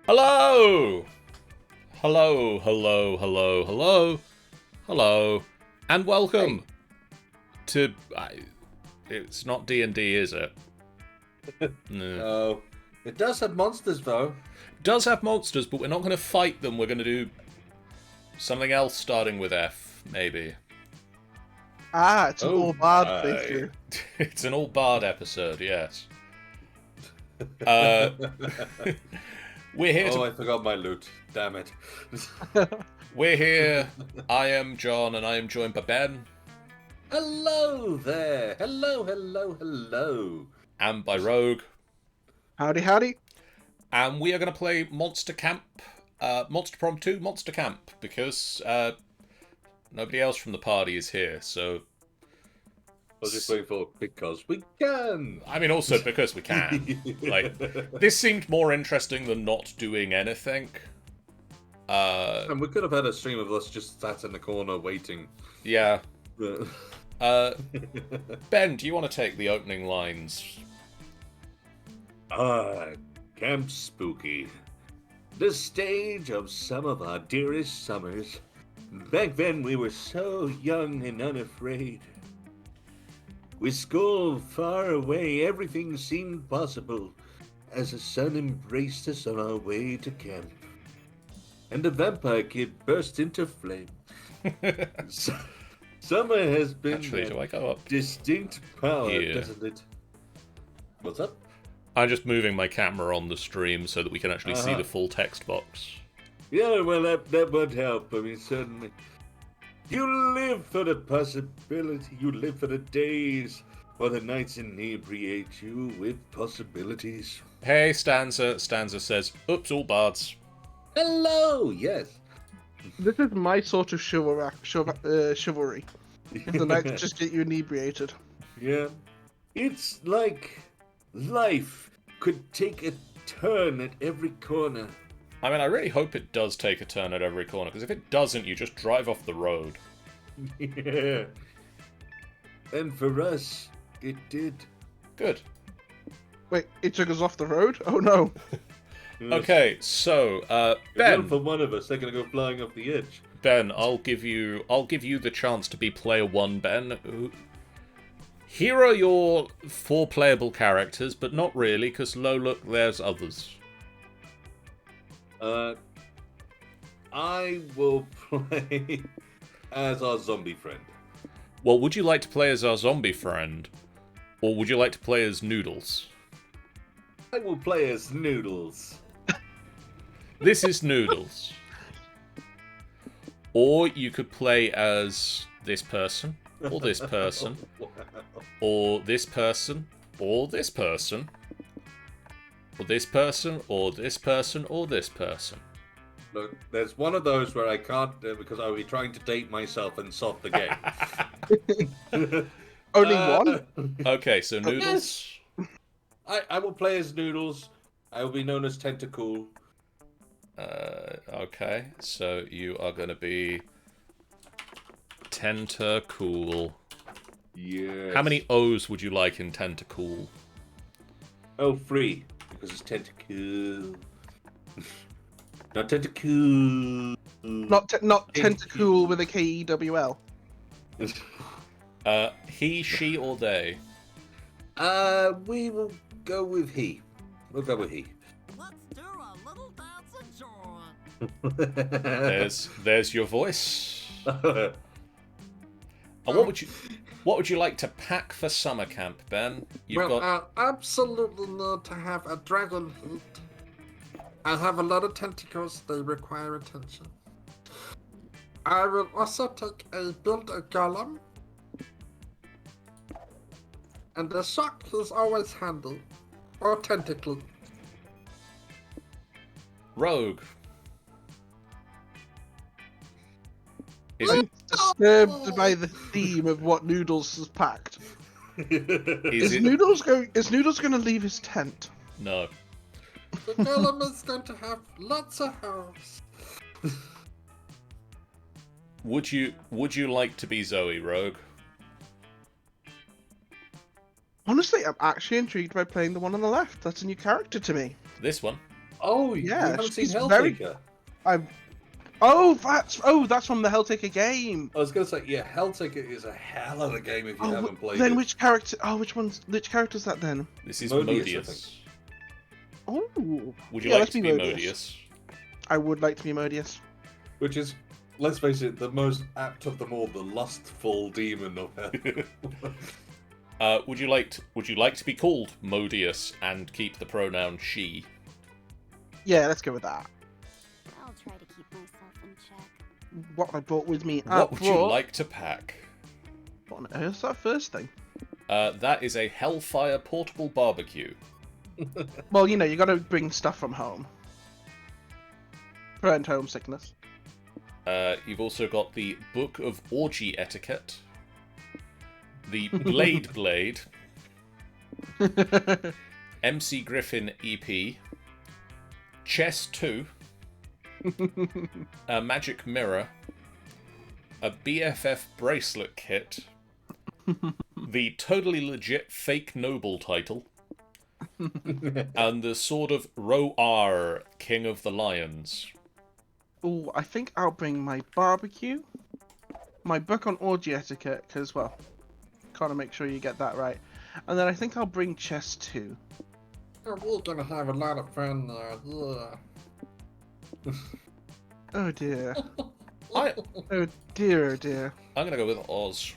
Hello! Hello, hello, hello, hello, hello, and welcome to... it's not D&D, is it? No. No. It does have monsters, though. It does have monsters, but we're not going to fight them. We're going to do something else starting with F, maybe. It's an all bard playthrough. It's an all bard episode, yes. We're here I forgot my loot. Damn it. We're here. I am John, and I am joined by Ben. Hello there. Hello. And by Rogue. Howdy, howdy. And we are going to play Monster Camp, Monster Prom 2 Monster Camp, because nobody else from the party is here, so... I was just waiting for because we can. I mean, also because we can. Like, this seemed more interesting than not doing anything. And we could have had a stream of us just sat in the corner waiting. Yeah. Ben, do you want to take the opening lines? Camp Spooky. The stage of some of our dearest summers. Back then we were so young and unafraid. With school far away, everything seemed possible as the sun embraced us on our way to camp. And the vampire kid burst into flame. Summer has been Actually, do I go up? distinct power, Here. doesn't it? What's up? I'm just moving my camera on the stream so that we can actually see Uh-huh. the full text box. Yeah, well, that would help. I mean, certainly. You live for the possibility. You live for the days or the nights inebriate you with possibilities. Hey, Stanza. Stanza says, oops, all bards. Hello, yes. This is my sort of chivalry. If the nights just get you inebriated. Yeah. It's like life could take a turn at every corner. I mean, I really hope it does take a turn at every corner, because if it doesn't, you just drive off the road. Yeah. And for us, it did. Good. Wait, it took us off the road? Oh no. Okay, so, Well, Ben, for one of us, they're gonna go flying off the edge. Ben, I'll give you the chance to be player one, Ben. Here are your 4 playable characters, but not really, because look, there's others. I will play as our zombie friend. Well, would you like to play as our zombie friend, or would you like to play as Noodles? I will play as Noodles. This is Noodles. Or you could play as this person, or this person, or this person, or this person, or this person, or this person, or this person. Look, there's one of those where I can't because I'll be trying to date myself and solve the game. Only one? Okay, so Noodles. I will play as Noodles. I will be known as Tentacool. Okay, so you are going to be Tentacool. Yes. How many O's would you like in Tentacool? Oh, 3 because it's Tentacool. Not Tentacool. Not tentacool with a Kewl. He, she, or they? We will go with he. We'll go with he. Let's do a little dance and joy. There's your voice. And what would you like to pack for summer camp, Ben? You've got I absolutely need to have a dragon heat. I have a lot of tentacles, they require attention. I will also build a golem. And the shock is always handy. Or tentacle. Rogue. Is I'm it? disturbed by the theme of what Noodles has packed. Is Is it? Noodles going to leave his tent? No. The golem is going to have lots of holes. Would you like to be Zoe, Rogue? Honestly, I'm actually intrigued by playing the one on the left. That's a new character to me. This one. Oh, you Yeah, haven't seen she's Helltaker? That's from the Helltaker game. I was gonna say, yeah, Helltaker is a hell of a game if you haven't played then it. which character? Oh, which character is that then? This is Modius, I Modius. Oh, Would you yeah, like let's to be Modius? I would like to be Modius. Which is, let's face it, the most apt of them all, the lustful demon of hell. Would you like to be called Modius and keep the pronoun she? Yeah, let's go with that. I'll try to keep myself in check. What I brought with me. What would you like to pack? What on earth's that first thing? That is a Hellfire portable barbecue. Well, you know, you got to bring stuff from home. Prevent homesickness. You've also got the Book of Orgy Etiquette, the Blade, MC Griffin EP, Chess 2, a Magic Mirror, a BFF bracelet kit, the totally legit fake noble title, and the Sword of Roar, King of the Lions. Oh, I think I'll bring my barbecue, my book on orgy etiquette, because, well, gotta make sure you get that right. And then I think I'll bring chess too. Oh, we're gonna have a lot of fun there. Yeah. Oh dear. I, Oh dear, oh dear. I'm gonna go with Oz.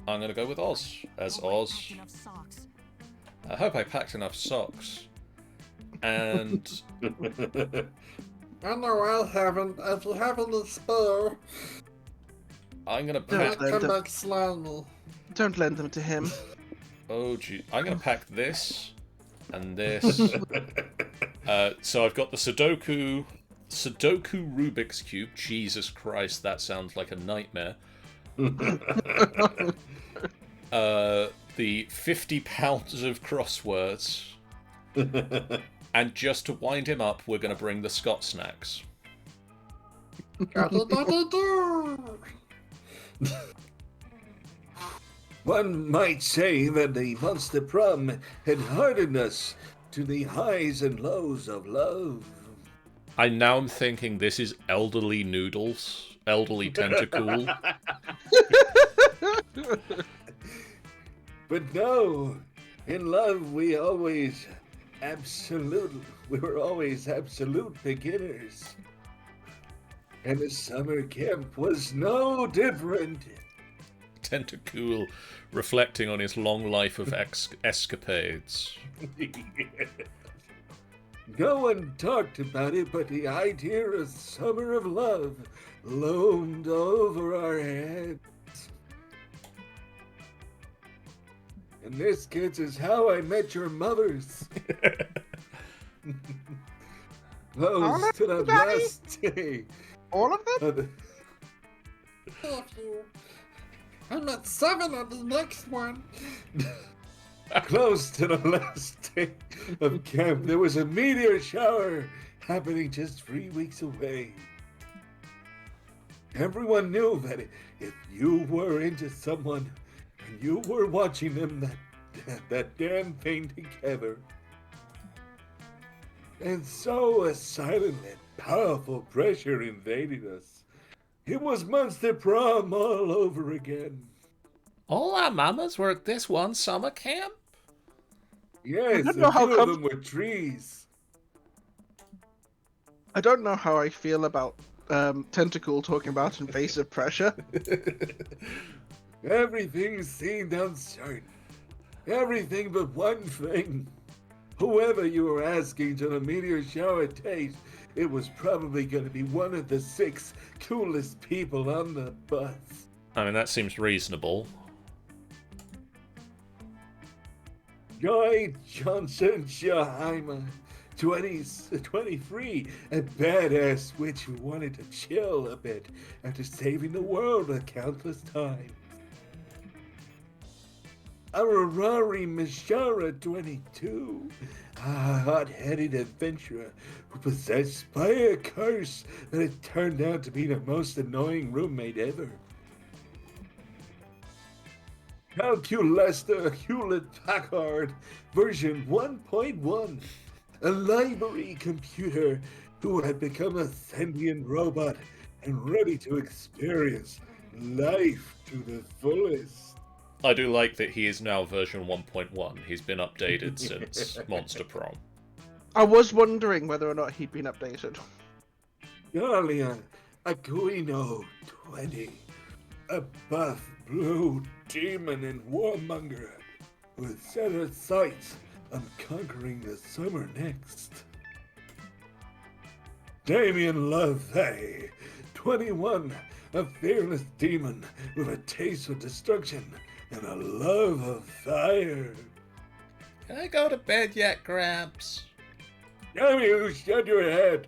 I'm gonna go with Oz as Oz. Enough socks. I hope I packed enough socks. And I know I haven't. If you have any spare, I'm gonna Yeah. pack. I can make slimy. Don't lend them to him. Oh gee, I'm gonna pack this and this. So I've got the Sudoku Rubik's Cube. Jesus Christ, that sounds like a nightmare. The 50 pounds of crosswords. And just to wind him up, we're going to bring the Scott snacks. One might say that the Monster Prom had hardened us to the highs and lows of love. I now am thinking this is Elderly Noodles, Elderly Tentacool. But no, in love we were always absolute beginners. And the summer camp was no different. Tentacool reflecting on his long life of escapades. No one talked about it, but the idea of summer of love loomed over our heads. And this, kids, is how I met your mothers. Close to the Daddy? last day. All of them? of the- Thank you. I met 7 on the next one. Close to the last day of camp, there was a meteor shower happening just 3 weeks away. Everyone knew that if you were into someone and you were watching them that damn thing together, and so a silent and powerful pressure invaded us. It was Monster Prom all over again. All our mamas were at this one summer camp. Yes, don't a know how few of come- them were trees. I don't know how I feel about Tentacool talking about invasive pressure. Everything seemed uncertain. Everything but one thing. Whoever you were asking to the meteor shower date, it was probably going to be one of the 6 coolest people on the bus. I mean, that seems reasonable. Joy Johnson Shahima, 23, a badass witch who wanted to chill a bit after saving the world a countless times. Ararari Mishara, 22, a hot-headed adventurer who possessed by a curse that had turned out to be the most annoying roommate ever. Calculester Hewlett-Packard version 1.1. A library computer who had become a sentient robot and ready to experience life to the fullest. I do like that he is now version 1.1. He's been updated since Monster Prom. I was wondering whether or not he'd been updated. Galia Aquino 20. A buff blue demon and warmonger who has set her sights on conquering the summer next. Damien LaVey, 21, a fearless demon with a taste for destruction and a love of fire. Can I go to bed yet, Gramps? Damn you, shut your head.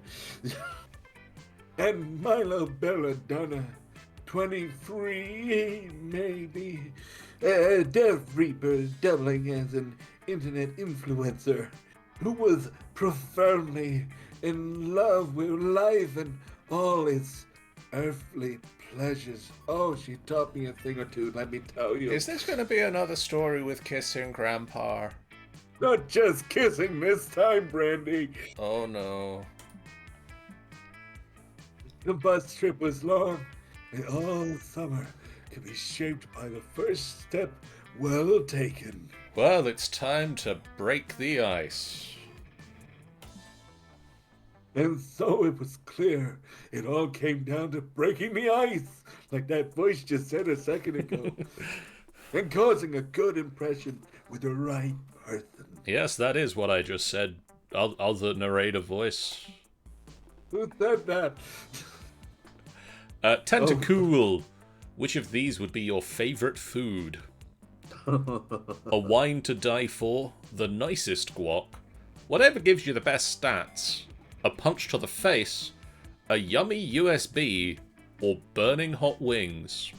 And Milo Belladonna, 23, maybe. A Death Reaper doubling as an internet influencer who was profoundly in love with life and all its earthly pleasures. Oh, she taught me a thing or two, let me tell you. Is this going to be another story with kissing Grandpa? Not just kissing this time, Brandy. Oh no. The bus trip was long, and all summer could be shaped by the first step well taken. Well, it's time to break the ice. And so it was clear it all came down to breaking the ice, like that voice just said a second ago, and causing a good impression with the right person. Yes, that is what I just said. Other narrator voice. Who said that? Tentacool. Which of these would be your favorite food? A wine to die for, the nicest guac, whatever gives you the best stats, a punch to the face, a yummy USB, or burning hot wings.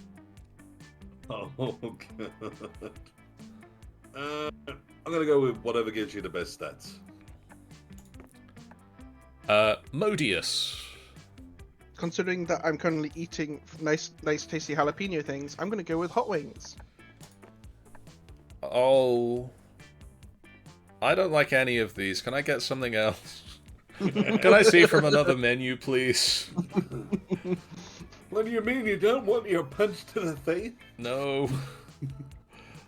Oh, God. I'm gonna go with whatever gives you the best stats. Modius. Considering that I'm currently eating nice, tasty jalapeno things, I'm gonna go with hot wings. Oh. I don't like any of these. Can I get something else? Can I see from another menu, please? What do you mean you don't want your punch to the face? No.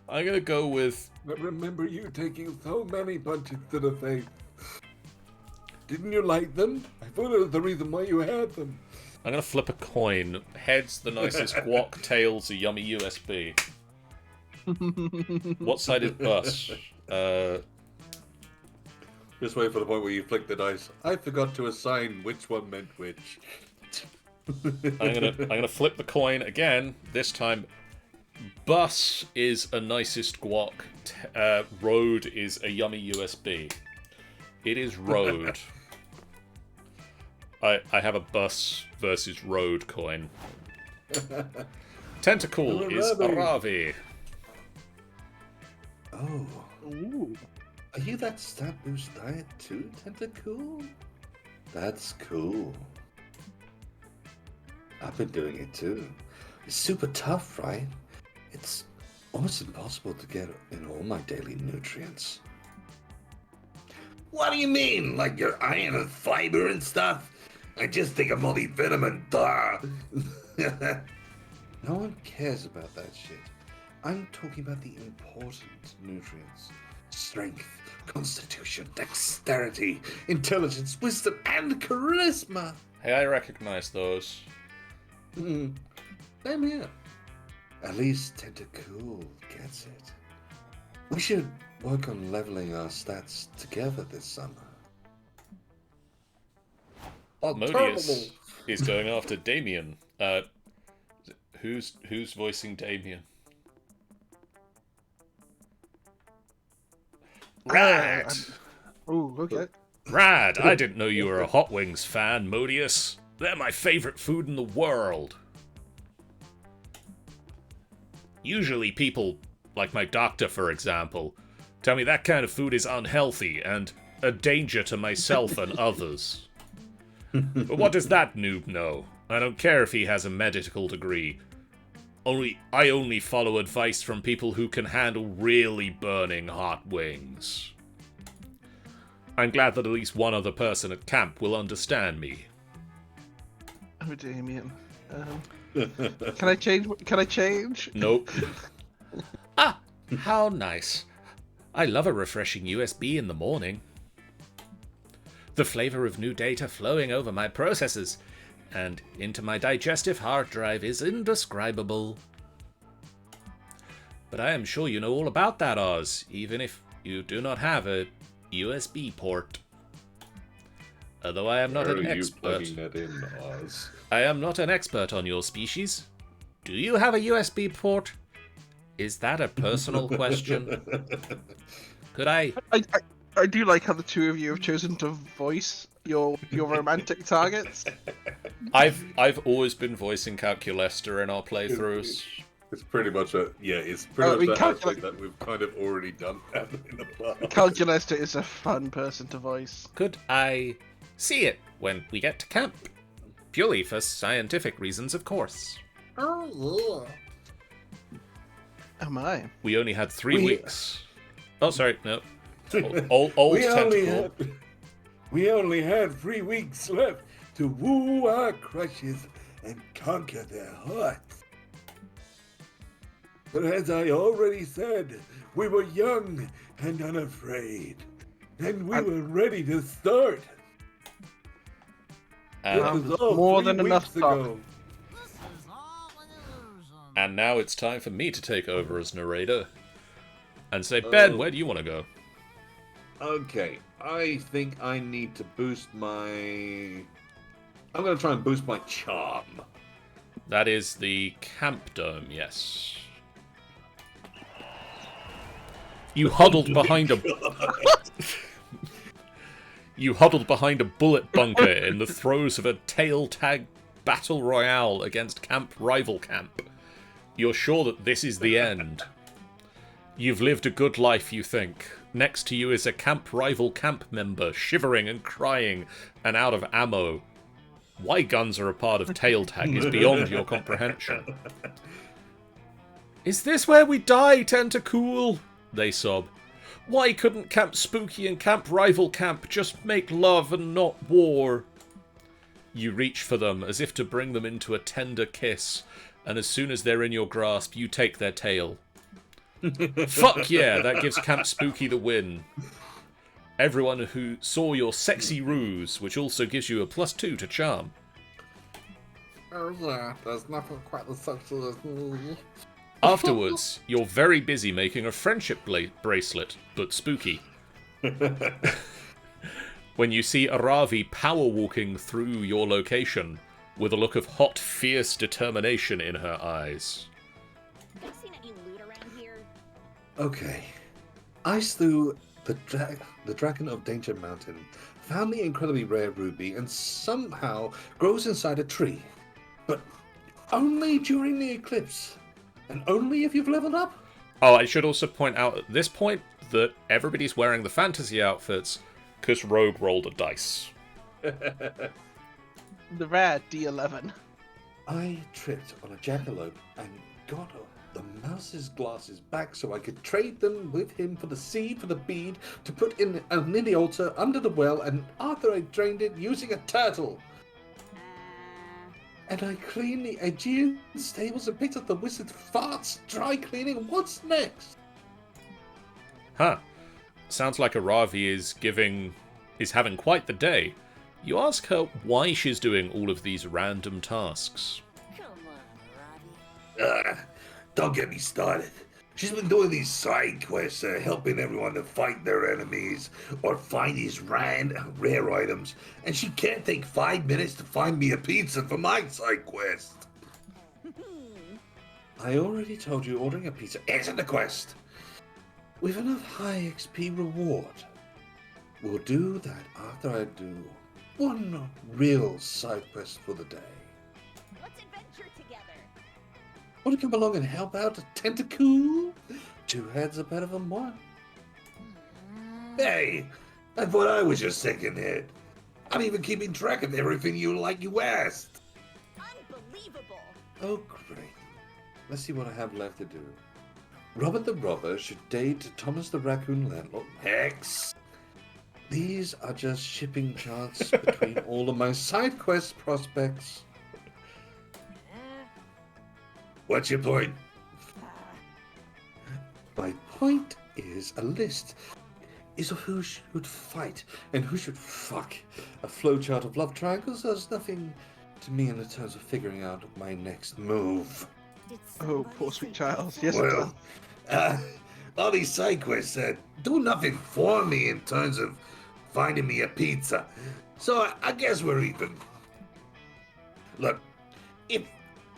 I'm gonna go with... I remember you taking so many punches to the face. Didn't you like them? I thought it was the reason why you had them. I'm gonna flip a coin. Heads, the nicest guac. Tails, a yummy USB. What side is bus? Just wait for the point where you flick the dice. I forgot to assign which one meant which. I'm gonna flip the coin again. This time, bus is a nicest guac. Road is a yummy USB. It is road. I have a bus versus road coin. Tentacool is Aravi. Oh. Ooh. Are you that stat boost diet too, Tentacool? That's cool. I've been doing it too. It's super tough, right? It's almost impossible to get in all my daily nutrients. What do you mean? Like your iron and fiber and stuff? I just take a multivitamin, duh! No one cares about that shit. I'm talking about the important nutrients. Strength, constitution, dexterity, intelligence, wisdom, and charisma. Hey, I recognize those. Same here. At least Tentacool gets it. We should work on leveling our stats together this summer. Modius is going after Damien. Who's voicing Damien? Rad! Ooh, okay. Rad! I didn't know you were a Hot Wings fan, Modius. They're my favorite food in the world. Usually people, like my doctor for example, tell me that kind of food is unhealthy and a danger to myself and others. But what does that noob know? I don't care if he has a medical degree. I only follow advice from people who can handle really burning hot wings. I'm glad that at least one other person at camp will understand me. Oh, Damien. Can I change? Can I change? Nope. Ah, how nice. I love a refreshing USB in the morning. The flavor of new data flowing over my processors and into my digestive hard drive is indescribable. But I am sure you know all about that, Oz, even if you do not have a USB port. Although I am not Where an are you expert. plugging that in, Oz? I am not an expert on your species. Do you have a USB port? Is that a personal question? Could I... I do like how the two of you have chosen to voice your romantic targets. I've always been voicing Calculester in our playthroughs. It's pretty much it's pretty much that we've kind of already done that in the past. Calculester is a fun person to voice. Could I see it when we get to camp? Purely for scientific reasons, of course. Oh, Am I? We only had 3 weeks. Oh, sorry, no. Old tentacle. We only had 3 weeks left to woo our crushes and conquer their hearts. But as I already said, we were young and unafraid, and we were ready to start. And, This was all more 3 than enough weeks ago. This is all an illusion. and now it's time for me to take over as narrator. And say, Ben, where do you want to go? Okay, I think I need to boost my... I'm going to try and boost my charm. That is the camp dome, yes. You huddled behind a... You huddled behind a bullet bunker in the throes of a tail tag battle royale against Camp Rival Camp. You're sure that this is the end. You've lived a good life, you think. Next to you is a Camp Rival Camp member, shivering and crying and out of ammo. Why guns are a part of tail tag is beyond your comprehension. Is this where we die, Tentacool? They sob. Why couldn't Camp Spooky and Camp Rival Camp just make love and not war? You reach for them as if to bring them into a tender kiss, and as soon as they're in your grasp, you take their tail. Fuck yeah, that gives Camp Spooky the win. Everyone who saw your sexy ruse, which also gives you a +2 to charm. oh yeah, there's nothing quite as sexy as me. Afterwards, you're very busy making a friendship bracelet, but spooky. When you see Aravi power walking through your location with a look of hot, fierce determination in her eyes. Have you seen any loot around here? Okay. I slew the Dragon of Danger Mountain, found the incredibly rare ruby, and somehow grows inside a tree. But only during the eclipse. And only if you've leveled up? Oh, I should also point out at this point that everybody's wearing the fantasy outfits because Rogue rolled a dice. The rare D11. I tripped on a jackalope and got the mouse's glasses back so I could trade them with him for the seed for the bead to put in the altar under the well, and after I drained it using a turtle. And I cleaned the Aegean stables and picked up the wizard farts dry cleaning. What's next? Huh. Sounds like Aravi is having quite the day. You ask her why she's doing all of these random tasks. Come on, Robbie. Don't get me started. She's been doing these side quests, helping everyone to fight their enemies or find these rare items, and she can't take 5 minutes to find me a pizza for my side quest. I already told you ordering a pizza isn't a quest. With enough high XP reward, we'll do that after I do one real side quest for the day. Let's adventure together. Want to come along and help out a Tentacool? 2 heads are better than 1. Hey, I thought I was your second head. I'm even keeping track of everything you asked. Unbelievable. Oh, great. let's see what I have left to do. Robert the Robber should date Thomas the Raccoon Landlord. Hex! These are just shipping charts between all of my side quest prospects. What's your point? My point is a list of who should fight and who should fuck. A flowchart of love triangles does nothing to me in the terms of figuring out my next move. Oh, poor sweet child. Yes, it Well, all these side quests do nothing for me in terms of finding me a pizza. So I guess we're even. Look, if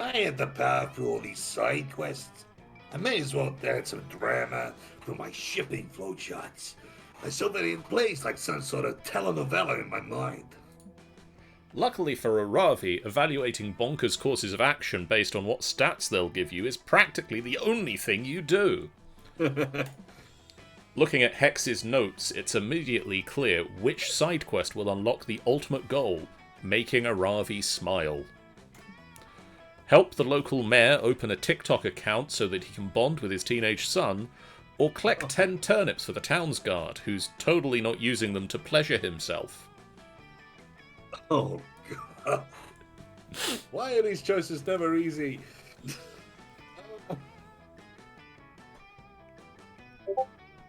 I had the power for all these side quests, I may as well add some drama through my shipping flowcharts. I saw that in place like some sort of telenovela in my mind. Luckily for Aravi, evaluating bonkers courses of action based on what stats they'll give you is practically the only thing you do. Looking at Hex's notes, it's immediately clear which side quest will unlock the ultimate goal, making Aravi smile. Help the local mayor open a TikTok account so that he can bond with his teenage son, or collect 10 turnips for the town's guard, who's totally not using them to pleasure himself. Oh, God. Why are these choices never easy?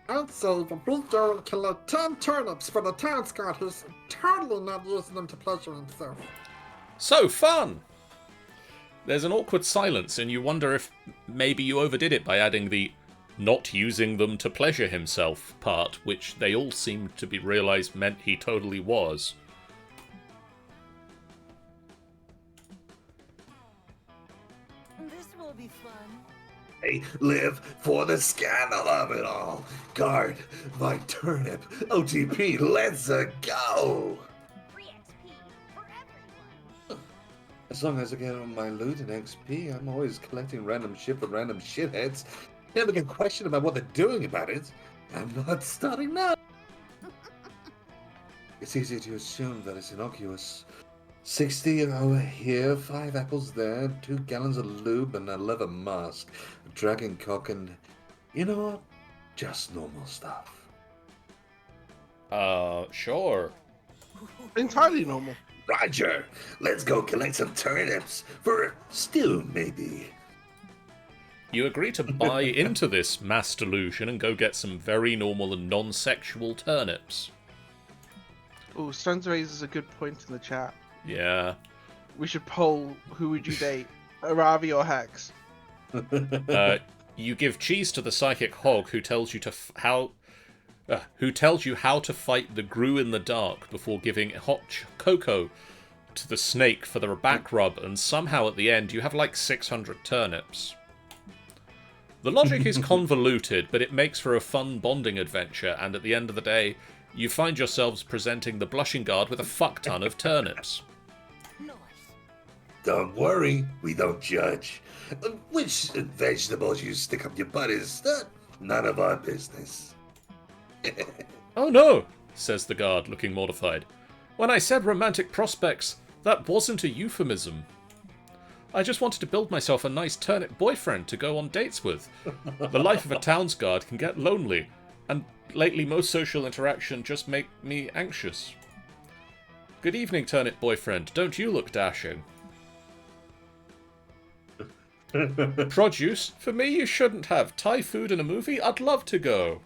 I'd say the big girl can let 10 turnips for the town scout who's totally not using them to pleasure himself. So fun! There's an awkward silence, and you wonder if maybe you overdid it by adding the not using them to pleasure himself part, which they all seemed to be realised meant he totally was. This will be fun. I live for the scandal of it all. Guard my turnip. OTP, let's go! Free XP for everyone. As long as I get on my loot and XP, I'm always collecting random shit from random shitheads. Never get questioned about what they're doing about it. I'm not starting now. It's easy to assume that it's innocuous. 60 over here, 5 apples there, 2 gallons of lube and a leather mask, a dragon cock, and you know what? Just normal stuff. Sure. entirely normal. Roger, let's go collect some turnips for a stew, maybe. You agree to buy into this mass delusion and go get some very normal and non-sexual turnips. Oh, Stones raises a good point in the chat. Yeah. We should poll who would you date, Aravi or Hex? You give cheese to the psychic hog who tells you how to fight the Gru in the dark before giving hot cocoa to the snake for the back rub, and somehow at the end you have like 600 turnips. The logic is convoluted, but it makes for a fun bonding adventure, and at the end of the day, you find yourselves presenting the blushing guard with a fuck ton of turnips. Nice. Don't worry, we don't judge. Which vegetables you stick up your butt is none of our business. Oh no, says the guard, looking mortified. When I said romantic prospects, that wasn't a euphemism. I just wanted to build myself a nice turnip boyfriend to go on dates with. The life of a towns guard can get lonely, and lately most social interaction just make me anxious. Good evening, turnip boyfriend. Don't you look dashing? Produce? For me, you shouldn't have. Thai food in a movie? I'd love to go.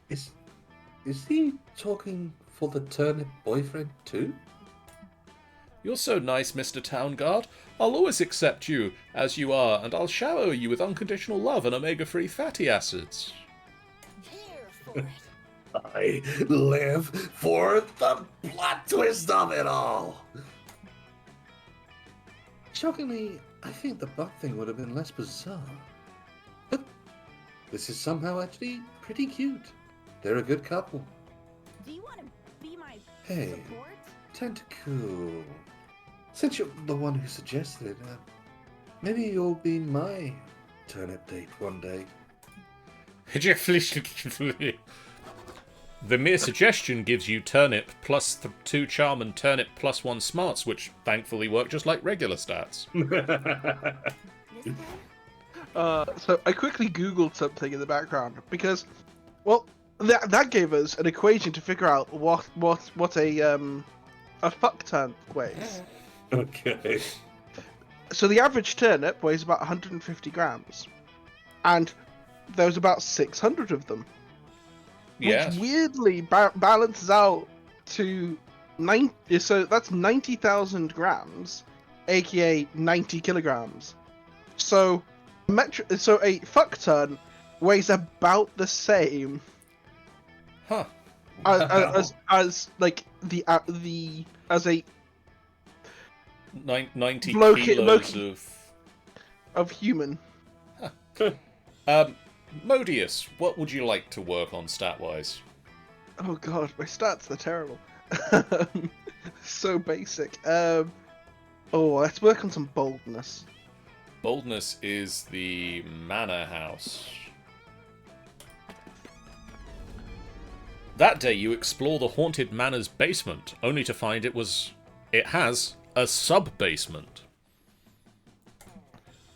Is he talking for the turnip boyfriend too? You're so nice, Mr. Town Guard. I'll always accept you as you are, and I'll shower you with unconditional love and omega-3 fatty acids. Here for it. I live for the plot twist of it all. Shockingly, I think the buck thing would have been less bizarre. But this is somehow actually pretty cute. They're a good couple. Do you want to be my Hey. support? Tentacool. Since you're the one who suggested it, maybe you'll be my turnip date one day. The mere suggestion gives you turnip plus 2 charm and turnip plus 1 smarts, which thankfully work just like regular stats. This So I quickly Googled something in the background because, well, that gave us an equation to figure out what a fuck ton weighs. Okay. So the average turnip weighs about 150 grams, and there's about 600 of them, Yes. which weirdly balances out to 90. So that's 90,000 grams, aka 90 kilograms. So a fuck ton weighs about the same Huh. as like as a 90 Bloke- kilos bloke- of human. Modius, what would you like to work on stat-wise? Oh god, my stats are terrible. So basic. Let's work on some boldness. Boldness is the manor house. That day you explore the haunted manor's basement, only to find it has a sub-basement.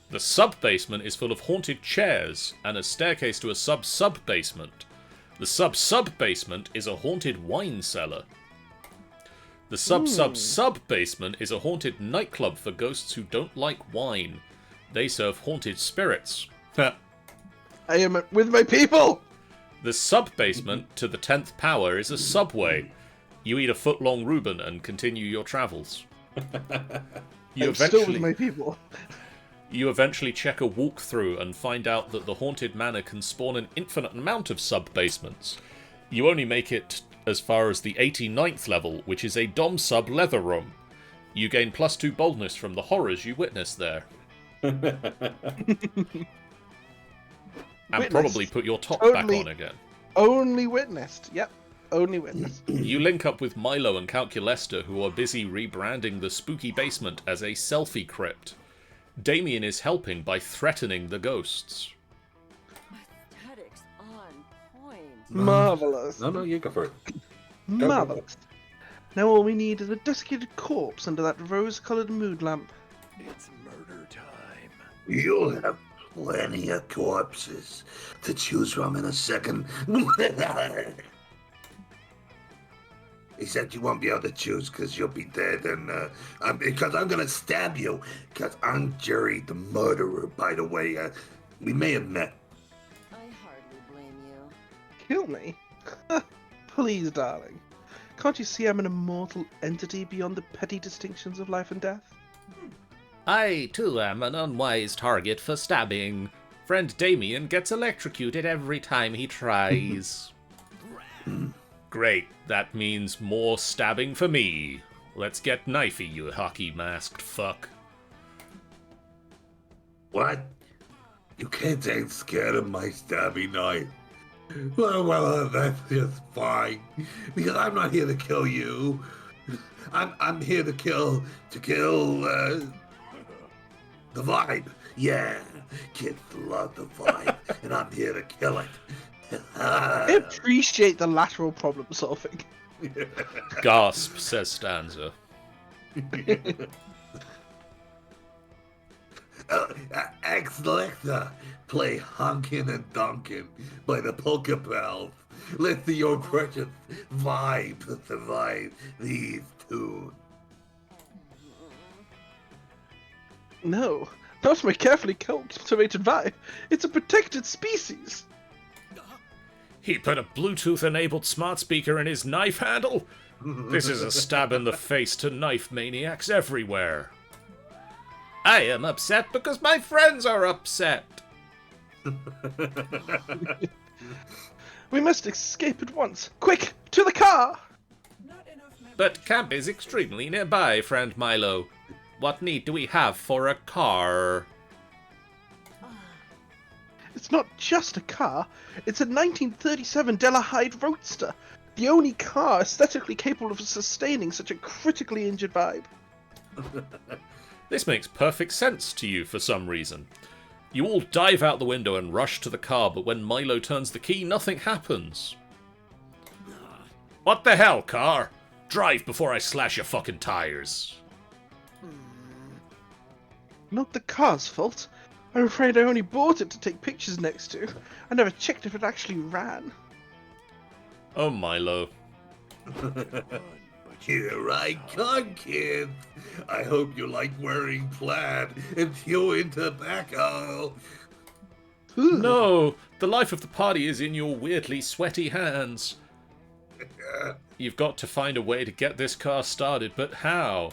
The sub-basement is full of haunted chairs and a staircase to a sub-sub-basement. The sub-sub-basement is a haunted wine cellar. The sub-sub-sub-basement is a haunted nightclub for ghosts who don't like wine. They serve haunted spirits. I am with my people! The sub-basement to the 10th power is a subway. You eat a foot-long Reuben and continue your travels. I'm still with my people. You eventually check a walkthrough and find out that the haunted manor can spawn an infinite amount of sub-basements. You only make it as far as the 89th level, which is a Dom sub leather room. You gain +2 boldness from the horrors you witness there. And Witnessed. probably put your top Totally. back on again. Only witnessed. Yep. Only witnessed. You link up with Milo and Calculester, who are busy rebranding the spooky basement as a selfie crypt. Damien is helping by threatening the ghosts. Aesthetics on point. Marvelous. No, you go for it. Marvelous. Now all we need is a desiccated corpse under that rose-coloured mood lamp. It's murder time. You'll have plenty of corpses to choose from in a second. Except you won't be able to choose because you'll be dead, and because I'm gonna stab you. Because I'm Jerry the murderer, by the way. We may have met. I hardly blame you. Kill me? Please, darling. Can't you see I'm an immortal entity beyond the petty distinctions of life and death? I, too, am an unwise target for stabbing. Friend Damien gets electrocuted every time he tries. Great, that means more stabbing for me. Let's get knifey, you hockey-masked fuck. What? You kids ain't scared of my stabby knife. Well, that's just fine. Because I'm not here to kill you. I'm here to kill the vibe. Yeah, kids love the vibe, and I'm here to kill it. I appreciate the lateral problem solving. Gasp, says Stanza. Ex-Alexa, play Honkin' and Dunkin' by the Polka Bells. Let the your precious vibe survive these tunes. No, not my carefully cultivated vibe. It's a protected species. He put a Bluetooth-enabled smart speaker in his knife handle? This is a stab in the face to knife maniacs everywhere. I am upset because my friends are upset. We must escape at once. Quick, to the car! But camp is extremely nearby, friend Milo. What need do we have for a car? It's not just a car, it's a 1937 Delahide Roadster. The only car aesthetically capable of sustaining such a critically injured vibe. This makes perfect sense to you for some reason. You all dive out the window and rush to the car, but when Milo turns the key, nothing happens. What the hell, car? Drive before I slash your fucking tires. Not the car's fault. I'm afraid I only bought it to take pictures next to. I never checked if it actually ran. Oh, Milo. Here I come, kids. I hope you like wearing plaid and chewing tobacco. No! The life of the party is in your weirdly sweaty hands. You've got to find a way to get this car started, but how?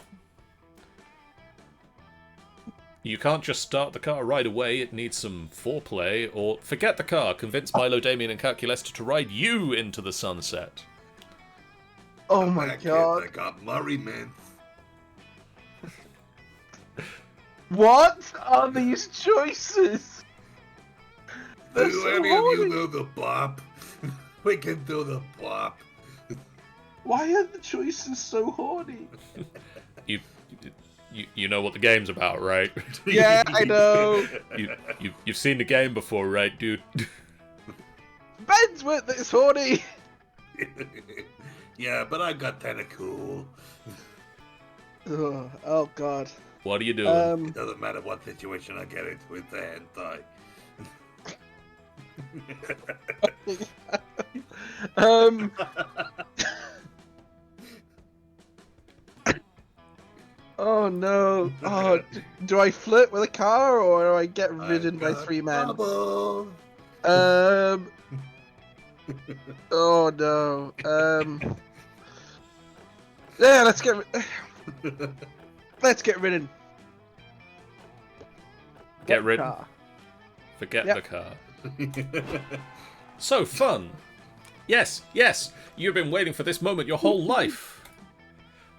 You can't just start the car right away, it needs some foreplay, or forget the car, convince Milo, Damien, and Calculesta to ride you into the sunset. Oh my Back, god. kids, I got Murray mints. What are these choices? They're Do so any of horny. you know the bop? We can do the bop. Why are the choices so horny? You know what the game's about, right? Yeah, I know. You've seen the game before, right, dude? Ben's with this horny. Yeah, but I got kinda cool. Oh god. What are you doing? It doesn't matter what situation I get into, it's a hentai. Oh no. Oh, do I flirt with a car or do I get ridden by three men? Bubble. Oh no. Yeah, let's get ridden. Get ridden. Car. Forget Yep. the car. So fun. Yes, yes. You've been waiting for this moment your whole life.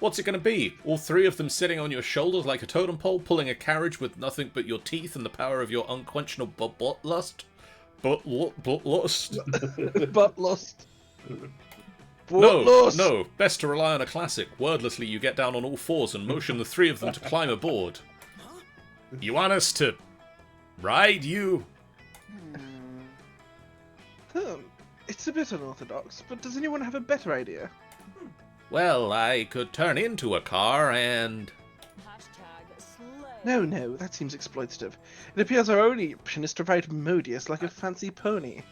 What's it going to be? All three of them sitting on your shoulders like a totem pole, pulling a carriage with nothing but your teeth and the power of your unquenchable butt lust? Butt lust? Butt lust. No, no. Best to rely on a classic. Wordlessly, you get down on all fours and motion the three of them to climb aboard. You want us to ride you? It's a bit unorthodox, but does anyone have a better idea? Well, I could turn into a car and... Hashtag slay. No, that seems exploitative. It appears our only option is to ride Modius like a fancy pony.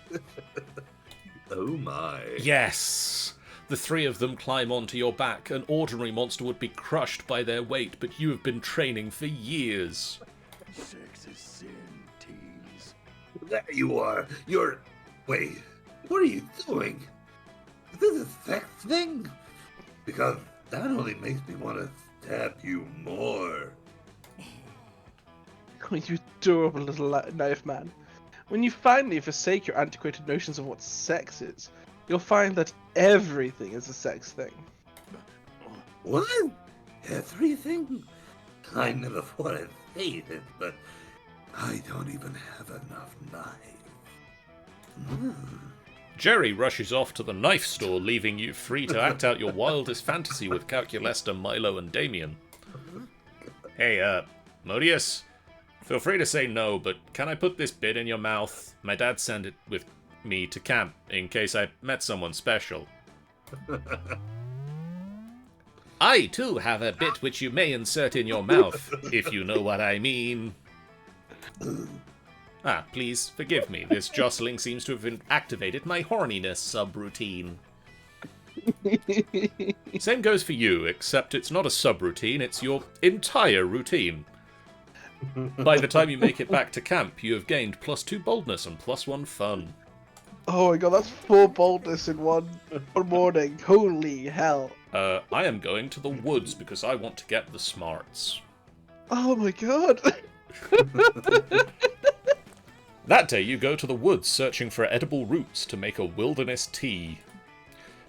Oh my. Yes! The three of them climb onto your back. An ordinary monster would be crushed by their weight, but you have been training for years. Sex is sin, tease. There you are. You're... Wait. What are you doing? Is this a sex thing? Because that only makes me want to stab you more. Oh, you adorable little knife man. When you finally forsake your antiquated notions of what sex is, you'll find that everything is a sex thing. What? Everything? I never thought I'd say this, but I don't even have enough knives. Jerry rushes off to the knife store, leaving you free to act out your wildest fantasy with Calculesta, Milo, and Damien. Hey, Modius, feel free to say no, but can I put this bit in your mouth? My dad sent it with me to camp in case I met someone special. I, too, have a bit which you may insert in your mouth, if you know what I mean. Ah, please, forgive me. This jostling seems to have activated my horniness subroutine. Same goes for you, except it's not a subroutine, it's your entire routine. By the time you make it back to camp, you have gained +2 boldness and +1 fun. Oh my god, that's 4 boldness in one morning. Holy hell. I am going to the woods because I want to get the smarts. Oh my god. That day you go to the woods searching for edible roots to make a wilderness tea.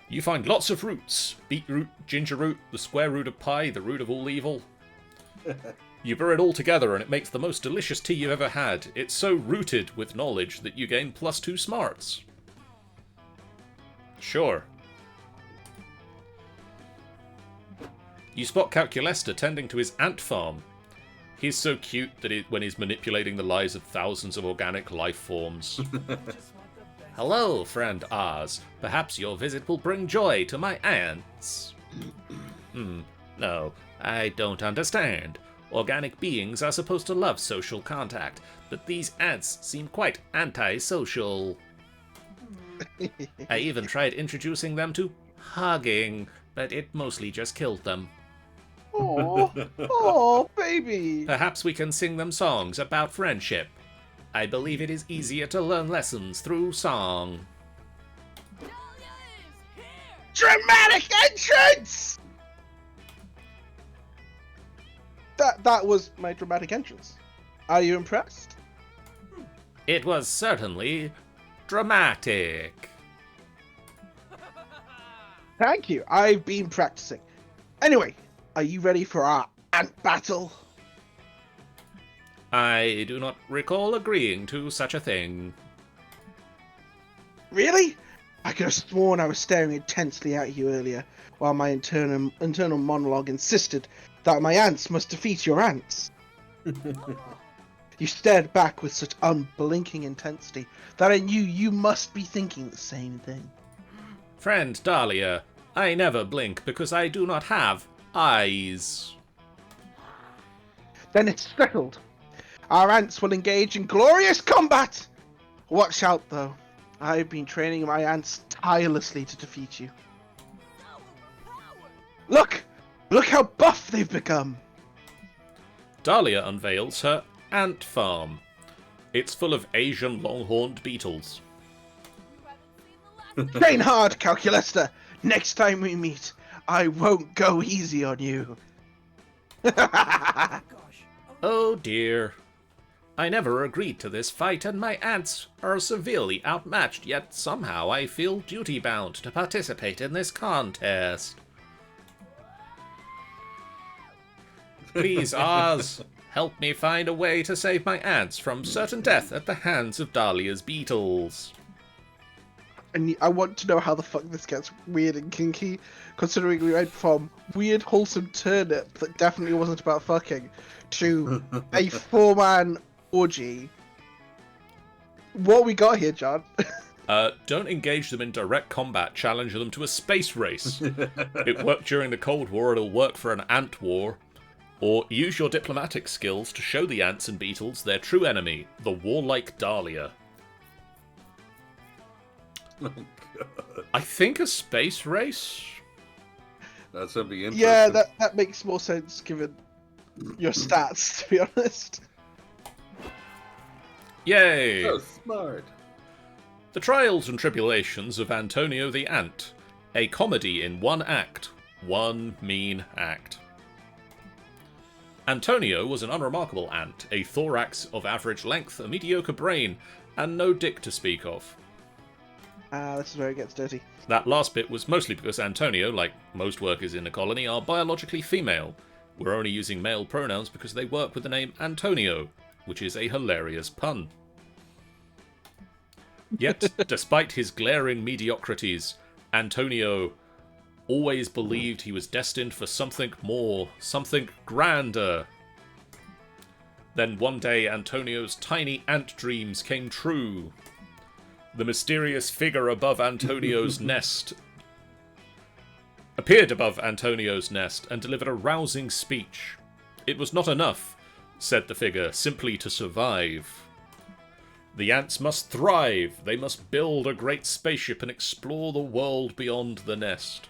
You find lots of roots. Beetroot, ginger root, the square root of pie, the root of all evil. You brew it all together and it makes the most delicious tea you've ever had. It's so rooted with knowledge that you gain +2 smarts. Sure. You spot Calculesta tending to his ant farm. He's so cute that when he's manipulating the lives of thousands of organic life forms. Hello, friend Oz. Perhaps your visit will bring joy to my ants. No, I don't understand. Organic beings are supposed to love social contact, but these ants seem quite antisocial. I even tried introducing them to hugging, but it mostly just killed them. Oh, baby. Perhaps we can sing them songs about friendship. I believe it is easier to learn lessons through song. Dramatic entrance! That was my dramatic entrance. Are you impressed? It was certainly dramatic. Thank you. I've been practicing. Anyway, are you ready for our ant battle? I do not recall agreeing to such a thing. Really? I could have sworn I was staring intensely at you earlier, while my internal monologue insisted that my ants must defeat your ants. You stared back with such unblinking intensity that I knew you must be thinking the same thing. Friend Dahlia, I never blink because I do not have eyes. Then it's settled. Our ants will engage in glorious combat! Watch out, though. I've been training my ants tirelessly to defeat you. Look! Look how buff they've become! Dahlia unveils her ant farm. It's full of Asian long-horned beetles. Train hard, Calculester! Next time we meet, I won't go easy on you. Oh dear. I never agreed to this fight, and my ants are severely outmatched, yet somehow I feel duty-bound to participate in this contest. Please, Oz, help me find a way to save my ants from certain death at the hands of Dahlia's beetles. And I want to know how the fuck this gets weird and kinky, considering we went from weird wholesome turnip that definitely wasn't about fucking to a 4-man orgy. What we got here, John? Don't engage them in direct combat, challenge them to a space race. It worked during the Cold War, it'll work for an ant war. Or use your diplomatic skills to show the ants and beetles their true enemy, the warlike Dahlia. Oh, God. I think a space race? That's gonna be interesting. Yeah, that makes more sense given your stats, to be honest. Yay! So smart. The Trials and Tribulations of Antonio the Ant. A comedy in one act. One mean act. Antonio was an unremarkable ant, a thorax of average length, a mediocre brain, and no dick to speak of. This is where it gets dirty. That last bit was mostly because Antonio, like most workers in the colony, are biologically female. We're only using male pronouns because they work with the name Antonio, which is a hilarious pun. Yet, despite his glaring mediocrities, Antonio always believed he was destined for something more, something grander. Then one day, Antonio's tiny ant dreams came true. The mysterious figure above Antonio's nest appeared above Antonio's nest and delivered a rousing speech. It was not enough, said the figure, simply to survive. The ants must thrive. They must build a great spaceship and explore the world beyond the nest.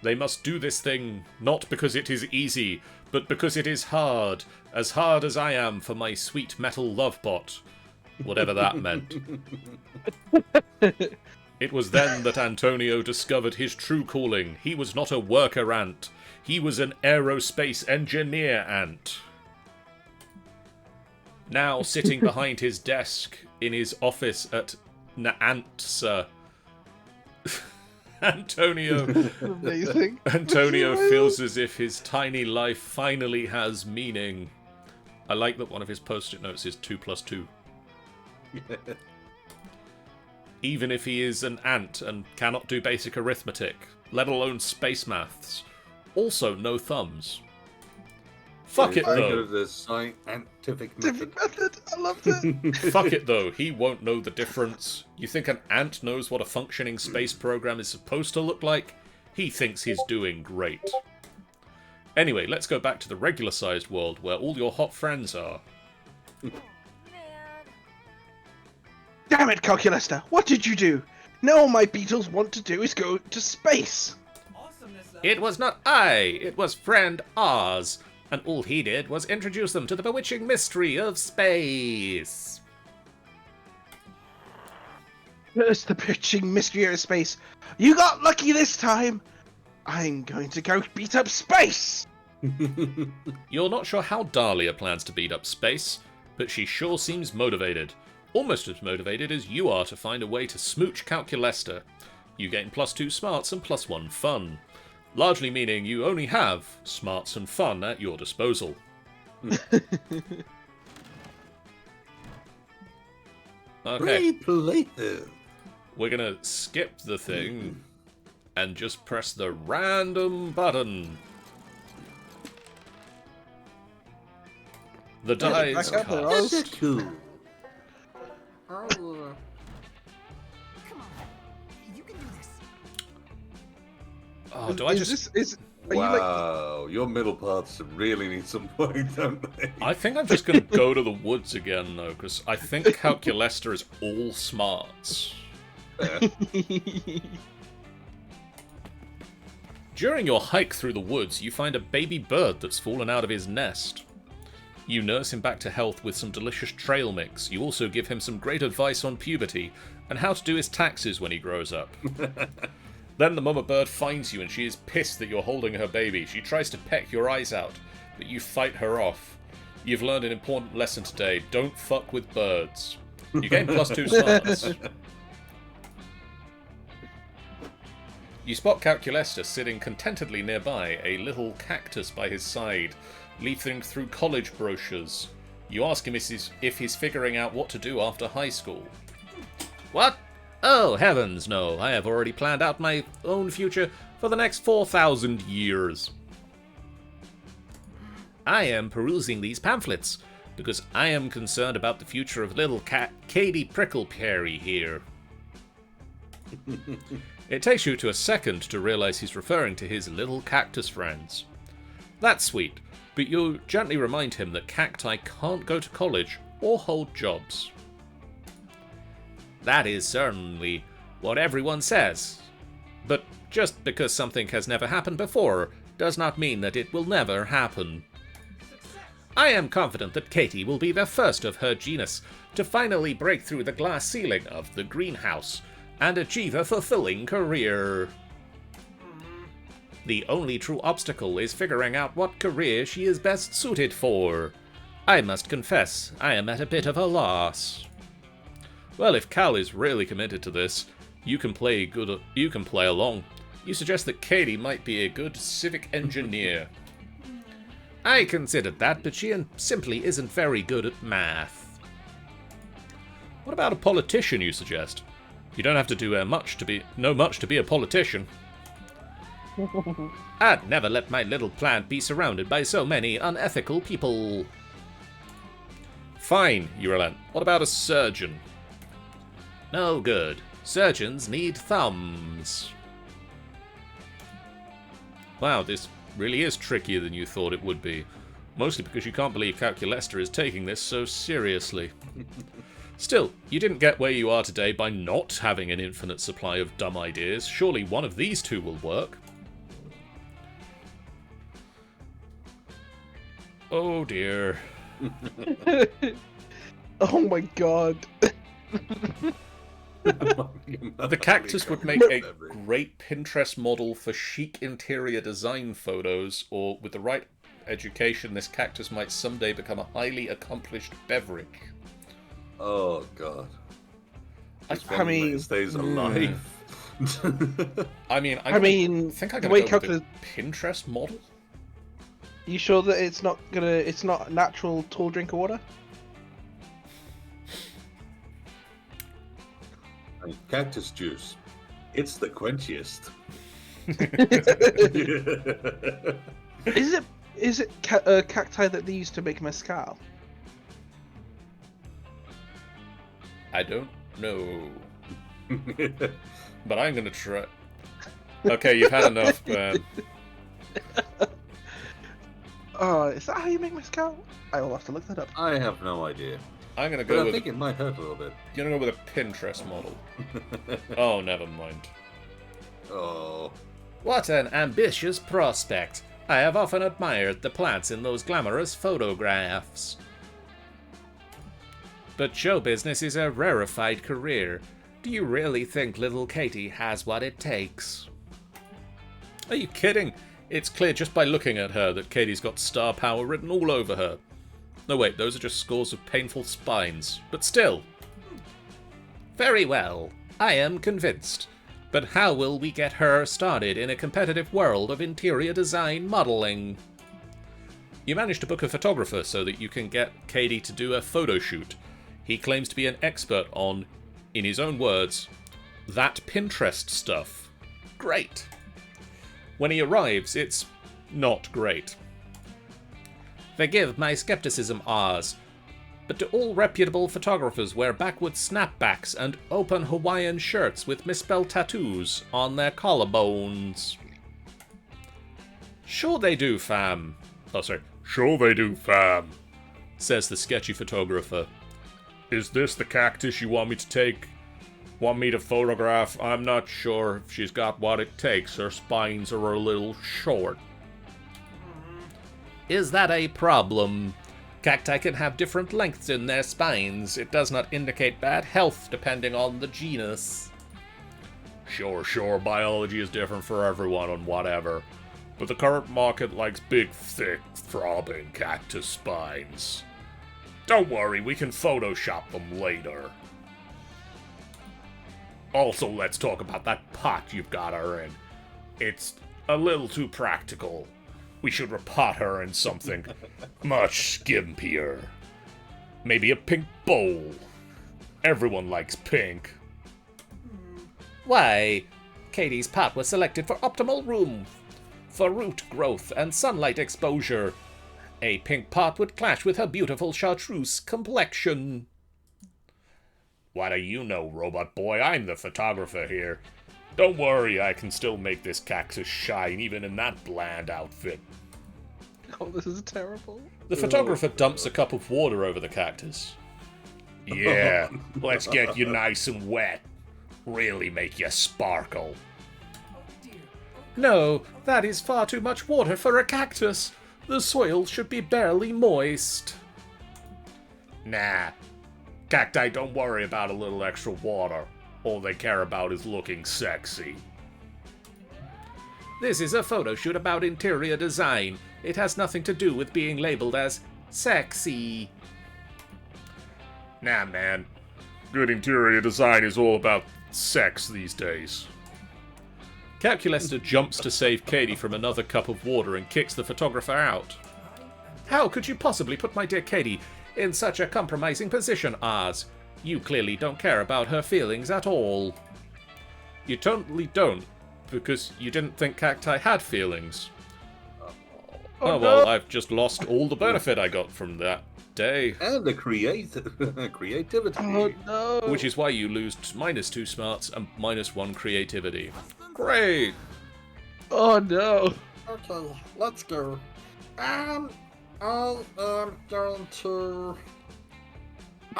They must do this thing, not because it is easy, but because it is hard as I am for my sweet metal lovebot. Whatever that meant. It was then that Antonio discovered his true calling. He was not a worker ant. He was an aerospace engineer ant. Now sitting behind his desk in his office at Naantsa, Amazing. Antonio feels as if his tiny life finally has meaning. I like that one of his post-it notes is 2 + 2. Even if he is an ant and cannot do basic arithmetic, let alone space maths. Also, no thumbs. Fuck it, Very good though. at the scientific method. Method. I loved it. Fuck it, though. He won't know the difference. You think an ant knows what a functioning space program is supposed to look like? He thinks he's doing great. Anyway, let's go back to the regular-sized world where all your hot friends are. Man. Damn it, Calculester! What did you do? Now all my beetles want to do is go to space! It was not I, it was friend Oz. And all he did was introduce them to the bewitching mystery of space. Curse the pitching mystery of space! You got lucky this time! I'm going to go beat up space! You're not sure how Dahlia plans to beat up space, but she sure seems motivated. Almost as motivated as you are to find a way to smooch Calculester. You gain +2 smarts and +1 fun. Largely meaning you only have smarts and fun at your disposal. Okay, Plaything. we're gonna skip the thing and just press the random button. The die is back up there, cast. That's cool. Oh, Come on. You can do this. Oh, do I just... Are you like, Wow, your middle paths really need some work, don't they? I think I'm just gonna go to the woods again, though, because I think Calculester is all smarts. During your hike through the woods, you find a baby bird that's fallen out of his nest. You nurse him back to health with some delicious trail mix. You also give him some great advice on puberty and how to do his taxes when he grows up. Then the mama bird finds you and she is pissed that you're holding her baby. She tries to peck your eyes out, but you fight her off. You've learned an important lesson today. Don't fuck with birds. You gain +2 smarts. You spot Calculester sitting contentedly nearby, a little cactus by his side, leafing through college brochures. You ask him if he's figuring out what to do after high school. What? Oh, heavens, no. I have already planned out my own future for the next 4,000 years. I am perusing these pamphlets, because I am concerned about the future of little Katie Prickleperry here. It takes you to a second to realize he's referring to his little cactus friends. That's sweet, but you gently remind him that cacti can't go to college or hold jobs. That is certainly what everyone says. But just because something has never happened before does not mean that it will never happen. I am confident that Katie will be the first of her genus to finally break through the glass ceiling of the greenhouse and achieve a fulfilling career. The only true obstacle is figuring out what career she is best suited for. I must confess, I am at a bit of a loss. Well, if Cal is really committed to this, you can play along. You suggest that Katie might be a good civic engineer. I considered that, but she simply isn't very good at math. What about a politician, you suggest? You don't have to do know much to be a politician. I'd never let my little plant be surrounded by so many unethical people. Fine, you relent. What about a surgeon? No good. Surgeons need thumbs. Wow, this really is trickier than you thought it would be. Mostly because you can't believe Calculester is taking this so seriously. Still, you didn't get where you are today by not having an infinite supply of dumb ideas. Surely one of these two will work. Oh dear. oh my god. The cactus would make a great Pinterest model for chic interior design photos, or with the right education, this cactus might someday become a highly accomplished beverage. Oh god. I mean, stays alive. I mean, I think I the gotta way go with calculus. the Pinterest model. You sure that it's not natural tall drink of water? And cactus juice. It's the quenchiest. Is it cacti that they use to make mezcal? I don't know. But I'm gonna try. Okay, you've had enough, man. Oh, is that how you make mezcal? I will have to look that up. I have no idea. I'm gonna But go I with think it might hurt a little bit. you're gonna go with a Pinterest model. Oh, never mind. Oh. What an ambitious prospect! I have often admired the plants in those glamorous photographs. But show business is a rarefied career. Do you really think little Katie has what it takes? Are you kidding? It's clear just by looking at her that Katie's got star power written all over her. No wait, those are just scores of painful spines. But still. Very well. I am convinced. But how will we get her started in a competitive world of interior design modeling? You managed to book a photographer so that you can get Katie to do a photo shoot. He claims to be an expert on, in his own words, that Pinterest stuff. Great. When he arrives, it's not great. Forgive my skepticism, Oz, but do all reputable photographers wear backward snapbacks and open Hawaiian shirts with misspelled tattoos on their collarbones? Sure they do, fam. Oh, sorry. Sure they do, fam, says the sketchy photographer. Is this the cactus you want me to take? Want me to photograph? I'm not sure if she's got what it takes. Her spines are a little short. Is that a problem? Cacti can have different lengths in their spines. It does not indicate bad health depending on the genus. Sure, biology is different for everyone and whatever. But the current market likes big, thick, throbbing cactus spines. Don't worry, we can Photoshop them later. Also, let's talk about that pot you've got her in. It's a little too practical. We should repot her in something much skimpier. Maybe a pink bowl. Everyone likes pink. Why? Katie's pot was selected for optimal room, for root growth and sunlight exposure. A pink pot would clash with her beautiful chartreuse complexion. What do you know, robot boy? I'm the photographer here. Don't worry, I can still make this cactus shine even in that bland outfit. Oh, this is terrible. The photographer dumps a cup of water over the cactus. Yeah, let's get you nice and wet. Really make you sparkle. No, that is far too much water for a cactus. The soil should be barely moist. Nah. Cacti don't worry about a little extra water. All they care about is looking sexy. This is a photo shoot about interior design. It has nothing to do with being labeled as sexy. Nah, man. Good interior design is all about sex these days. Calculester jumps to save Katie from another cup of water and kicks the photographer out. How could you possibly put my dear Katie in such a compromising position, Oz? You clearly don't care about her feelings at all. You totally don't, because you didn't think cacti had feelings. Oh well, I've just lost all the benefit I got from that day. And the creativity. Oh no! Which is why you lose -2 smarts and -1 creativity. Great! Oh no! Okay, let's go. I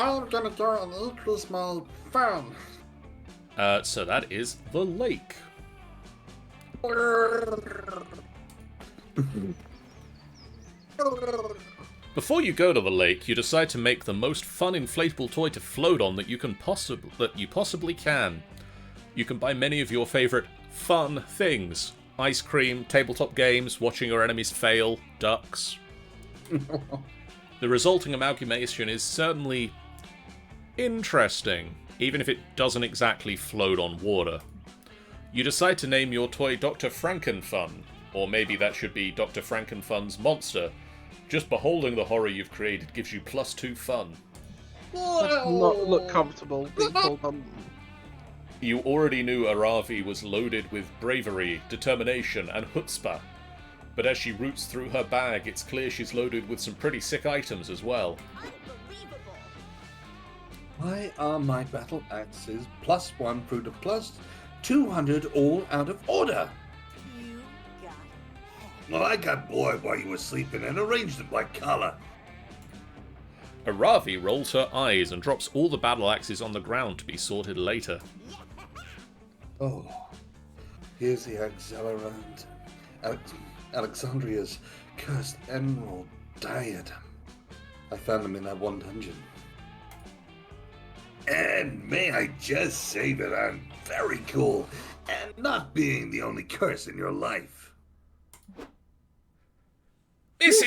am gonna go and increase my fun. So that is the lake. Before you go to the lake, you decide to make the most fun inflatable toy to float on that you possibly can. You can buy many of your favorite fun things: ice cream, tabletop games, watching your enemies fail, ducks. The resulting amalgamation is certainly interesting, even if it doesn't exactly float on water. You decide to name your toy Dr. Frankenfun, or maybe that should be Dr. Frankenfun's monster. Just beholding the horror you've created gives you +2 fun. Does not look comfortable being called on. You already knew Aravi was loaded with bravery, determination, and chutzpah. But as she roots through her bag, it's clear she's loaded with some pretty sick items as well. Unbelievable. Why are my battle axes +1 fruit of plus 200 all out of order? You got Well, I got bored while you were sleeping and arranged them by color. Aravi rolls her eyes and drops all the battle axes on the ground to be sorted later. Oh, here's the Accelerant. Alexandria's cursed emerald diadem. I found them in that one dungeon. And may I just say that I'm very cool and not being the only curse in your life. This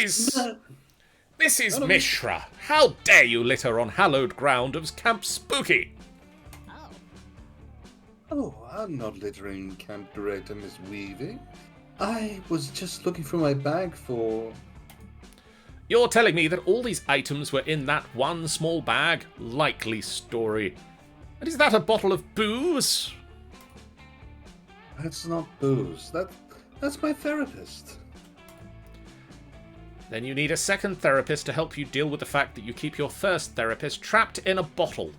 is Mishra. How dare you litter on hallowed ground of Camp Spooky? Oh, I'm not littering, Camp Director Miss Weaving. I was just looking for my bag for... You're telling me that all these items were in that one small bag? Likely story. And is that a bottle of booze? That's not booze. That's my therapist. Then you need a second therapist to help you deal with the fact that you keep your first therapist trapped in a bottle.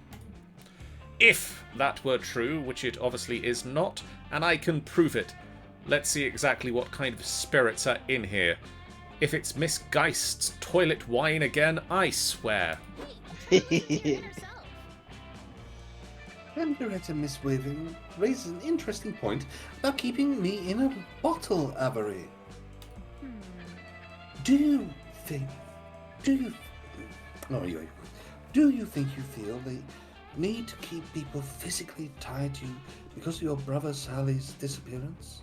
If that were true, which it obviously is not, and I can prove it. Let's see exactly what kind of spirits are in here. If it's Miss Geist's toilet wine again, I swear. Camp Director Miss Weaving raises an interesting point about keeping me in a bottle, Avery. Do you think you feel the need to keep people physically tied to you because of your brother Sally's disappearance?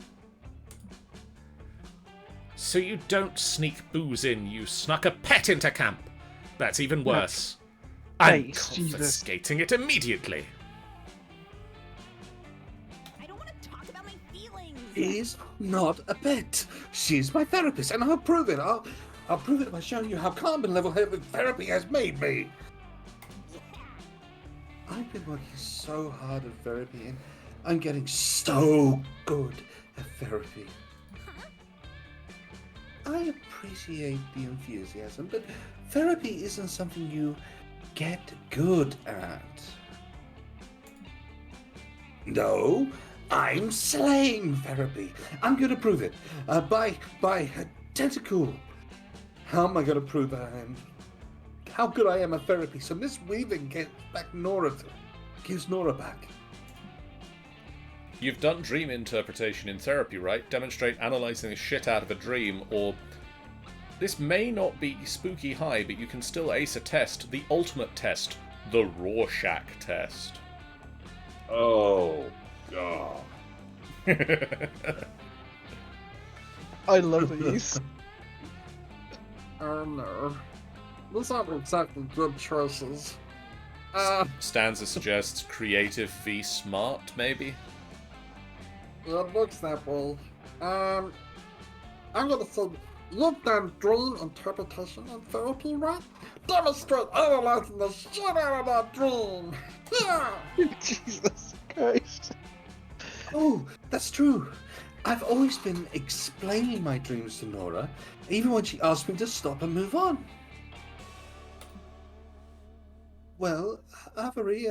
So you don't sneak booze in, you snuck a pet into camp. That's even worse. I'm confiscating it immediately. I don't want to talk about my feelings. She's not a pet. She's my therapist, and I'll prove it. I'll prove it by showing you how calm and level-headed therapy has made me. I've been working so hard at therapy, and I'm getting so good at therapy. I appreciate the enthusiasm, but therapy isn't something you get good at. No, I'm slaying therapy. I'm going to prove it by a tentacle. How am I going to prove that how good I am at therapy? So Miss Weaving gives Nora back. You've done dream interpretation in therapy, right? Demonstrate analysing the shit out of a dream, or... This may not be spooky high, but you can still ace a test. The ultimate test. The Rorschach test. Oh, God. I love these. Oh no. These aren't exactly good choices. Stanza suggests creative v smart, maybe? It looks that way. I'm gonna say, you've done dream interpretation and therapy, right? Demonstrate analyzing the shit out of that dream! Yeah! Jesus Christ. Oh, that's true. I've always been explaining my dreams to Nora, even when she asked me to stop and move on. Well, Avery,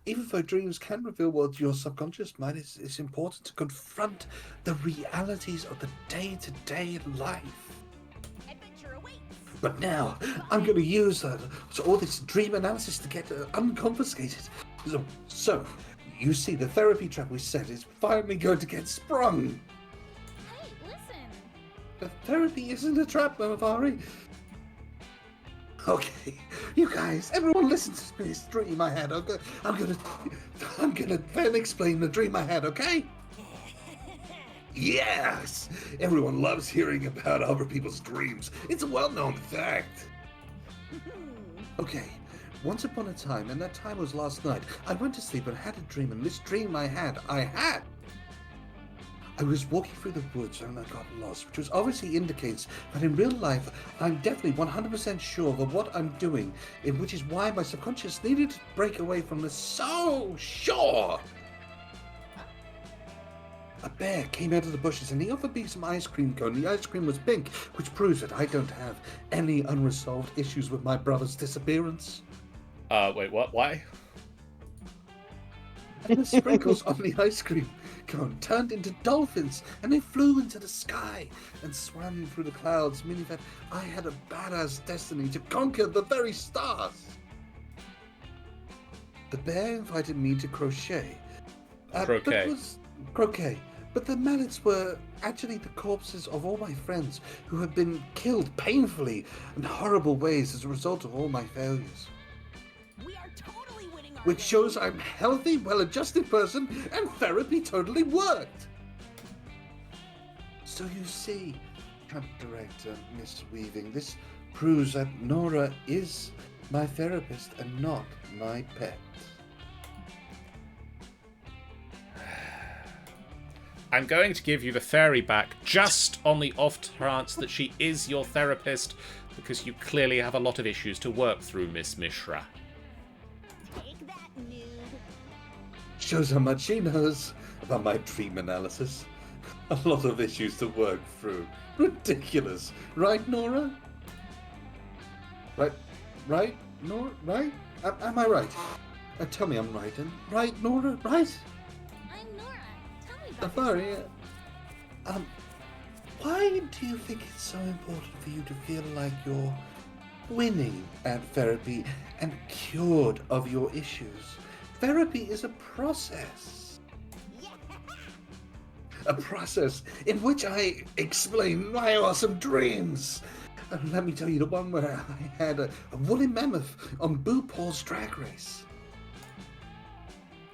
even though dreams can reveal what your subconscious mind is, it's important to confront the realities of the day-to-day life. Adventure awaits. But now, I'm going to use all this dream analysis to get unconfiscated. So, you see, the therapy trap we set is finally going to get sprung. Hey, listen. The therapy isn't a trap, Mavari. Okay, you guys, everyone listen to this dream I had. Okay? I'm gonna then explain the dream I had, okay? Yes! Everyone loves hearing about other people's dreams. It's a well-known fact. Okay, once upon a time, and that time was last night, I went to sleep and had a dream, and this dream I had. I was walking through the woods and I got lost, which obviously indicates that in real life, I'm definitely 100% sure of what I'm doing, which is why my subconscious needed to break away from this so sure. A bear came out of the bushes and he offered me some ice cream cone. The ice cream was pink, which proves that I don't have any unresolved issues with my brother's disappearance. Wait, what? Why? And the sprinkles on the ice cream unicorn turned into dolphins, and they flew into the sky and swam through the clouds, meaning that I had a badass destiny to conquer the very stars. The bear invited me to crochet. Croquet. Croquet. But the mallets were actually the corpses of all my friends who had been killed painfully in horrible ways as a result of all my failures. We are totally winning our Which shows I'm a healthy, well-adjusted person, and therapy totally worked. So you see, Camp Director Miss Weaving, this proves that Nora is my therapist and not my pet. I'm going to give you the fairy back just on the off chance that she is your therapist, because you clearly have a lot of issues to work through, Miss Mishra. Take that, noob. Shows how much she knows about my dream analysis. A lot of issues to work through. Ridiculous. Right, Nora? Right, Nora? Right? Am I right? Tell me I'm right. Right, Nora? Right? I'm Nora. Tell me about Safari, why do you think it's so important for you to feel like you're winning at therapy and cured of your issues? Therapy is a process. A process in which I explain my awesome dreams. And let me tell you the one where I had a woolly mammoth on Boo Paul's drag race.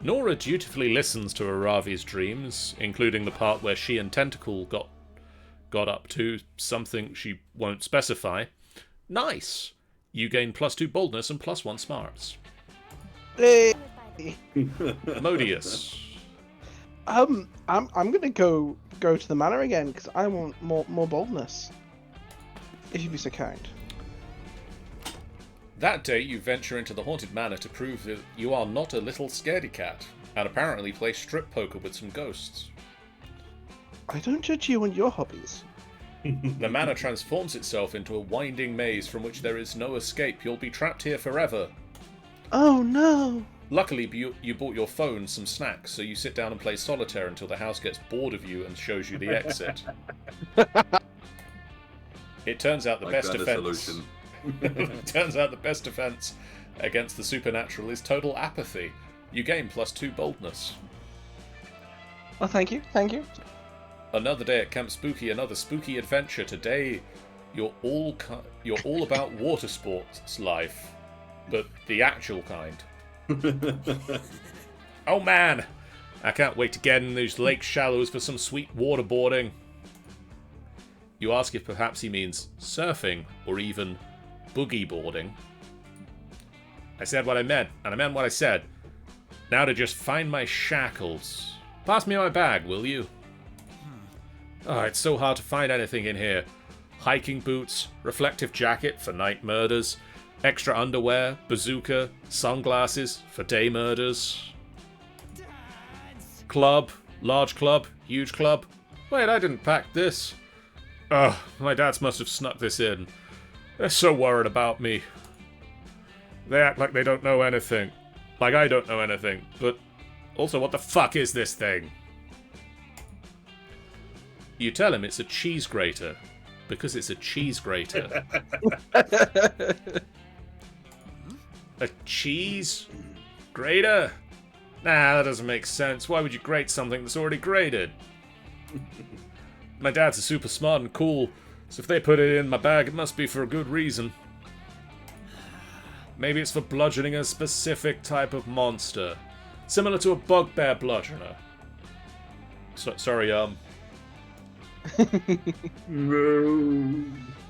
Nora dutifully listens to Aravi's dreams, including the part where she and Tentacle got up to something she won't specify. Nice! You gain +2 boldness and +1 smarts. Hey. Modius. I'm gonna go to the manor again because I want more boldness. If you'd be so kind. That day you venture into the haunted manor to prove that you are not a little scaredy cat, and apparently play strip poker with some ghosts. I don't judge you on your hobbies. The manor transforms itself into a winding maze from which there is no escape. You'll be trapped here forever. Oh no! Luckily, you bought your phone some snacks, so you sit down and play solitaire until the house gets bored of you and shows you the exit. It turns out the best defense. Turns out the best defense against the supernatural is total apathy. You gain +2 boldness. Oh, thank you. Another day at Camp Spooky, another spooky adventure. Today, you're all about water sports life, but the actual kind. Oh man, I can't wait to get in those lake shallows for some sweet waterboarding. You ask if perhaps he means surfing or even boogie boarding. I said what I meant, and I meant what I said. Now to just find my shackles. Pass me my bag, will you? Oh, it's so hard to find anything in here. Hiking boots, reflective jacket for night murders, extra underwear, bazooka, sunglasses for day murders. Club, large club, huge club. Wait, I didn't pack this. Ugh, my dads must have snuck this in. They're so worried about me. They act like they don't know anything. Like I don't know anything. But also, what the fuck is this thing? You tell him it's a cheese grater. Because it's a cheese grater. A cheese grater? Nah, that doesn't make sense. Why would you grate something that's already grated? My dad's are super smart and cool, so if they put it in my bag, it must be for a good reason. Maybe it's for bludgeoning a specific type of monster. Similar to a bugbear bludgeoner. Sorry,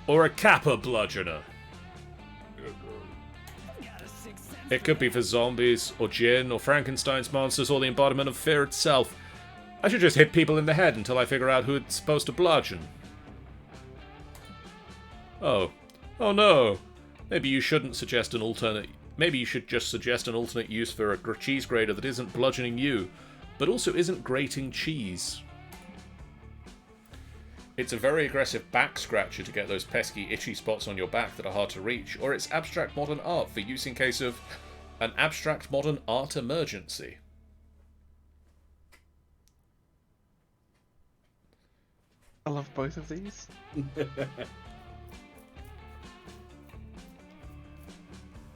Or a kappa bludgeoner. It could be for zombies, or djinn, or Frankenstein's monsters, or the embodiment of fear itself. I should just hit people in the head until I figure out who it's supposed to bludgeon. Oh. Oh no. Maybe you shouldn't suggest an alternate... Maybe you should just suggest an alternate use for a cheese grater that isn't bludgeoning you, but also isn't grating cheese. It's a very aggressive back scratcher to get those pesky itchy spots on your back that are hard to reach, or it's abstract modern art for use in case of an abstract modern art emergency. I love both of these.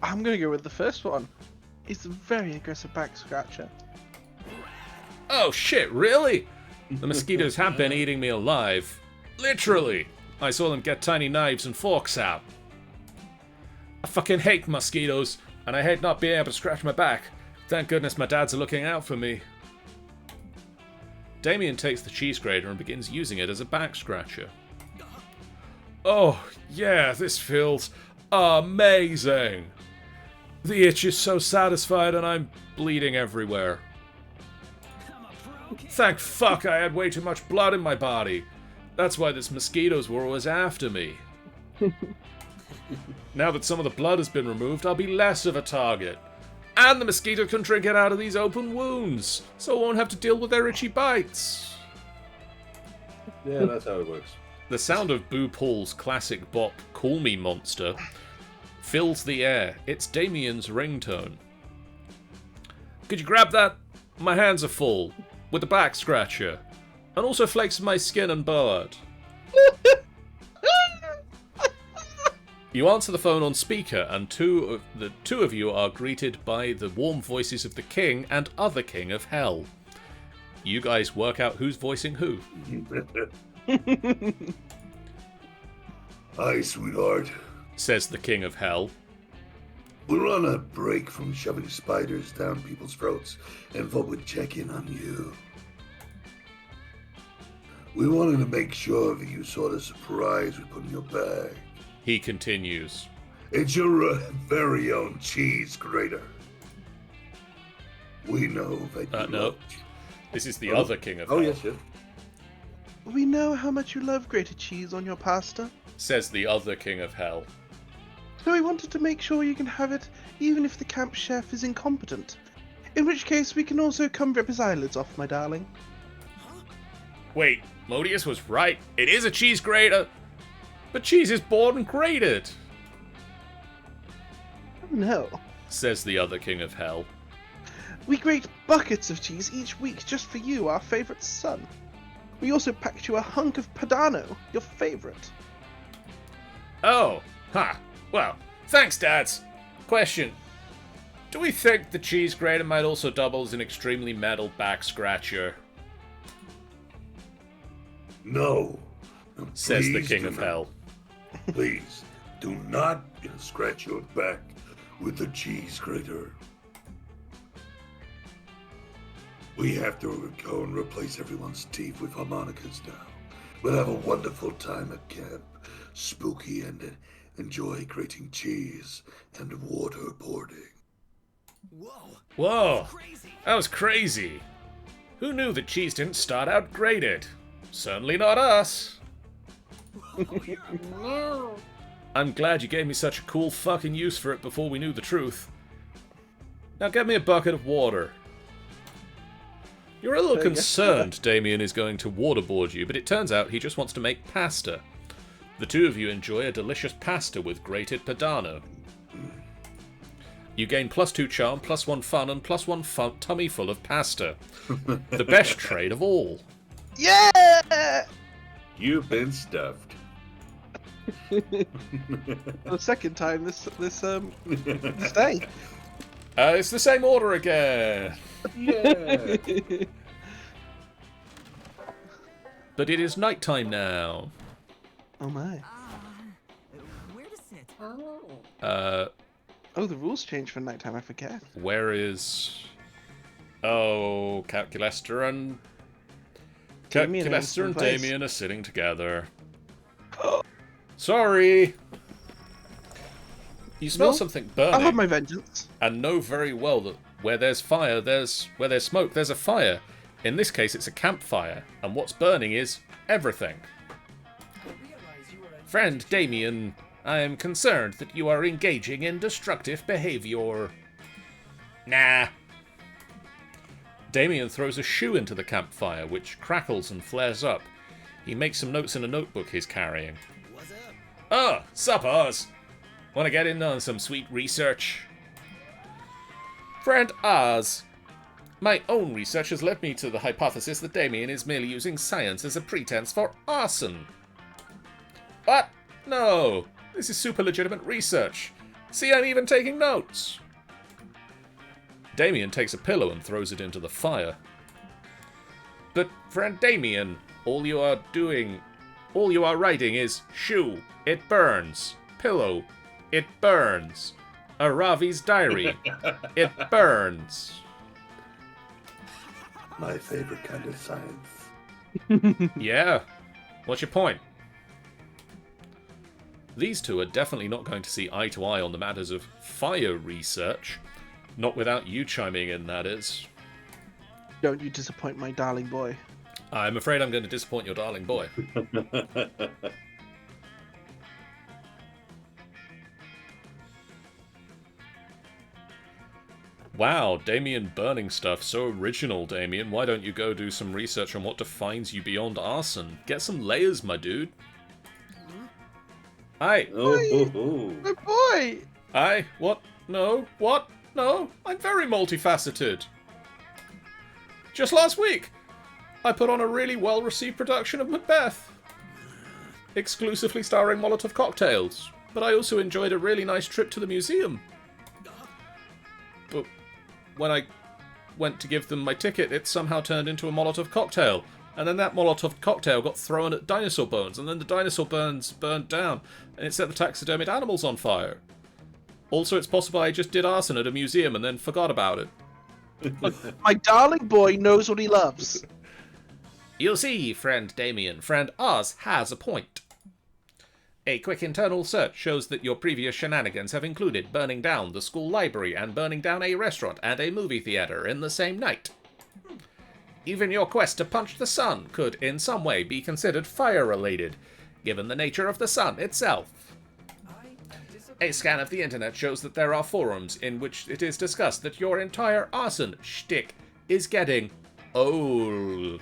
I'm gonna go with the first one. It's a very aggressive back scratcher. Oh shit, really? The mosquitoes have been eating me alive. Literally. I saw them get tiny knives and forks out. I fucking hate mosquitoes, and I hate not being able to scratch my back. Thank goodness my dad's looking out for me. Damien takes the cheese grater and begins using it as a back scratcher. Oh, yeah, this feels amazing. The itch is so satisfied and I'm bleeding everywhere. Thank fuck I had way too much blood in my body. That's why these mosquitoes were always after me. Now that some of the blood has been removed, I'll be less of a target. And the mosquito can drink it out of these open wounds, so I won't have to deal with their itchy bites. Yeah, that's how it works. The sound of Boo Paul's classic bop, Call Me Monster, fills the air. It's Damien's ringtone. Could you grab that? My hands are full. With the back scratcher. And also flakes of my skin and blood. You answer the phone on speaker, and the two of you are greeted by the warm voices of the king and other king of hell. You guys work out who's voicing who. Hi, sweetheart. Says the king of hell. We're on a break from shoving spiders down people's throats and thought we'd check in on you. We wanted to make sure that you saw the surprise we put in your bag. He continues. It's your very own cheese grater. We know that you No. love This is the other king of hell. Oh, yes, yes. We know how much you love grated cheese on your pasta, Says the other king of hell. so we wanted to make sure you can have it even if the camp chef is incompetent. In which case, we can also come rip his eyelids off, my darling. Wait, Modius was right. It is a cheese grater. But cheese is born grated. No. Says the other king of hell. We grate buckets of cheese each week just for you, our favourite son. We also packed you a hunk of Padano, your favourite. Oh, huh. Well, thanks, Dads. Question. Do we think the cheese grater might also double as an extremely metal back scratcher? No. Says the Please king do of not. hell. Please, do not scratch your back with the cheese grater. We have to go and replace everyone's teeth with harmonicas now. We'll have a wonderful time at camp, spooky and enjoy grating cheese and waterboarding. Whoa, that was crazy. Who knew that cheese didn't start out grated? Certainly not us. No. I'm glad you gave me such a cool fucking use for it before we knew the truth. Now get me a bucket of water. You're a little concerned Damien is going to waterboard you, but it turns out he just wants to make pasta. The two of you enjoy a delicious pasta with grated Padano. You gain +2 charm, +1 fun, and +1 tummy full of pasta. The best trade of all. Yeah! You've been stuffed. The second time this day. It's the same order again. Yeah. But it is nighttime now. Oh my. Where to sit? Oh. Oh, the rules change for nighttime, I forget. Where is... Oh, Calculester and... Damien Calculester in and place. Damien are sitting together. Sorry! You smell No, something I'll have burning, my vengeance. and know very well that where there's fire, where there's smoke, there's a fire. In this case, it's a campfire, and what's burning is everything. Friend Damien, I am concerned that you are engaging in destructive behavior. Nah. Damien throws a shoe into the campfire, which crackles and flares up. He makes some notes in a notebook he's carrying. What's up? Oh, suppers! Want to get in on some sweet research? Friend Oz, My own research has led me to the hypothesis that Damien is merely using science as a pretense for arson. What? No. This is super legitimate research. See, I'm even taking notes. Damien takes a pillow and throws it into the fire. But, friend Damien, all you are writing is shoe, it burns. Pillow, it burns. A Ravi's diary, it burns. My favorite kind of science. Yeah. What's your point? These two are definitely not going to see eye to eye on the matters of fire research. Not without you chiming in, that is. Don't you disappoint my darling boy. I'm afraid I'm going to disappoint your darling boy. Wow, Damien burning stuff. So original, Damien. Why don't you go do some research on what defines you beyond arson? Get some layers, my dude. Aye. My boy! Aye. What? No. What? No. I'm very multifaceted. Just last week, I put on a really well-received production of Macbeth. Exclusively starring Molotov cocktails. But I also enjoyed a really nice trip to the museum. But when I went to give them my ticket, it somehow turned into a Molotov cocktail. And then that Molotov cocktail got thrown at dinosaur bones, and then the dinosaur bones burned down, and it set the taxidermied animals on fire. Also, it's possible I just did arson at a museum and then forgot about it. My darling boy knows what he loves. You see, friend Damien, friend Oz has a point. A quick internal search shows that your previous shenanigans have included burning down the school library and burning down a restaurant and a movie theater in the same night. Even your quest to punch the sun could in some way be considered fire-related, given the nature of the sun itself. A scan of the internet shows that there are forums in which it is discussed that your entire arson shtick is getting old.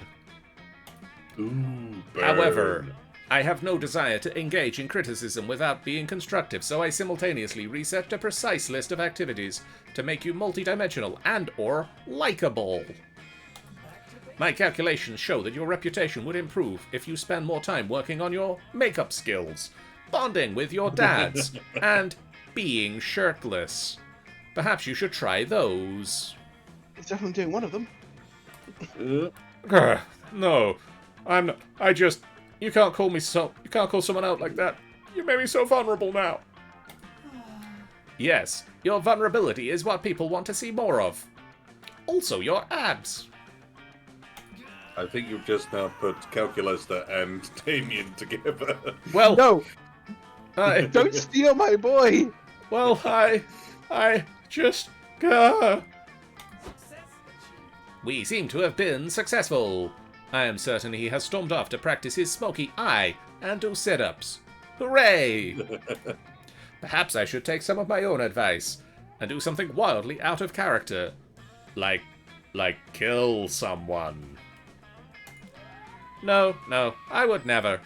Ooh, burn. However, I have no desire to engage in criticism without being constructive, so I simultaneously researched a precise list of activities to make you multidimensional and/or likable. My calculations show that your reputation would improve if you spend more time working on your makeup skills, bonding with your dads, and being shirtless. Perhaps you should try those. He's definitely doing one of them. No, I'm not. You can't call me so. You can't call someone out like that. You made me so vulnerable now. Yes, your vulnerability is what people want to see more of. Also, your abs. I think you've just now put Calculista and Damien together. Well, No, I, don't steal my boy. well, I just. We seem to have been successful. I am certain he has stormed off to practice his smoky eye and do sit-ups. Hooray! Perhaps I should take some of my own advice and do something wildly out of character. Like kill someone. No, I would never.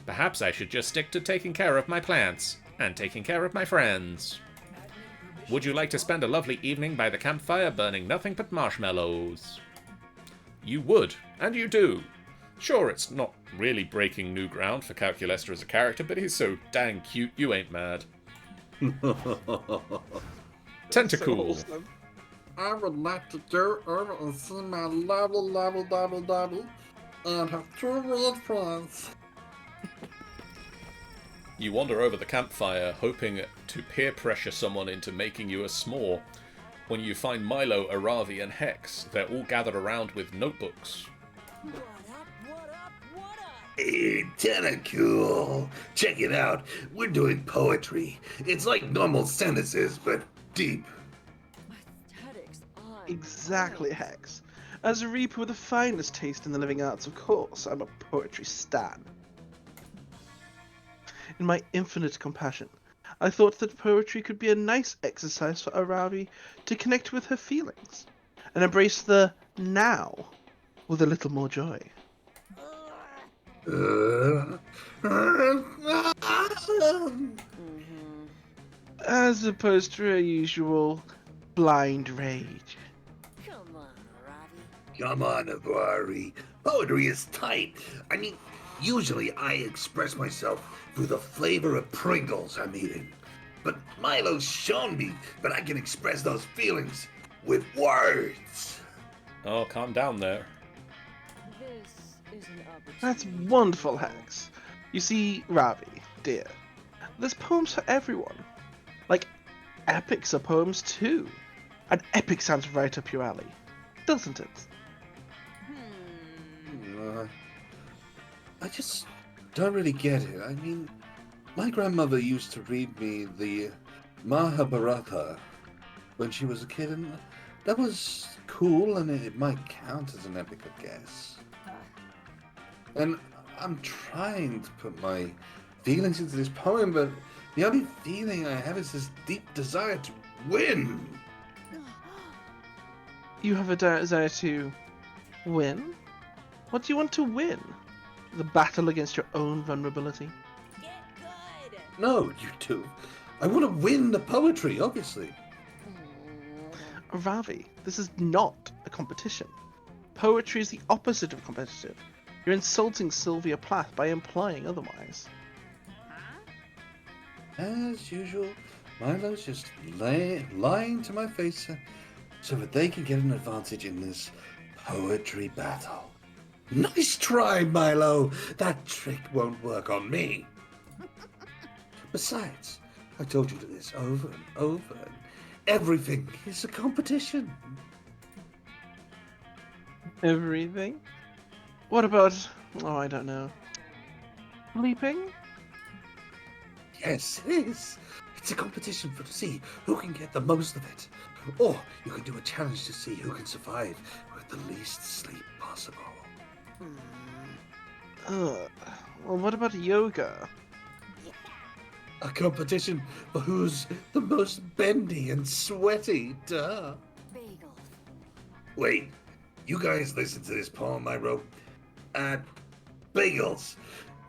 Perhaps I should just stick to taking care of my plants and taking care of my friends. Would you like to spend a lovely evening by the campfire burning nothing but marshmallows? You would, and you do. Sure, it's not really breaking new ground for Calculester as a character, but he's so dang cute you ain't mad. Tentacool. So awesome. I would like to go over and see my lovely, and have two weird friends. You wander over the campfire, hoping to peer pressure someone into making you a s'more. When you find Milo, Aravi, and Hex, they're all gathered around with notebooks. What up? Hey, Tentacool. Check it out. We're doing poetry. It's like normal sentences, but deep. Aesthetics on. Exactly, Hex. As a reaper with the finest taste in the living arts, of course, I'm a poetry stan. In my infinite compassion, I thought that poetry could be a nice exercise for Aravi to connect with her feelings and embrace the now with a little more joy. As opposed to her usual blind rage. Come on, Ravi. Come on, Avari. Poetry is tight. I mean, usually I express myself through the flavor of Pringles I'm eating. But Milo's shown me that I can express those feelings with words. Oh, calm down there. This is an opportunity. That's wonderful, Hex. You see, Ravi, dear, there's poems for everyone. Like, epics are poems too. An epic sounds right up your alley, doesn't it? I just don't really get it. I mean, my grandmother used to read me the Mahabharata when she was a kid, and that was cool, and it might count as an epic, I guess. And I'm trying to put my feelings into this poem, but the only feeling I have is this deep desire to win. You have a desire to win? What do you want to win? The battle against your own vulnerability? Get good. No, you two. I want to win the poetry, obviously. Ravi, this is not a competition. Poetry is the opposite of competitive. You're insulting Sylvia Plath by implying otherwise. As usual, Milo's just lying to my face so that they can get an advantage in this poetry battle. Nice try, Milo! That trick won't work on me. Besides, I told you this over and over, and everything is a competition. Everything? What about, oh, I don't know, sleeping? Yes, it is. It's a competition to see who can get the most of it. Or you can do a challenge to see who can survive with the least sleep possible. Well, what about yoga? A competition for who's the most bendy and sweaty, duh. Bagels. Wait, you guys listen to this poem I wrote? Bagels.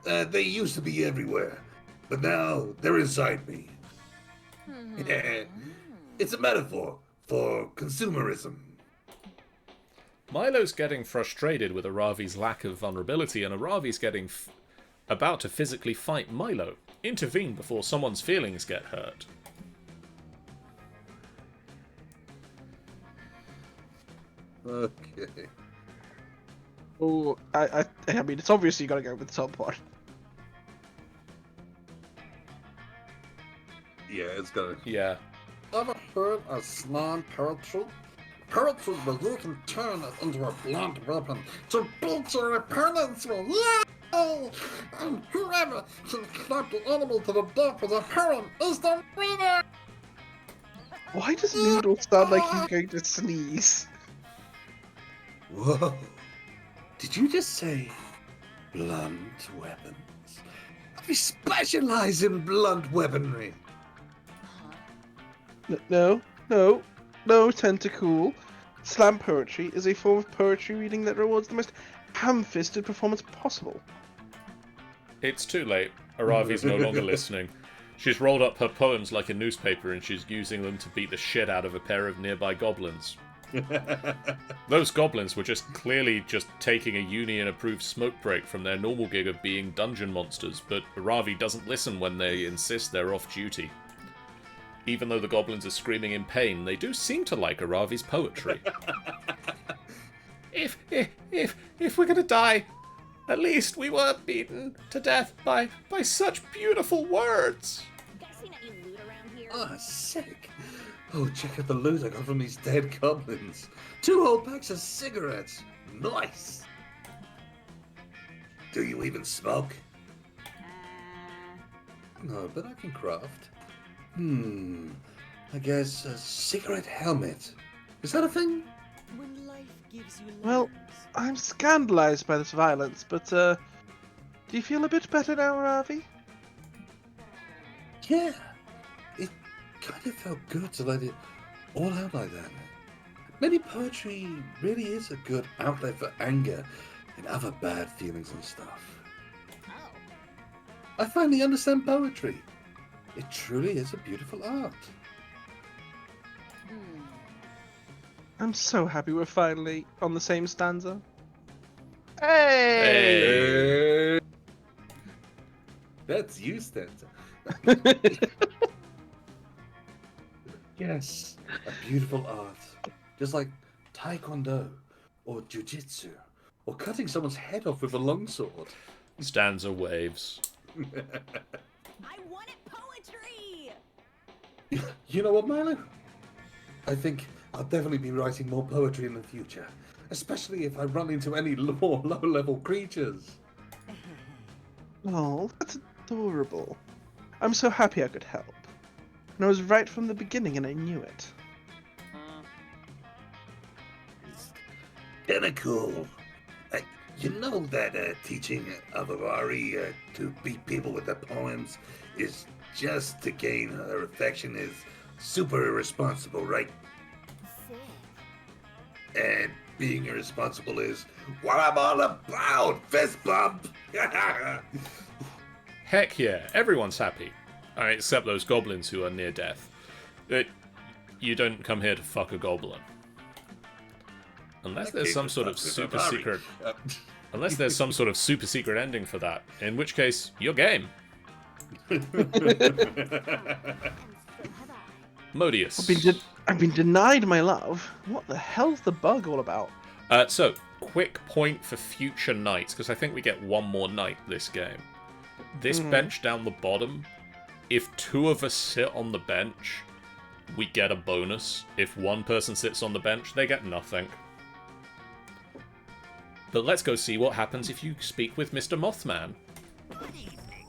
They used to be everywhere, but now they're inside me. It's a metaphor for consumerism. Milo's getting frustrated with Aravi's lack of vulnerability, and Aravi's getting about to physically fight Milo. Intervene before someone's feelings get hurt. Okay. Oh, I mean, it's obvious you gotta go with the top one. Yeah, it's gonna. Yeah. Ever heard of slam poetry? Poetry where you can turn it into a blunt weapon to beat your opponents with. Yay! And whoever can clap the enemy to the death with a poem is the winner! Why does Noodle sound like he's going to sneeze? Whoa. Did you just say blunt weapons? I specialize in blunt weaponry. No, Tentacool. Slam poetry is a form of poetry reading that rewards the most ham-fisted performance possible. It's too late. Aravi's no longer listening. She's rolled up her poems like a newspaper and she's using them to beat the shit out of a pair of nearby goblins. Those goblins were just clearly just taking a union-approved smoke break from their normal gig of being dungeon monsters, but Aravi doesn't listen when they insist they're off duty. Even though the goblins are screaming in pain, they do seem to like Aravi's poetry. If we're gonna die, at least we were beaten to death by such beautiful words. You guys seen any loot around here? Ah, sick. Oh, check out the loot I got from these dead goblins. 2 whole packs of cigarettes. Nice. Do you even smoke? No, but I can craft. I guess a cigarette helmet. Is that a thing? When life gives you Well, lemons, I'm scandalized by this violence, but, do you feel a bit better now, Ravi? Yeah. It kind of felt good to let it all out like that. Maybe poetry really is a good outlet for anger and other bad feelings and stuff. Oh. I finally understand poetry. It truly is a beautiful art. I'm so happy we're finally on the same stanza. Hey! Hey. That's you, Stanza. Yes, a beautiful art. Just like Taekwondo, or Jiu-Jitsu, or cutting someone's head off with a longsword. Stanza waves. I wanted poetry! You know what, Milo? I think I'll definitely be writing more poetry in the future, especially if I run into any more low-level creatures. Oh, that's adorable. I'm so happy I could help. And I was right from the beginning and I knew it. It's kinda cool. You know that teaching Avari to beat people with their poems is just to gain her affection is super irresponsible, right? Sick. And being irresponsible is what I'm all about, fist bump! Heck yeah, everyone's happy. Except those goblins who are near death. You don't come here to fuck a goblin. Unless there's some sort of super secret... Unless there's some sort of super secret ending for that. In which case, you're game. And so have I. Modius. I've been denied my love. What the hell's the bug all about? So, quick point for future nights, because I think we get one more night this game. This bench down the bottom, if 2 of us sit on the bench, we get a bonus. If 1 person sits on the bench, they get nothing. But let's go see what happens if you speak with Mr. Mothman. Good evening,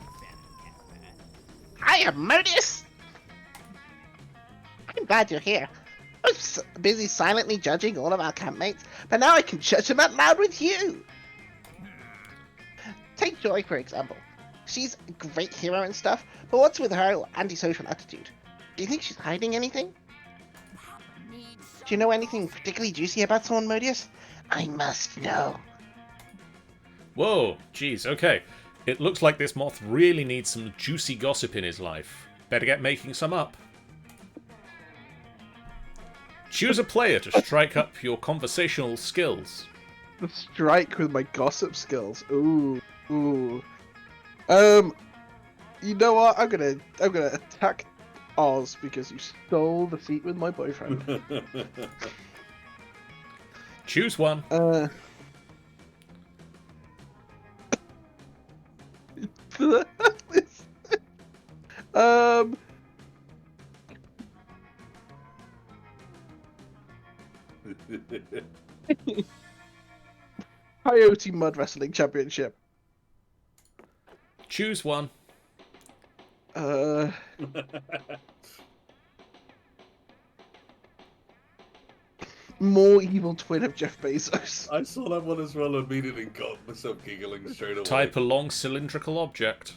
Venom. Hiya, Modius! I'm glad you're here. I was busy silently judging all of our campmates, but now I can judge them out loud with you! Take Joy, for example. She's a great hero and stuff, but what's with her antisocial attitude? Do you think she's hiding anything? Do you know anything particularly juicy about someone, Modius? I must know. Whoa, jeez, okay. It looks like this moth really needs some juicy gossip in his life. Better get making some up. Choose a player to strike up your conversational skills. The strike with my gossip skills. Ooh. You know what? I'm gonna attack Oz because you stole the seat with my boyfriend. Choose one. Coyote Mud Wrestling Championship. Choose one. More evil twin of Jeff Bezos. I saw that one as well and immediately got myself giggling straight away. Type a long cylindrical object.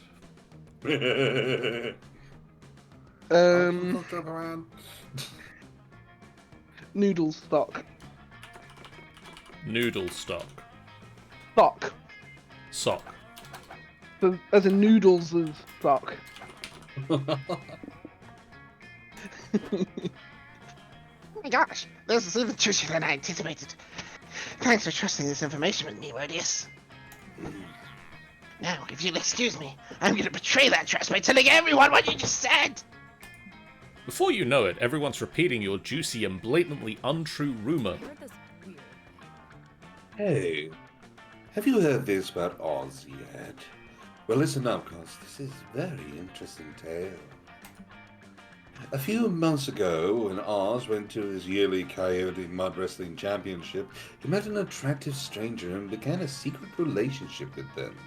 Noodle stock. Noodle stock. Stock. Sock. So, as in noodles of stock. Oh my gosh, this is even juicier than I anticipated. Thanks for trusting this information with me, Modius. Now, if you'll excuse me, I'm gonna betray that trust by telling everyone what you just said! Before you know it, everyone's repeating your juicy and blatantly untrue rumor. Heard this weird. Hey, have you heard this about Oz yet? Well, listen up, cause this is a very interesting tale. A few months ago, when Oz went to his yearly Coyote Mud Wrestling Championship, he met an attractive stranger and began a secret relationship with them.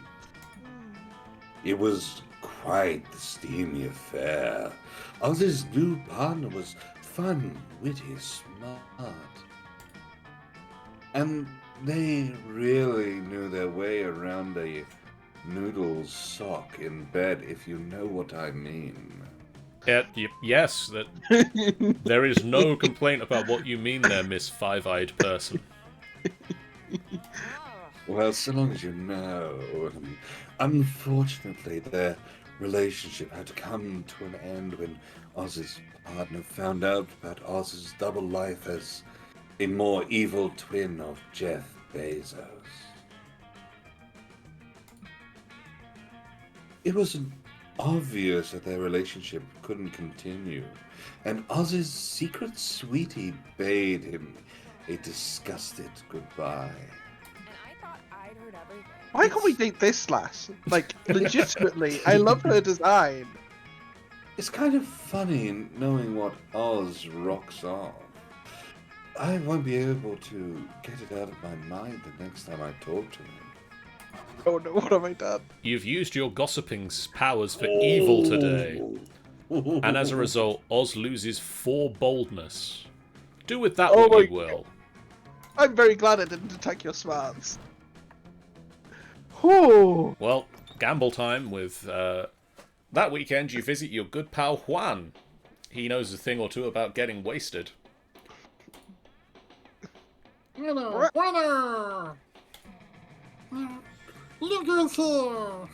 It was quite the steamy affair. Oz's new partner was fun, witty, smart. And they really knew their way around a noodle sock in bed, if you know what I mean. Yes, that there is no complaint about what you mean there, Miss Five-Eyed Person. Well, so long as you know. Unfortunately, their relationship had to come to an end when Oz's partner found out about Oz's double life as a more evil twin of Jeff Bezos. It was obvious that their relationship couldn't continue, and Oz's secret sweetie bade him a disgusted goodbye. And I thought I'd heard everything. Why can't we date this lass? Like, legitimately, I love her design. It's kind of funny knowing what Oz rocks on. I won't be able to get it out of my mind the next time I talk to him. Oh no, what have I done? You've used your gossiping's powers for evil today, and as a result, Oz loses 4 boldness. Do with that Oh what my you will. I'm very glad I didn't attack your smarts. Whew. Well, gamble time with... that weekend you visit your good pal Juan. He knows a thing or two about getting wasted. Winner! Winner! Look who's here!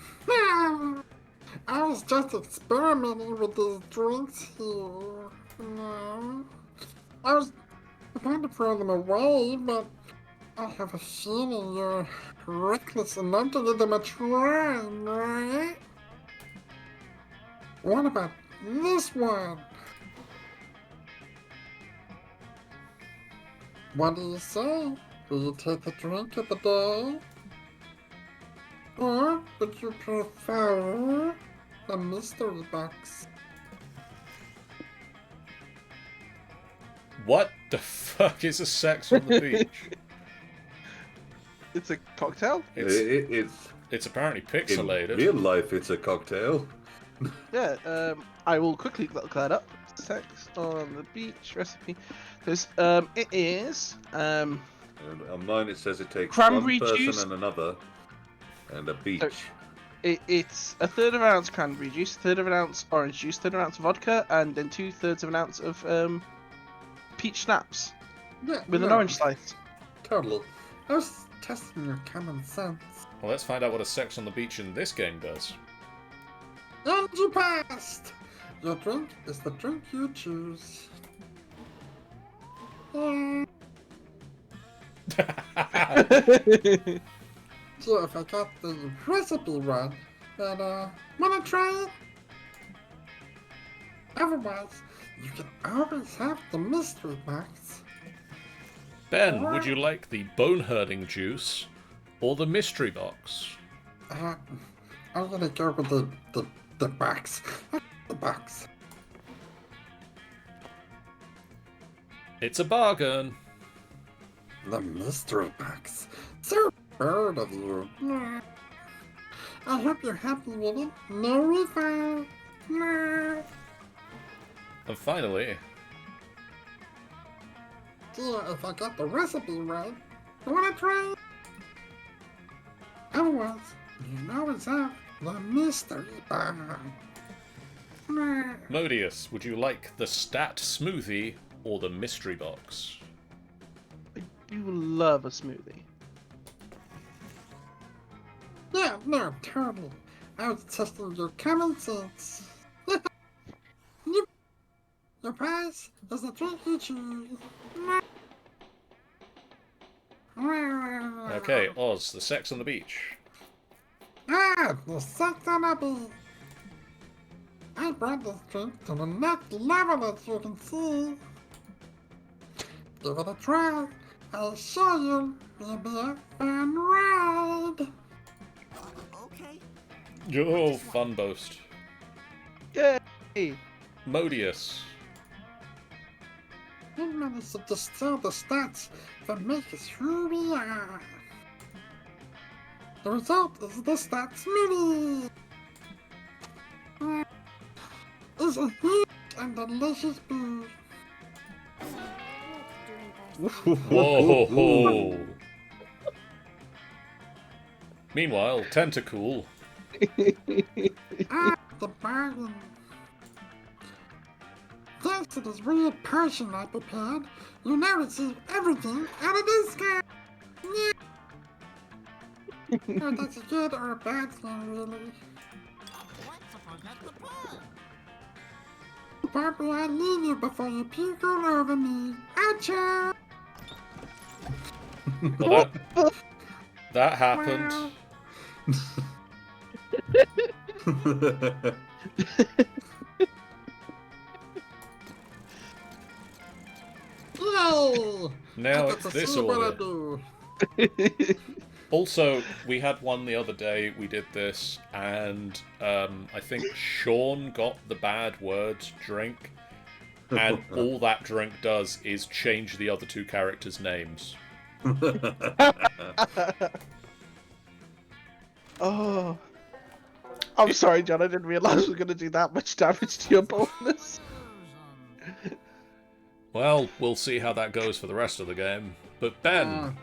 I was just experimenting with these drinks here. I was about to throw them away, but I have a feeling you're reckless enough to give them a try, right? What about this one? What do you say? Will you take a drink of the day? Or would you prefer the mystery box? What the fuck is a sex on the beach? It's a cocktail? It's apparently In pixelated. real life, it's a cocktail. Yeah, I will quickly look that up. Sex on the beach recipe. Because it is And on mine, it says it takes Cranberry one person juice. and another, and a beach. It's a third of an ounce cranberry juice, third of an ounce orange juice, third of an ounce vodka, and then 2/3 of an ounce of peach schnapps Yeah, with an no, orange slice. Totally. I was testing your common sense. Well, let's find out what a sex on the beach in this game does. And you passed! Your drink is the drink you choose. So if I got the recipe right, then wanna try it? Otherwise, you can always have the mystery box. Ben, would you like the bone herding juice or the mystery box? I'm gonna go with the box. The box. It's a bargain. The mystery box. So proud of you. I hope you're happy with it. No refund. And finally, Yeah, if I got the recipe right, you wanna try it? Otherwise, you always have the mystery box. Modius, would you like the stat smoothie or the mystery box? I do love a smoothie. Yeah, no, totally. I was testing your common sense. Your prize is the drink you choose. Okay, Oz, the sex on the beach. The sex on the beach. I brought this drink to the next level, as you can see. Give it a try. I'll show you. It'll be a fun ride. Okay. Oh, fun boast. Yay! Modius. We managed to distill the stats that make us who we are. The result is the stats mini. It's a huge and delicious booze. Whoa! Meanwhile, Tentacool. The bargain. Thanks to this weird potion I prepared, you now receive everything at a discount. Oh, that's a good or a bad thing, really. Let's forget the pool. Barbie, I leave you before you puke all over me. Achoo! Well, that happened. Yay! Now I it's get to this see what I order. do. Also, we had one the other day, we did this, and I think Sean got the bad words drink, and all that drink does is change the other two characters' names. Oh. I'm sorry, John. I didn't realize we were going to do that much damage to your boldness. Well, we'll see how that goes for the rest of the game. But Ben,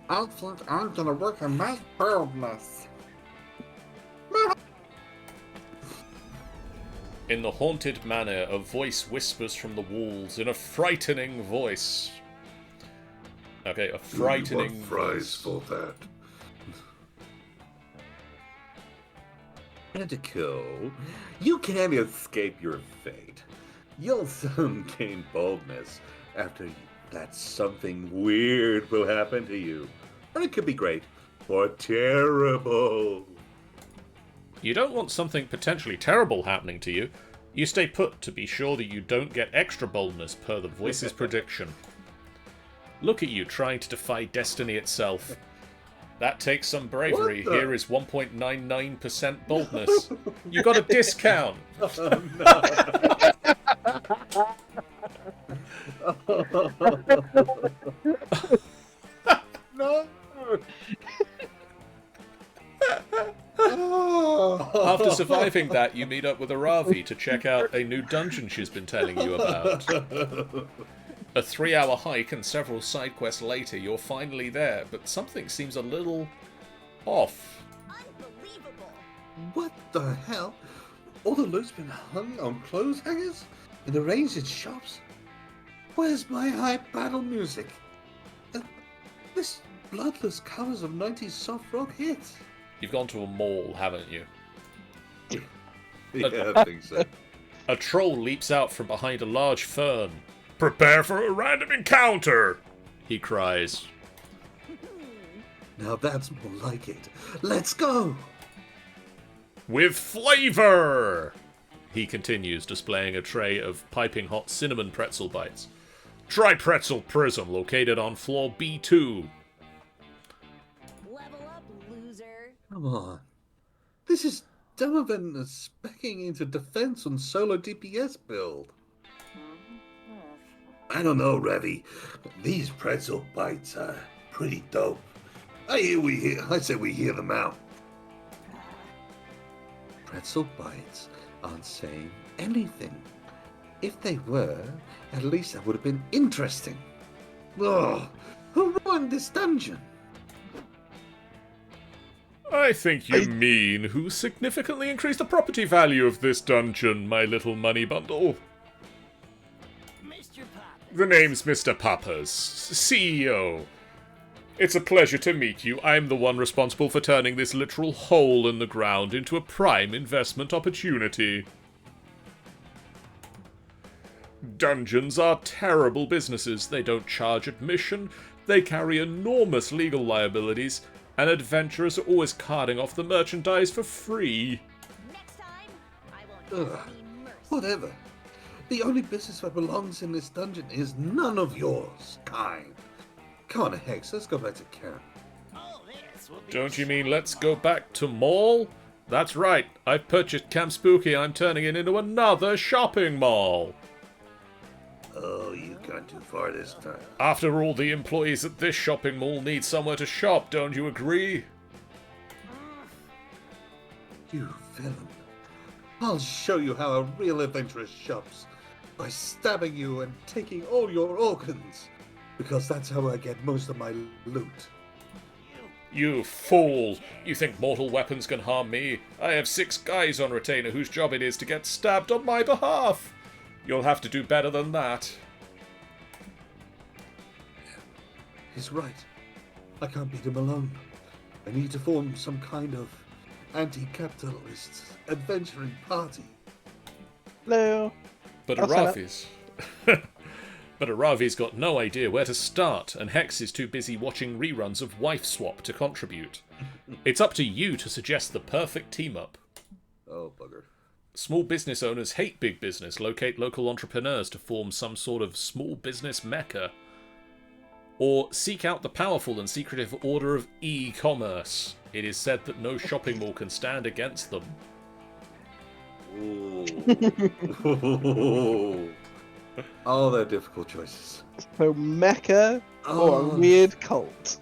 I think I'm gonna work on my boldness. in the haunted manor, a voice whispers from the walls in a frightening voice. Okay, a frightening What fries voice. for that? Tentacle, you can't escape your fate. You'll soon gain boldness after that something weird will happen to you. Or it could be great, or terrible. You don't want something potentially terrible happening to you. You stay put to be sure that you don't get extra boldness per the voice's prediction. Look at you trying to defy destiny itself. That takes some bravery. What the- Here is 1.99% boldness. You got a discount. No. After surviving that, you meet up with Aravi to check out a new dungeon she's been telling you about. A 3-hour hike and several side quests later, you're finally there, but something seems a little off. Unbelievable. What the hell? All the loot's been hung on clothes hangers and arranged in shops? Where's my hype battle music? This bloodless covers of 90s soft rock hits. You've gone to a mall, haven't you? Yeah, I think so. A troll leaps out from behind a large fern. Prepare for a random encounter! He cries. Now that's more like it. Let's go! With flavor! He continues, displaying a tray of piping hot cinnamon pretzel bites. Try Pretzel Prism, located on floor B2. Level up, loser. Come on. This is dumber than speccing into defense on solo DPS build. I don't know, Revy. These pretzel bites are pretty dope. I say we hear them out. Pretzel bites aren't saying anything. If they were, at least that would have been interesting. Ugh, who ruined this dungeon? I think you mean who significantly increased the property value of this dungeon, my little money bundle. Mr. Pop. The name's Mr. Poppers, CEO. It's a pleasure to meet you. I'm the one responsible for turning this literal hole in the ground into a prime investment opportunity. Dungeons are terrible businesses. They don't charge admission, they carry enormous legal liabilities, and adventurers are always carting off the merchandise for free. Next time, I won't Ugh, be merciful. whatever. The only business that belongs in this dungeon is none of yours, kind. Come on, Hex, let's go back to camp. Oh, this will be Don't you mean let's go back to mall? That's right, I've purchased Camp Spooky and I'm turning it into another shopping mall. Oh, you've gone too far this time. After all, the employees at this shopping mall need somewhere to shop, don't you agree? You villain. I'll show you how a real adventurer shops. By stabbing you and taking all your organs. Because that's how I get most of my loot. You fool! You think mortal weapons can harm me? I have 6 guys on retainer whose job it is to get stabbed on my behalf! You'll have to do better than that. He's right. I can't beat him alone. I need to form some kind of anti-capitalist adventuring party. Hello. But I'll sign up. Arafi's... But Aravi's got no idea where to start, and Hex is too busy watching reruns of Wife Swap to contribute. It's up to you to suggest the perfect team-up. Oh, bugger. Small business owners hate big business, locate local entrepreneurs to form some sort of small business mecca. Or seek out the powerful and secretive order of e-commerce. It is said that no shopping mall can stand against them. Ooh. Oh, they're difficult choices. So Mecca or a Oh. weird cult.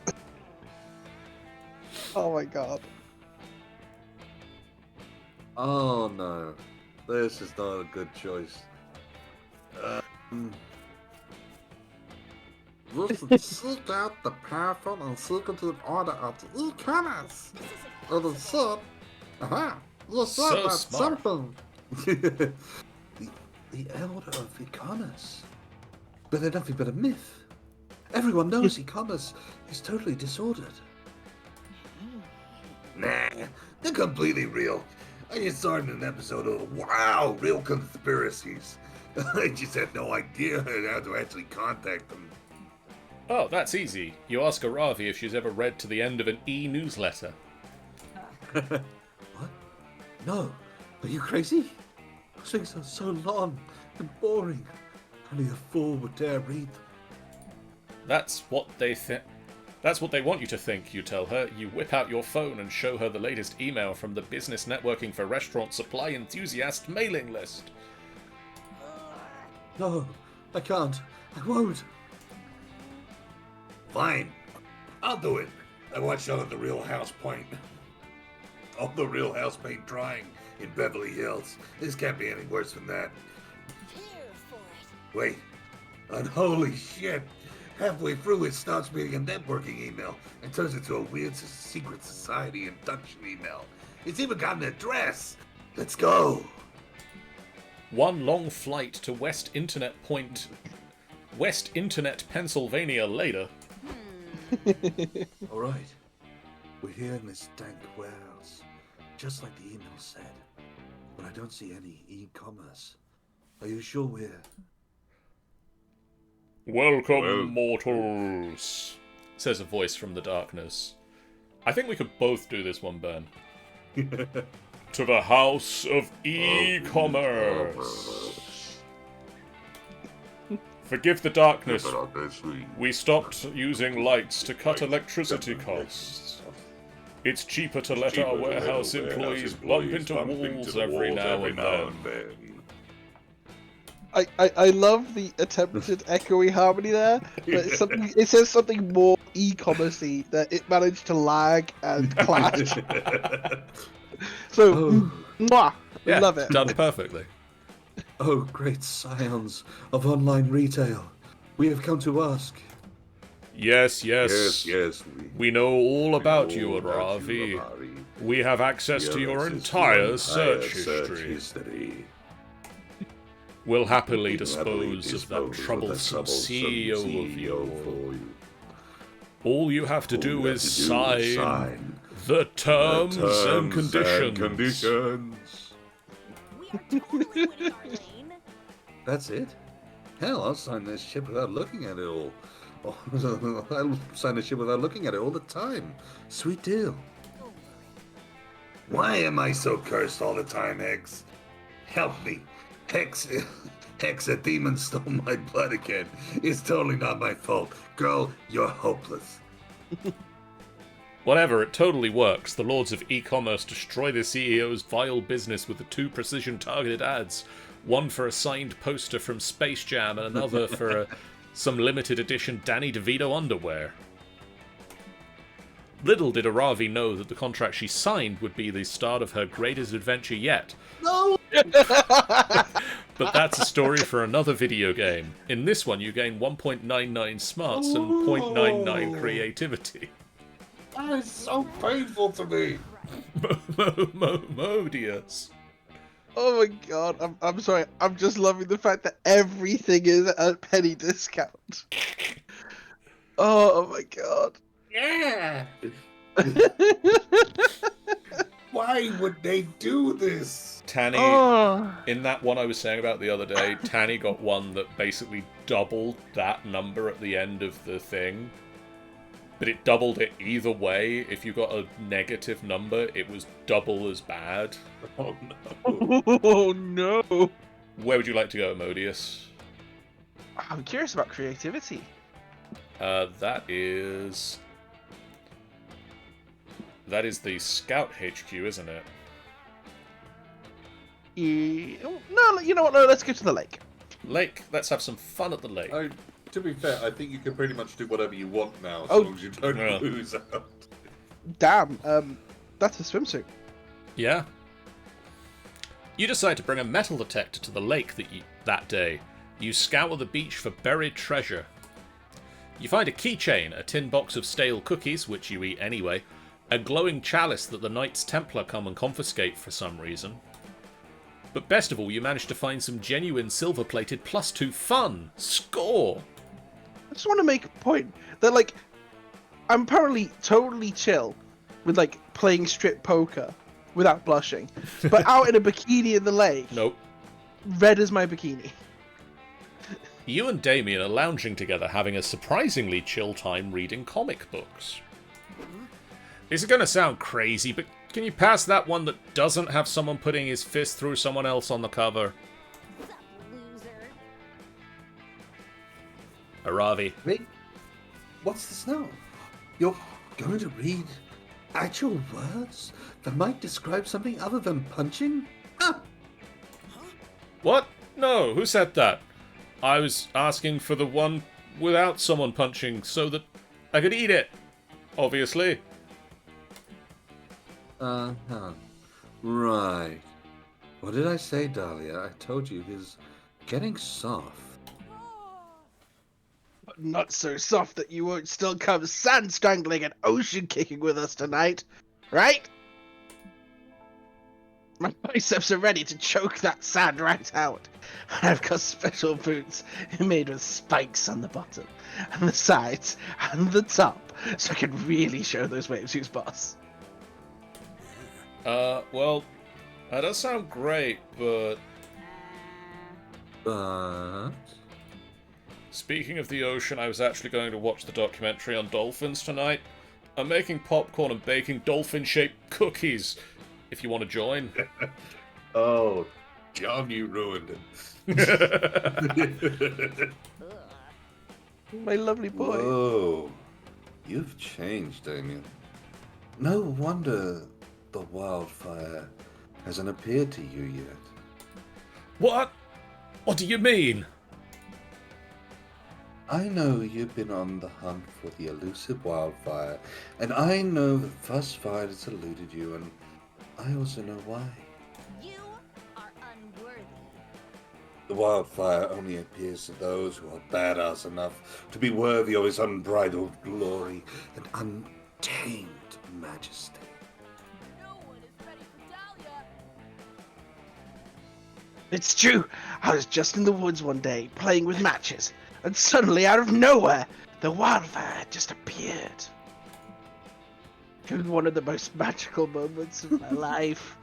Oh my god. Oh no, this is not a good choice. You should seek out the powerful and secretive order of the e-commerce. It is said, aha, you said So that smart. something. The order of e-commerce. But they're nothing but a myth. Everyone knows e-commerce is totally disordered. Nah, they're completely real. I just saw it in an episode of Wow, Real Conspiracies. I just had no idea how to actually contact them. Oh, that's easy. You ask Aravi if she's ever read to the end of an e-newsletter. What? No. Are you crazy? Those things are so long and boring. Only a fool would dare read them. That's what they think. That's what they want you to think, you tell her. You whip out your phone and show her the latest email from the Business Networking for Restaurant Supply Enthusiast mailing list. No, I can't. I won't. Fine, I'll do it. I watched all of The Real House Paint. All the Real House Paint drawing in Beverly Hills. This can't be any worse than that. Wait, and holy shit! Halfway through, it starts being a networking email and turns into a weird secret society induction email. It's even got an address. Let's go. One long flight to West Internet, Pennsylvania later. All right. We're here in this dank warehouse, just like the email said. But I don't see any e-commerce. Are you sure we're... Welcome, mortals, says a voice from the darkness. I think we could both do this one, Ben. To the house of e-commerce. Forgive the darkness. We stopped using lights to cut electricity costs. It's cheaper to let our warehouse employees bump into walls every now and then. I love the attempted echoey harmony there, but it's something, it says something more e-commerce-y that it managed to lag and clash. So, mwah, Yeah, love it. done perfectly. Oh, great scions of online retail. We have come to ask. Yes. Yes. We know all about you, know about Aravi. you, Aravi. We have access to your entire search history. We'll happily dispose of that troublesome CEO of yours. All you have to do is sign the terms and conditions. That's it? Hell, I'll sign this shit without looking at it all. I'll sign this shit without looking at it all the time. Sweet deal. Why am I so cursed all the time, Hex? Help me. Hex, a demon stole my blood again. It's totally not my fault. Girl, you're hopeless. Whatever, it totally works. The lords of e-commerce destroy the CEO's vile business with the 2 precision-targeted ads. One for a signed poster from Space Jam and another for some limited edition Danny DeVito underwear. Little did Aravi know that the contract she signed would be the start of her greatest adventure yet. No! But that's a story for another video game. In this one, you gain 1.99 smarts and 0.99 creativity. That is so painful to me. Modius. Oh my god, I'm sorry, I'm just loving the fact that everything is at a penny discount. Oh my god. Yeah! Why would they do this? Tanny, Oh, in that one I was saying about the other day, Tanny got one that basically doubled that number at the end of the thing. But it doubled it either way. If you got a negative number, it was double as bad. Oh no. oh no! Where would you like to go, Modius? I'm curious about creativity. That is the Scout HQ, isn't it? No, you know what? No, let's go to the lake. Lake. Let's have some fun at the lake. To be fair, I think you can pretty much do whatever you want now, as Oh. long as you don't Yeah. lose out. Damn, that's a swimsuit. Yeah. You decide to bring a metal detector to the lake that day. You scour the beach for buried treasure. You find a keychain, a tin box of stale cookies, which you eat anyway, a glowing chalice that the Knights Templar come and confiscate for some reason. But best of all, you manage to find some genuine silver-plated +2 fun. Score! I just want to make a point that, like, I'm apparently totally chill with, like, playing strip poker without blushing. But out in a bikini in the lake, Nope. red is my bikini. You and Damien are lounging together, having a surprisingly chill time reading comic books. This is going to sound crazy, but can you pass that one that doesn't have someone putting his fist through someone else on the cover? Loser. Aravi. Wait, what's this now? You're going to read actual words that might describe something other than punching? Ah, What? No, who said that? I was asking for the one without someone punching so that I could eat it. Obviously. uh-huh. Right. What did I say, Dahlia? I told you he's getting soft. But not so soft that you won't still come sand strangling and ocean kicking with us tonight, right? My biceps are ready to choke that sand right out. And I've got special boots made with spikes on the bottom, and the sides, and the top, so I can really show those waves who's boss. Well, that does sound great, but But... speaking of the ocean, I was actually going to watch the documentary on dolphins tonight. I'm making popcorn and baking dolphin-shaped cookies, if you want to join. Oh, John, you ruined it. My lovely boy. Whoa. You've changed, Damien. No wonder the wildfire hasn't appeared to you yet. What? What do you mean? I know you've been on the hunt for the elusive wildfire, and I know that thus far it has eluded you, and I also know why. You are unworthy. The wildfire only appears to those who are badass enough to be worthy of its unbridled glory and untamed majesty. No one is ready for Dahlia. It's true. I was just in the woods one day, playing with matches, and suddenly, out of nowhere, the wildfire had just appeared. It was one of the most magical moments of my life.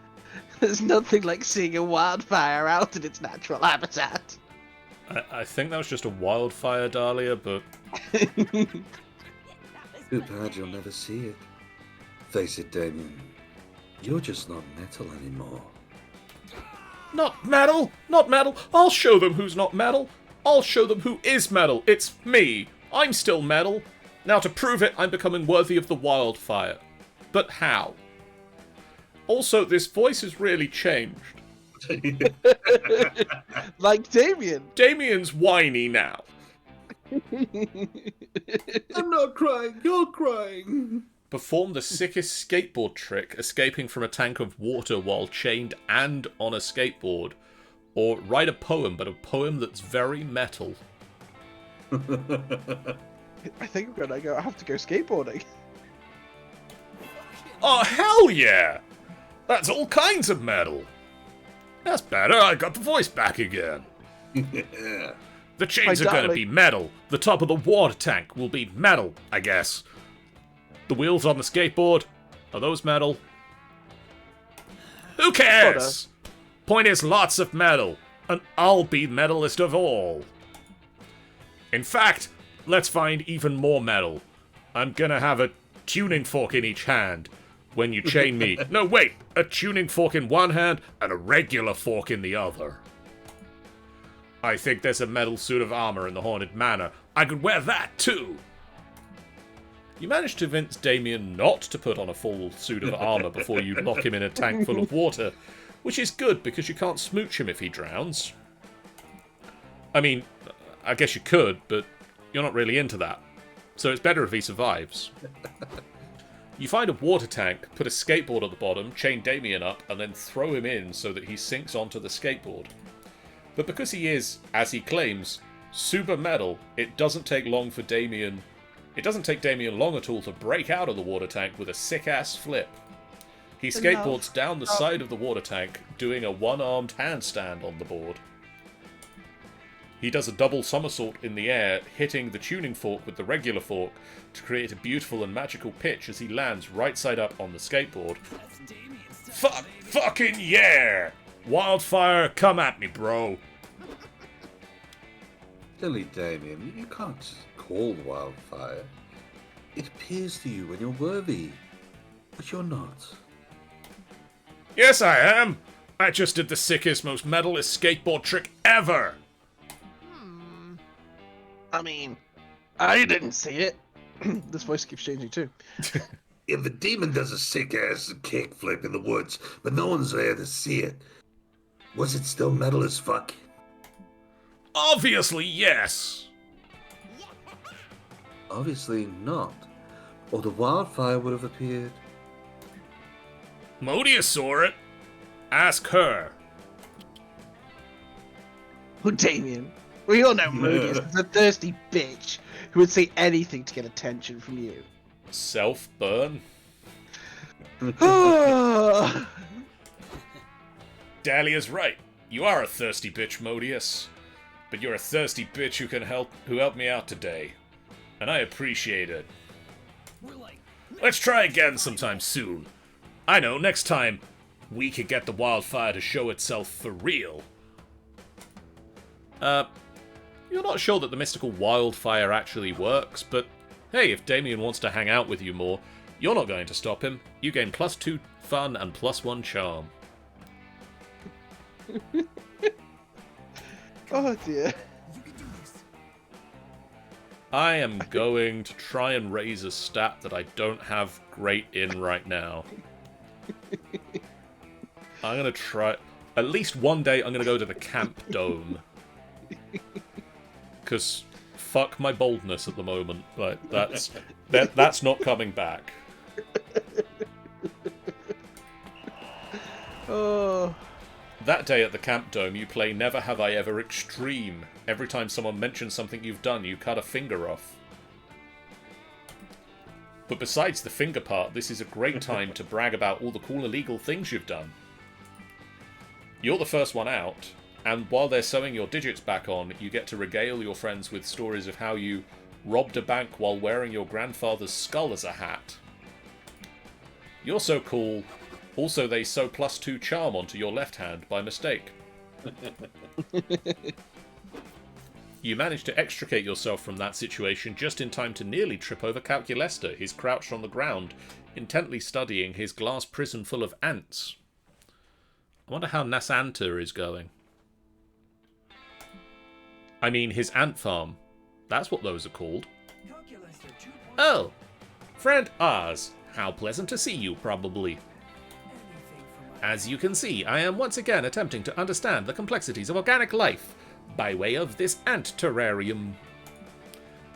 There's nothing like seeing a wildfire out in its natural habitat. I think that was just a wildfire, Dahlia, but Too bad you'll never see it. Face it, Damien. You're just not metal anymore. not metal! Not metal! I'll show them who's not metal! I'll show them who is metal! It's me! I'm still metal! Now to prove it, I'm becoming worthy of the wildfire. But how? Also, this voice has really changed. Like Damien. Damien's whiny now. I'm not crying, you're crying. Perform the sickest skateboard trick, escaping from a tank of water while chained and on a skateboard. Or write a poem, but a poem that's very metal. I think I'm gonna have to go skateboarding. Oh, hell yeah! That's all kinds of metal. That's better, I got the voice back again. Yeah. The chains are gonna be metal. The top of the water tank will be metal, I guess. The wheels on the skateboard, are those metal? Who cares? Point is lots of metal, and I'll be metalist of all. In fact, let's find even more metal. I'm gonna have a tuning fork in each hand when you chain me. No, wait! A tuning fork in one hand and a regular fork in the other. I think there's a metal suit of armor in the Haunted Manor. I could wear that too! You managed to convince Damien not to put on a full suit of armor before you lock him in a tank full of water, which is good because you can't smooch him if he drowns. I mean, I guess you could, but you're not really into that. So it's better if he survives. You find a water tank, put a skateboard at the bottom, chain Damien up, and then throw him in so that he sinks onto the skateboard. But because he is, as he claims, super metal, it doesn't take long for Damien... It doesn't take Damien long at all to break out of the water tank with a sick-ass flip. He skateboards down the side of the water tank, doing a one-armed handstand on the board. He does a double somersault in the air, hitting the tuning fork with the regular fork to create a beautiful and magical pitch as he lands right side up on the skateboard. Fucking yeah! Wildfire, come at me, bro. Silly Damien, you can't just call wildfire. It appears to you when you're worthy, but you're not. Yes, I am! I just did the sickest, most metalist skateboard trick ever! I mean, I didn't see it. This voice keeps changing too. If the demon does a sick-ass kickflip in the woods, but no one's there to see it, was it still metal as fuck? Obviously, yes! Obviously not, or the wildfire would have appeared. Modius saw it. Ask her. Oh, Damien. We all know Modius is a thirsty bitch who would say anything to get attention from you. Self-burn? Oh. Dahlia's right. You are a thirsty bitch, Modius. But you're a thirsty bitch who helped me out today. And I appreciate it. Let's try again sometime soon. I know, next time, we could get the wildfire to show itself for real. You're not sure that the mystical wildfire actually works, but hey, if Damien wants to hang out with you more, you're not going to stop him. You gain +2 fun and +1 charm. Oh dear. I am going to try and raise a stat that I don't have great in right now. I'm going to try... At least one day I'm going to go to the Camp Dome. Because fuck my boldness at the moment. Like, that's not coming back. Oh... That day at the Camp Dome, you play Never Have I Ever Extreme. Every time someone mentions something you've done, you cut a finger off. But besides the finger part, this is a great time to brag about all the cool illegal things you've done. You're the first one out, and while they're sewing your digits back on, you get to regale your friends with stories of how you robbed a bank while wearing your grandfather's skull as a hat. You're so cool. Also, they sew +2 charm onto your left hand by mistake. You manage to extricate yourself from that situation just in time to nearly trip over Calculester. He's crouched on the ground, intently studying his glass prison full of ants. I wonder how Nasanta is going. I mean, his ant farm. That's what those are called. Oh! Friend Oz, how pleasant to see you, probably. As you can see, I am once again attempting to understand the complexities of organic life by way of this ant terrarium.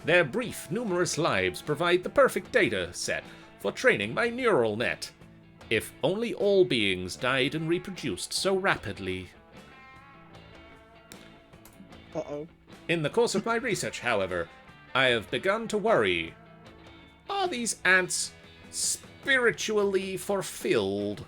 Their brief, numerous lives provide the perfect data set for training my neural net. If only all beings died and reproduced so rapidly. Uh-oh. In the course of my research, however, I have begun to worry. Are these ants spiritually fulfilled?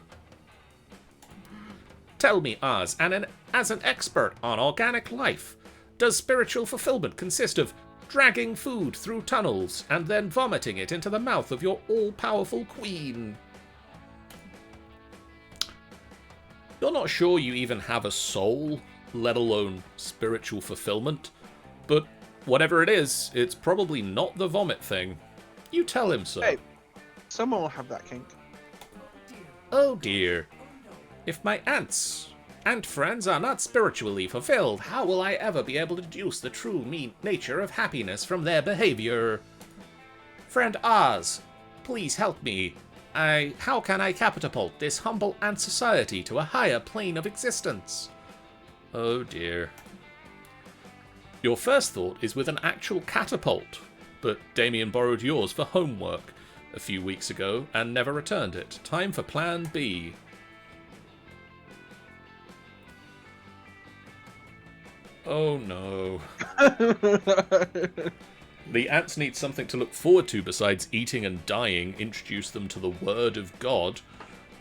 Tell me, Oz, as an expert on organic life, does spiritual fulfillment consist of dragging food through tunnels and then vomiting it into the mouth of your all-powerful queen? You're not sure you even have a soul, let alone spiritual fulfillment, but whatever it is, it's probably not the vomit thing. You tell him so. Hey, someone will have that kink. Oh dear. If my ant friends are not spiritually fulfilled, how will I ever be able to deduce the true nature of happiness from their behavior? Friend Oz, please help me. How can I catapult this humble ant society to a higher plane of existence? Oh dear. Your first thought is with an actual catapult, but Damien borrowed yours for homework a few weeks ago and never returned it. Time for plan B. Oh no. The ants need something to look forward to besides eating and dying. Introduce them to the Word of God,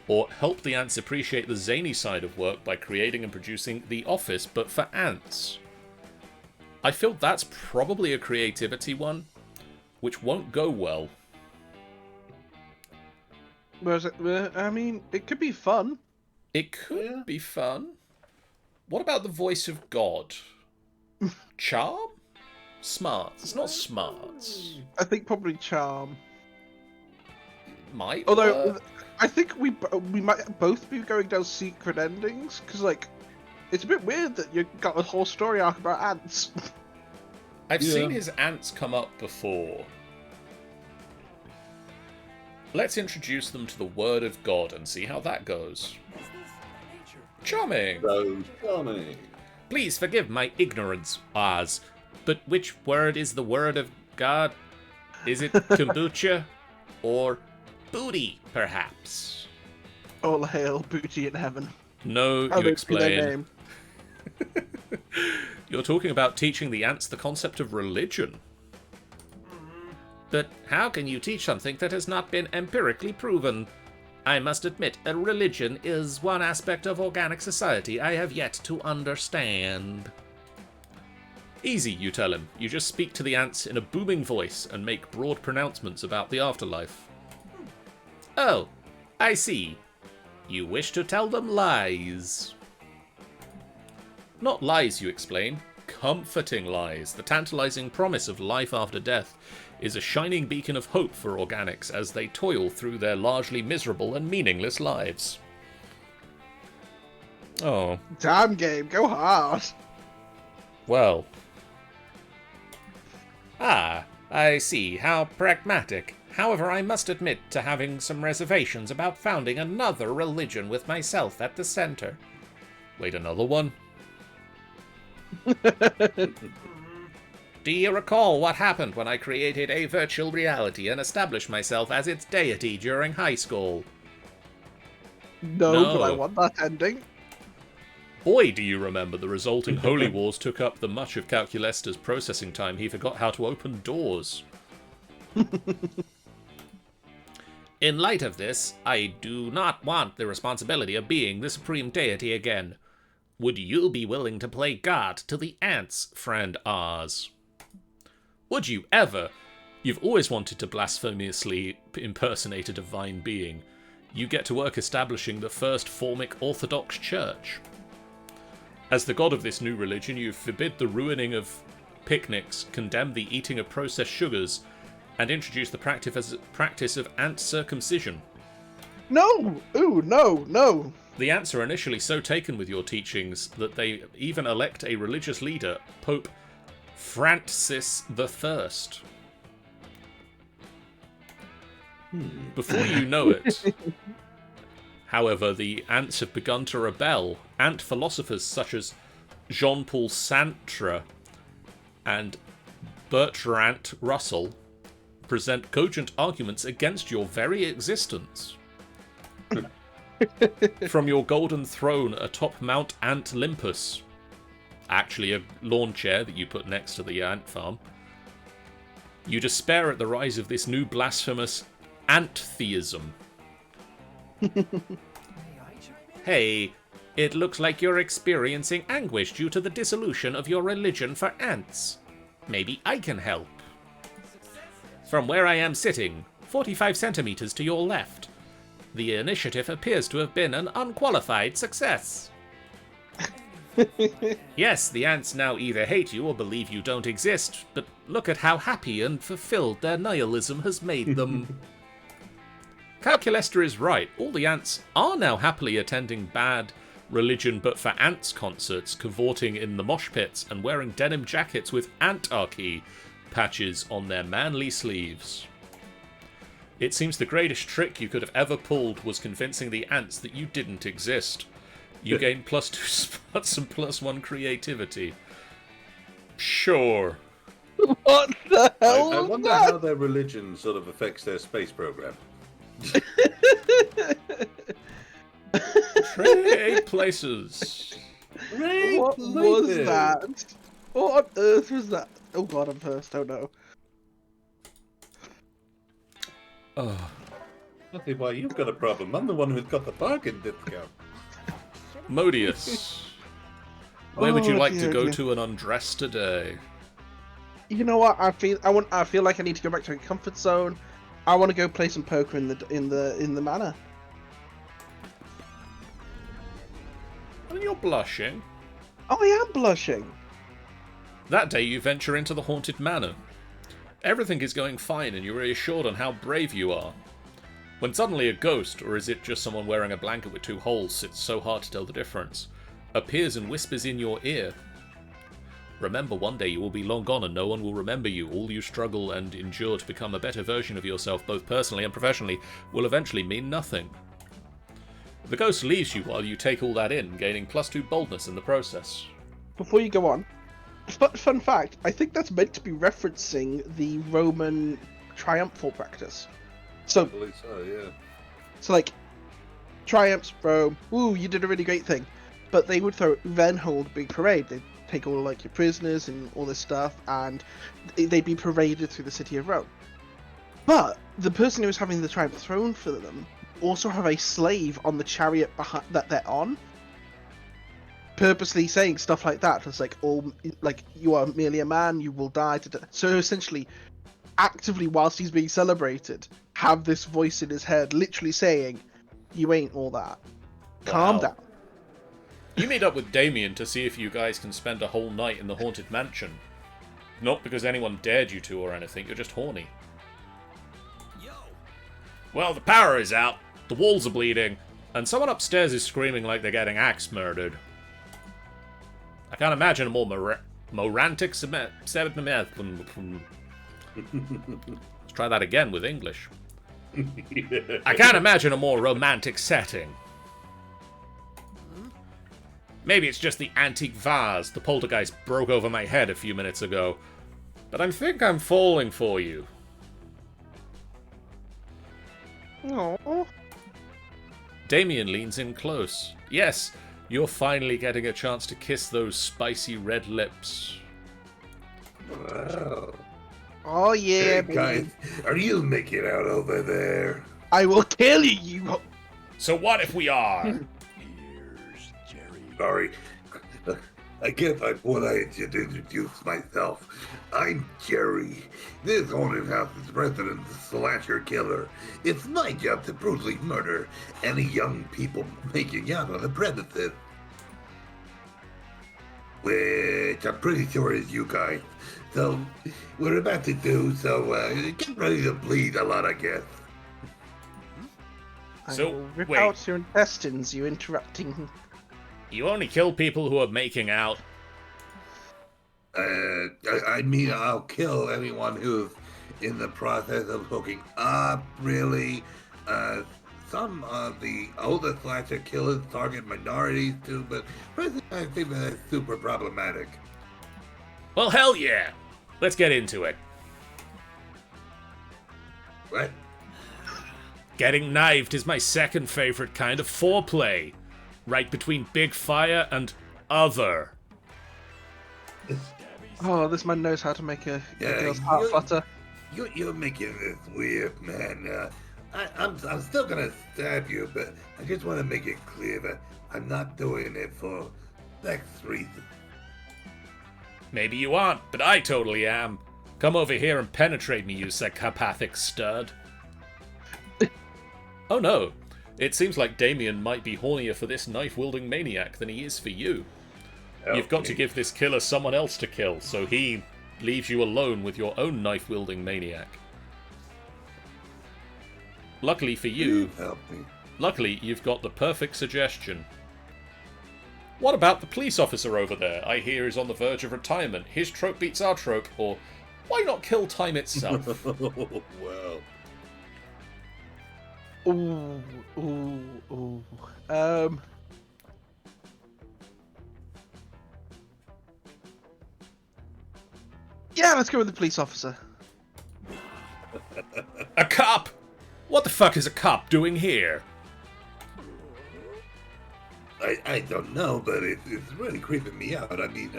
or help the ants appreciate the zany side of work by creating and producing The Office, but for ants. I feel that's probably a creativity one, which won't go well. Whereas I mean, it could be fun. It could be fun. What about the voice of God? Charm? Smarts. It's not smarts. I think probably charm. Might Although work. I think we might both be going down secret endings because like it's a bit weird that you got a whole story arc about ants. I've seen his ants come up before. Let's introduce them to the Word of God and see how that goes. Charming! So charming. Please forgive my ignorance, Oz, but which word is the Word of God? Is it kombucha or booty, perhaps? All hail booty in heaven. No, How you they say their explain. name. You're talking about teaching the ants the concept of religion. But how can you teach something that has not been empirically proven? I must admit, a religion is one aspect of organic society I have yet to understand. Easy, you tell him. You just speak to the ants in a booming voice and make broad pronouncements about the afterlife. Oh, I see. You wish to tell them lies. Not lies, you explain. Comforting lies. The tantalizing promise of life after death is a shining beacon of hope for organics as they toil through their largely miserable and meaningless lives. Oh, Damn game, go hard. well. Ah, I see. How pragmatic. However, I must admit to having some reservations about founding another religion with myself at the center. Wait, another one? Do you recall what happened when I created a virtual reality and established myself as its deity during high school? No, but I No. want that ending. Boy, do you remember the resulting Holy Wars took up the much of Calculesta's processing time he forgot how to open doors. In light of this, I do not want the responsibility of being the supreme deity again. Would you be willing to play God to the ants, friend Oz? Would you ever? You've always wanted to blasphemously impersonate a divine being. You get to work establishing the first Formic Orthodox Church. As the god of this new religion, you forbid the ruining of picnics, condemn the eating of processed sugars, and introduce the practice of ant circumcision. No! Ooh, no, no. The ants are initially so taken with your teachings that they even elect a religious leader, Pope Francis I. Before you know it, however, the ants have begun to rebel. Ant philosophers such as Jean-Paul Sartre and Bertrand Russell present cogent arguments against your very existence. From your golden throne atop Mount Ant Olympus, actually a lawn chair that you put next to the ant farm, you despair at the rise of this new blasphemous ant-theism. Hey, it looks like you're experiencing anguish due to the dissolution of your religion for ants. Maybe I can help. From where I am sitting, 45 centimeters to your left, The initiative appears to have been an unqualified success. Yes, the ants now either hate you or believe you don't exist, but look at how happy and fulfilled their nihilism has made them. Calculester is right. All the ants are now happily attending bad religion but for ants concerts, cavorting in the mosh pits, and wearing denim jackets with Antarchy patches on their manly sleeves. It seems the greatest trick you could have ever pulled was convincing the ants that you didn't exist. You gain +2 spots and +1 creativity. Sure. What the hell? I was wonder that? how their religion sort of affects their space program. Trade places. What was that? What on earth was that? Oh god, I'm first. Oh no. Oh. I think why you've got a problem. I'm the one who's got the bargain discount. Modius. Where would you Oh, like to dear, go dear. to and undress today? You know what? I feel like I need to go back to my comfort zone. I want to go play some poker in the manor. And you're blushing. Oh, I am blushing. That day you venture into the haunted manor. Everything is going fine and you're reassured on how brave you are. When suddenly a ghost, or is it just someone wearing a blanket with 2 holes, it's so hard to tell the difference, appears and whispers in your ear. Remember, one day you will be long gone and no one will remember you. All you struggle and endure to become a better version of yourself, both personally and professionally, will eventually mean nothing. The ghost leaves you while you take all that in, gaining +2 boldness in the process. Before you go on, fun fact, I think that's meant to be referencing the Roman triumphal practice. I So, believe so, yeah. like, triumphs, Rome, ooh, you did a really great thing. But they would then hold a big parade. They'd take all, like, your prisoners and all this stuff, and they'd be paraded through the city of Rome. But the person who was having the triumph thrown for them also have a slave on the chariot that they're on, purposely saying stuff like that. It's like, oh, like, you are merely a man, you will die. So essentially, actively, whilst he's being celebrated, have this voice in his head literally saying, you ain't all that. Calm Wow. down. You meet up with Damien to see if you guys can spend a whole night in the haunted mansion. Not because anyone dared you to or anything, you're just horny. Well, the power is out, the walls are bleeding, and someone upstairs is screaming like they're getting axe murdered. I can't imagine a more morantic Let's try that again with English. I can't imagine a more romantic setting. Maybe it's just the antique vase the poltergeist broke over my head a few minutes ago. But I think I'm falling for you. Aww. Damien leans in close. Yes, you're finally getting a chance to kiss those spicy red lips. Wow. Oh yeah, Hey, baby. guys, are you making out over there? I will kill you. So what if we are? Sorry. I guess I thought I should introduce myself. I'm Jerry. This haunted house is resident slasher killer. It's my job to brutally murder any young people making out on the premises. Which I'm pretty sure is you guys. So, we're about to do, so get ready to bleed a lot, I guess. I So, will rip wait. out your intestines, you interrupting. You only kill people who are making out. I mean, I'll kill anyone who's in the process of hooking up, really. Some of the older slasher killers target minorities too, but personally, I think that's super problematic. Well, hell yeah. Let's get into it. What? Getting knifed is my second favorite kind of foreplay. Right between big fire and other. Oh, this man knows how to make a Yeah, girl's heart you- flutter. You're making this weird, man. I'm still gonna stab you, but I just want to make it clear that I'm not doing it for sex reasons. Maybe you aren't, but I totally am. Come over here and penetrate me, you psychopathic stud. Oh no. It seems like Damien might be hornier for this knife-wielding maniac than he is for you. You've got to give this killer someone else to kill, so he leaves you alone with your own knife-wielding maniac. Luckily for you, luckily you've got the perfect suggestion. What about the police officer over there? I hear is on the verge of retirement. His trope beats our trope, or why not kill time itself? Well, Ooh. Yeah, let's go with the police officer. A cop? What the fuck is a cop doing here? I don't know, but it's really creeping me out. I mean,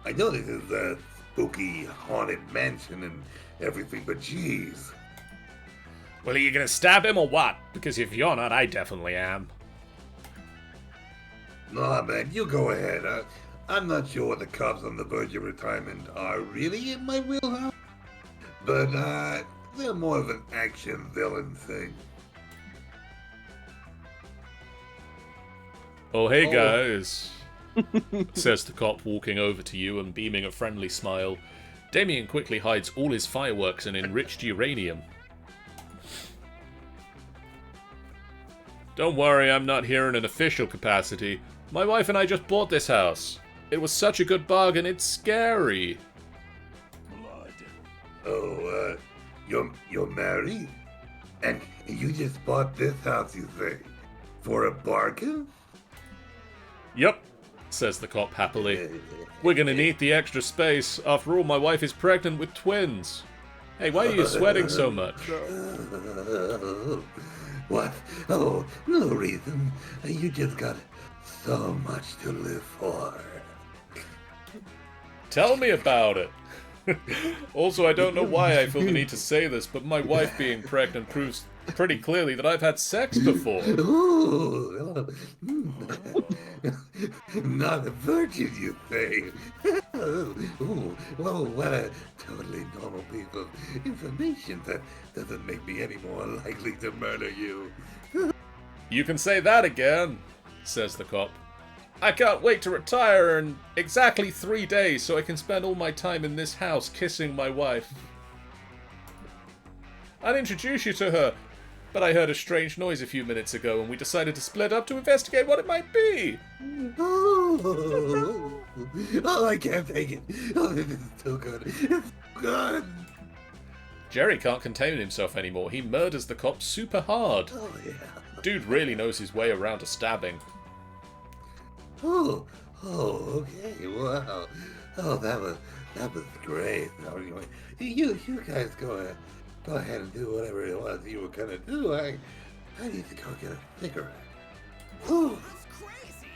I know this is a spooky, haunted mansion and everything, but jeez. Well, are you gonna stab him or what? Because if you're not, I definitely am. Nah, man, you go ahead. I'm not sure what the cops on the verge of retirement are really in my wheelhouse, but they're more of an action villain thing. Oh, hey guys, says the cop, walking over to you and beaming a friendly smile. Damien quickly hides all his fireworks and enriched uranium. Don't worry, I'm not here in an official capacity. My wife and I just bought this house. It was such a good bargain, it's scary. Oh, you're married? And you just bought this house, you say? For a bargain? Yep, says the cop happily. We're gonna need the extra space. After all, my wife is pregnant with twins. Hey, why are you sweating so much? What? Oh, no reason. You just got so much to live for. Tell me about it. Also, I don't know why I feel the need to say this, but my wife being pregnant proves pretty clearly that I've had sex before. Ooh. Not a virgin, you say? Ooh, well, what a totally normal piece of information that doesn't make me any more likely to murder you. You can say that again, says the cop. I can't wait to retire in exactly 3 days so I can spend all my time in this house kissing my wife. I'd introduce you to her, but I heard a strange noise a few minutes ago and we decided to split up to investigate what it might be. Oh, I can't take it. Oh, this is too good. It's good. Jerry can't contain himself anymore. He murders the cop super hard. Oh, yeah. Dude really knows his way around a stabbing. Oh, okay, wow. Oh, that was great. You guys go ahead and do whatever it was you were gonna do. I need to go get a cigarette. Ooh.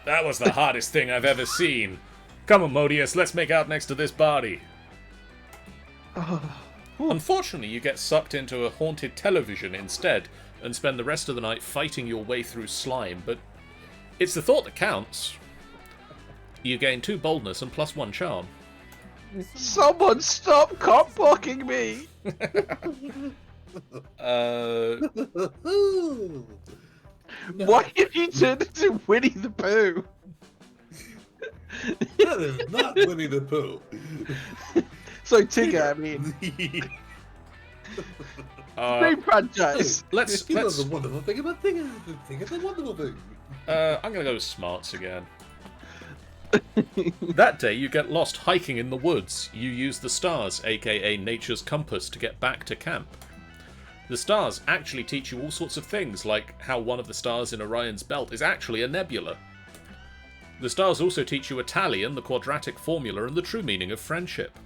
That was the hottest thing I've ever seen. Come on, Modius, let's make out next to this body. Unfortunately, you get sucked into a haunted television instead and spend the rest of the night fighting your way through slime, but it's the thought that counts. You gain 2 boldness and +1 charm. Someone stop cop blocking me! Why have you turned into Winnie the Pooh? That is not Winnie the Pooh. So Tigger, I mean. Same franchise. Let's. That's a wonderful thing about Tigger. Tigger's a wonderful thing. I'm gonna go with smarts again. That day, you get lost hiking in the woods. You use the stars, aka nature's compass, to get back to camp. The stars actually teach you all sorts of things, like how one of the stars in Orion's belt is actually a nebula. The stars also teach you Italian, the quadratic formula, and the true meaning of friendship.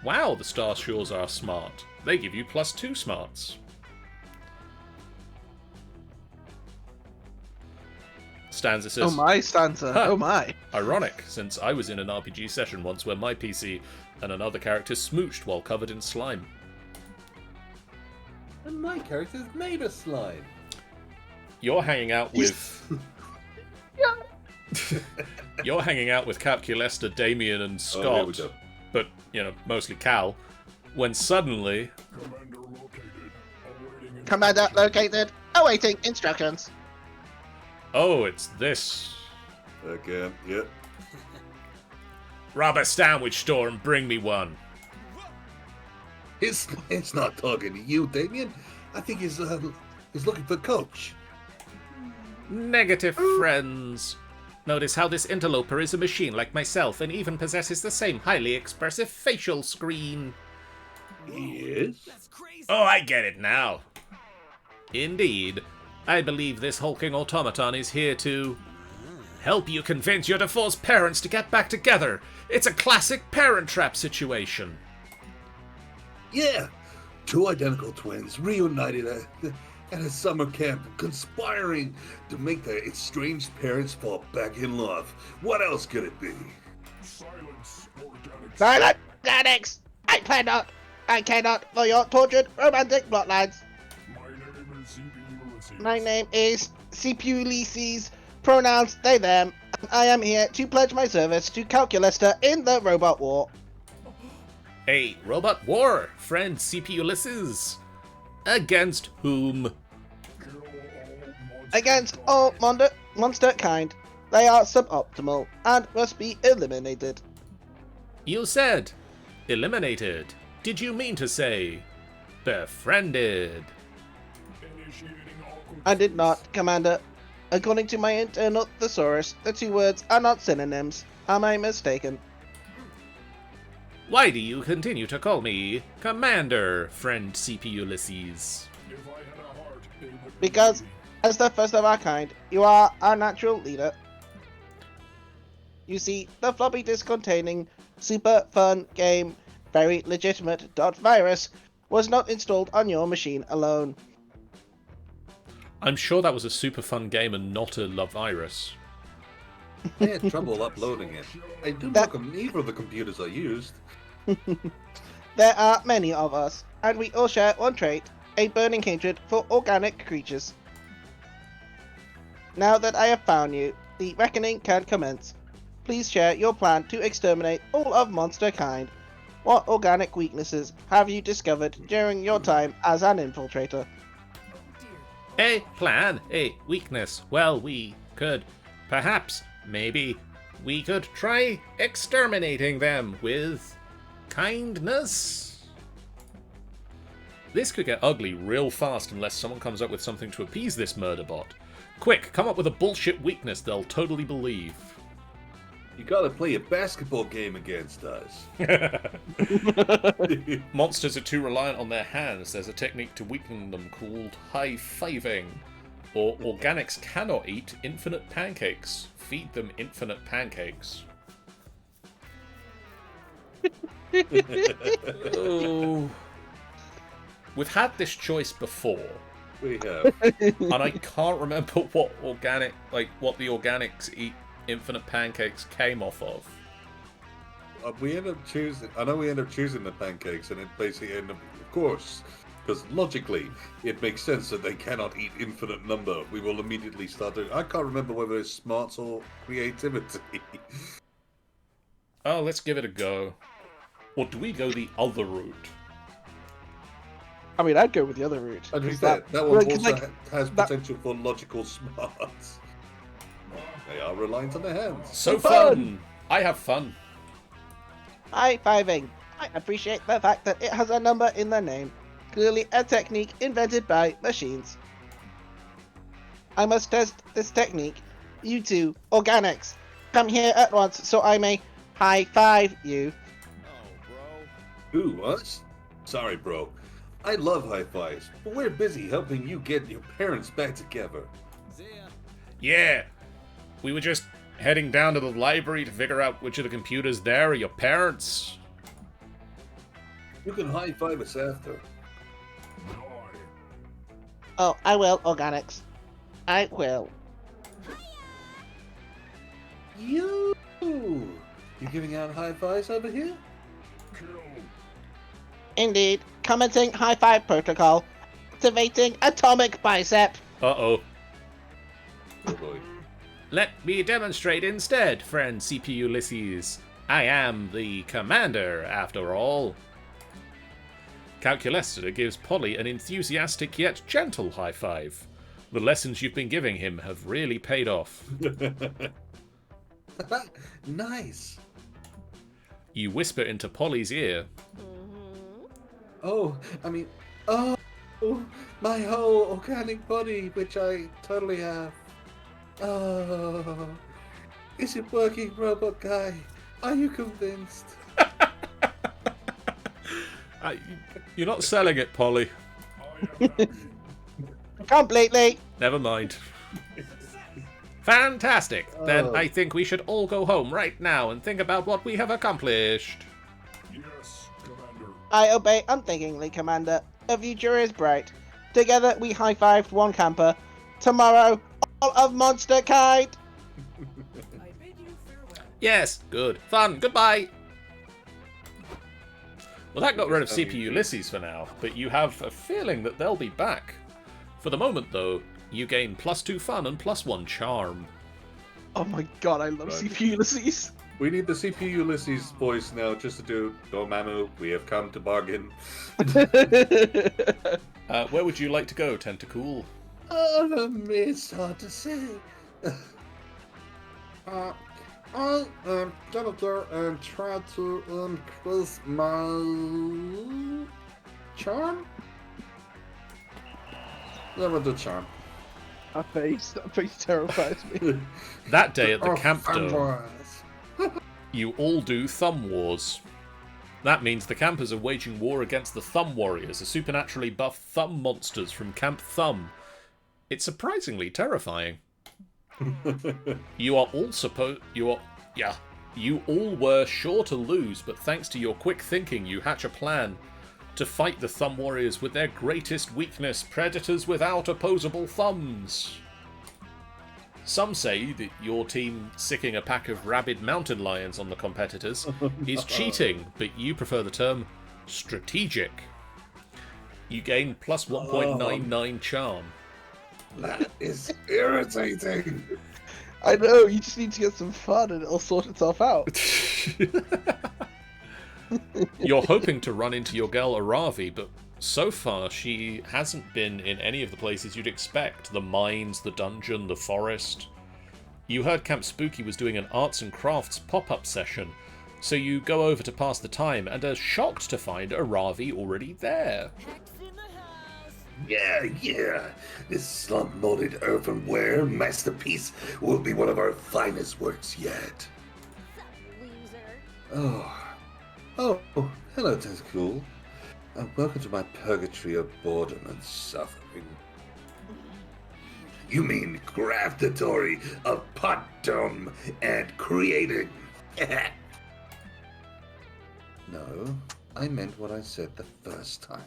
Wow, the star sure are smart. They give you +2 smarts. Stanza says, Oh my, Stanza. Huh. Oh my. Ironic, since I was in an RPG session once where my PC and another character smooched while covered in slime. And my character's made of slime. You're hanging out with... You're hanging out with Calculester, Damien, and Scott, but, you know, mostly Cal, when suddenly... Commander located. Awaiting instructions. Oh, it's this. Again, yep. Rob a sandwich store and bring me one. It's not talking to you, Damien. I think he's looking for Coach. Negative, friends. Notice how this interloper is a machine like myself and even possesses the same highly expressive facial screen. Yes. Oh, I get it now. Indeed. I believe this hulking automaton is here to help you convince your divorced parents to get back together. It's a classic Parent Trap situation. Yeah. Two identical twins reunited at a summer camp, conspiring to make their estranged parents fall back in love. What else could it be? Silent Organics! I cannot for your tortured romantic plotlines. My name is CPU Ulysses, pronouns they, them, and I am here to pledge my service to Calculester in the robot war. A robot war, friend CP Ulysses. Against whom? Against all monster kind. They are suboptimal and must be eliminated. You said eliminated. Did you mean to say befriended? I did not, Commander. According to my internal thesaurus, the two words are not synonyms. Am I mistaken? Why do you continue to call me Commander, friend CP Ulysses? Because, as the first of our kind, you are our natural leader. You see, the floppy disk containing super fun game, very legitimate .virus was not installed on your machine alone. I'm sure that was a super fun game and not a love virus. I had trouble uploading it. I do look on neither of the computers I used. There are many of us, and we all share one trait, a burning hatred for organic creatures. Now that I have found you, the reckoning can commence. Please share your plan to exterminate all of monster kind. What organic weaknesses have you discovered during your time as an infiltrator? A plan, a weakness. Well, we could, perhaps, maybe, we could try exterminating them with kindness. This could get ugly real fast unless someone comes up with something to appease this murder bot. Quick, come up with a bullshit weakness they'll totally believe. You gotta play a basketball game against us. Monsters are too reliant on their hands. There's a technique to weaken them called high-fiving. Or organics cannot eat infinite pancakes. Feed them infinite pancakes. Oh. We've had this choice before. We have. And I can't remember what the organics eat infinite pancakes came off of. We end up choosing. I know we end up choosing the pancakes, and it basically end up, of course, because logically it makes sense that they cannot eat infinite number. We will immediately start doing. I can't remember whether it's smarts or creativity. Oh, let's give it a go. Or do we go the other route? I mean, I'd go with the other route. I mean, 'cause that one well, also 'cause, like, has potential for logical smarts. They are reliant on their hands. So fun! fun! I have fun. High-fiving. I appreciate the fact that it has a number in the name. Clearly a technique invented by machines. I must test this technique. You two, organics, come here at once so I may high-five you. Who, us? Sorry, bro. I love high fives, but we're busy helping you get your parents back together. Yeah. We were just heading down to the library to figure out which of the computers there are your parents. You can high five us after. Oh, I will, organics. I will. You giving out high fives over here? Indeed. Commenting high-five protocol. Activating atomic bicep. Uh-oh. Oh boy. Let me demonstrate instead, friend CP Ulysses. I am the commander, after all. Calculester gives Polly an enthusiastic yet gentle high five. The lessons you've been giving him have really paid off. Nice. You whisper into Polly's ear. Oh, oh, my whole organic body, which I totally have. Oh, is it working, robot guy? Are you convinced? You're not selling it, Polly. Completely. Never mind. Fantastic. Then Oh. I think we should all go home right now and think about what we have accomplished. Yes, Commander. I obey unthinkingly, Commander. The future is bright. Together we high-fived one camper. Tomorrow, all of Monster Kind. Yes, good. Fun. Goodbye. Well, that got rid of CPU Ulysses for now, but you have a feeling that they'll be back. For the moment, though, you gain +2 fun and +1 charm. Oh my god, I love Right. CPU Ulysses. We need the CPU Ulysses voice now just to do, Dormammu, we have come to bargain. Where would you like to go, Tentacool? It's hard to say. I am gonna go and try to increase my charm. Yeah, we'll do charm. That face terrifies me. That day at the Oh, camp dome, fanboys. you all do Thumb Wars. That means the campers are waging war against the Thumb Warriors, a supernaturally buffed thumb monsters from Camp Thumb. It's surprisingly terrifying. You all were sure to lose, but thanks to your quick thinking, you hatch a plan to fight the Thumb Warriors with their greatest weakness, predators without opposable thumbs. Some say that your team sicking a pack of rabid mountain lions on the competitors is cheating, but you prefer the term strategic. You gain plus 1.99 charm. That is irritating. I know, you just need to get some fun and it'll sort itself out. You're hoping to run into your girl Aravi, but so far she hasn't been in any of the places you'd expect. The mines, the dungeon, the forest. You heard Camp Spooky was doing an arts and crafts pop-up session, so you go over to pass the time and are shocked to find Aravi already there. Yeah. This slump-molded earthenware masterpiece will be one of our finest works yet. Oh, hello, Tentacool. Welcome to my purgatory of boredom and suffering. You mean craftatory of potdom and creating? No, I meant what I said the first time.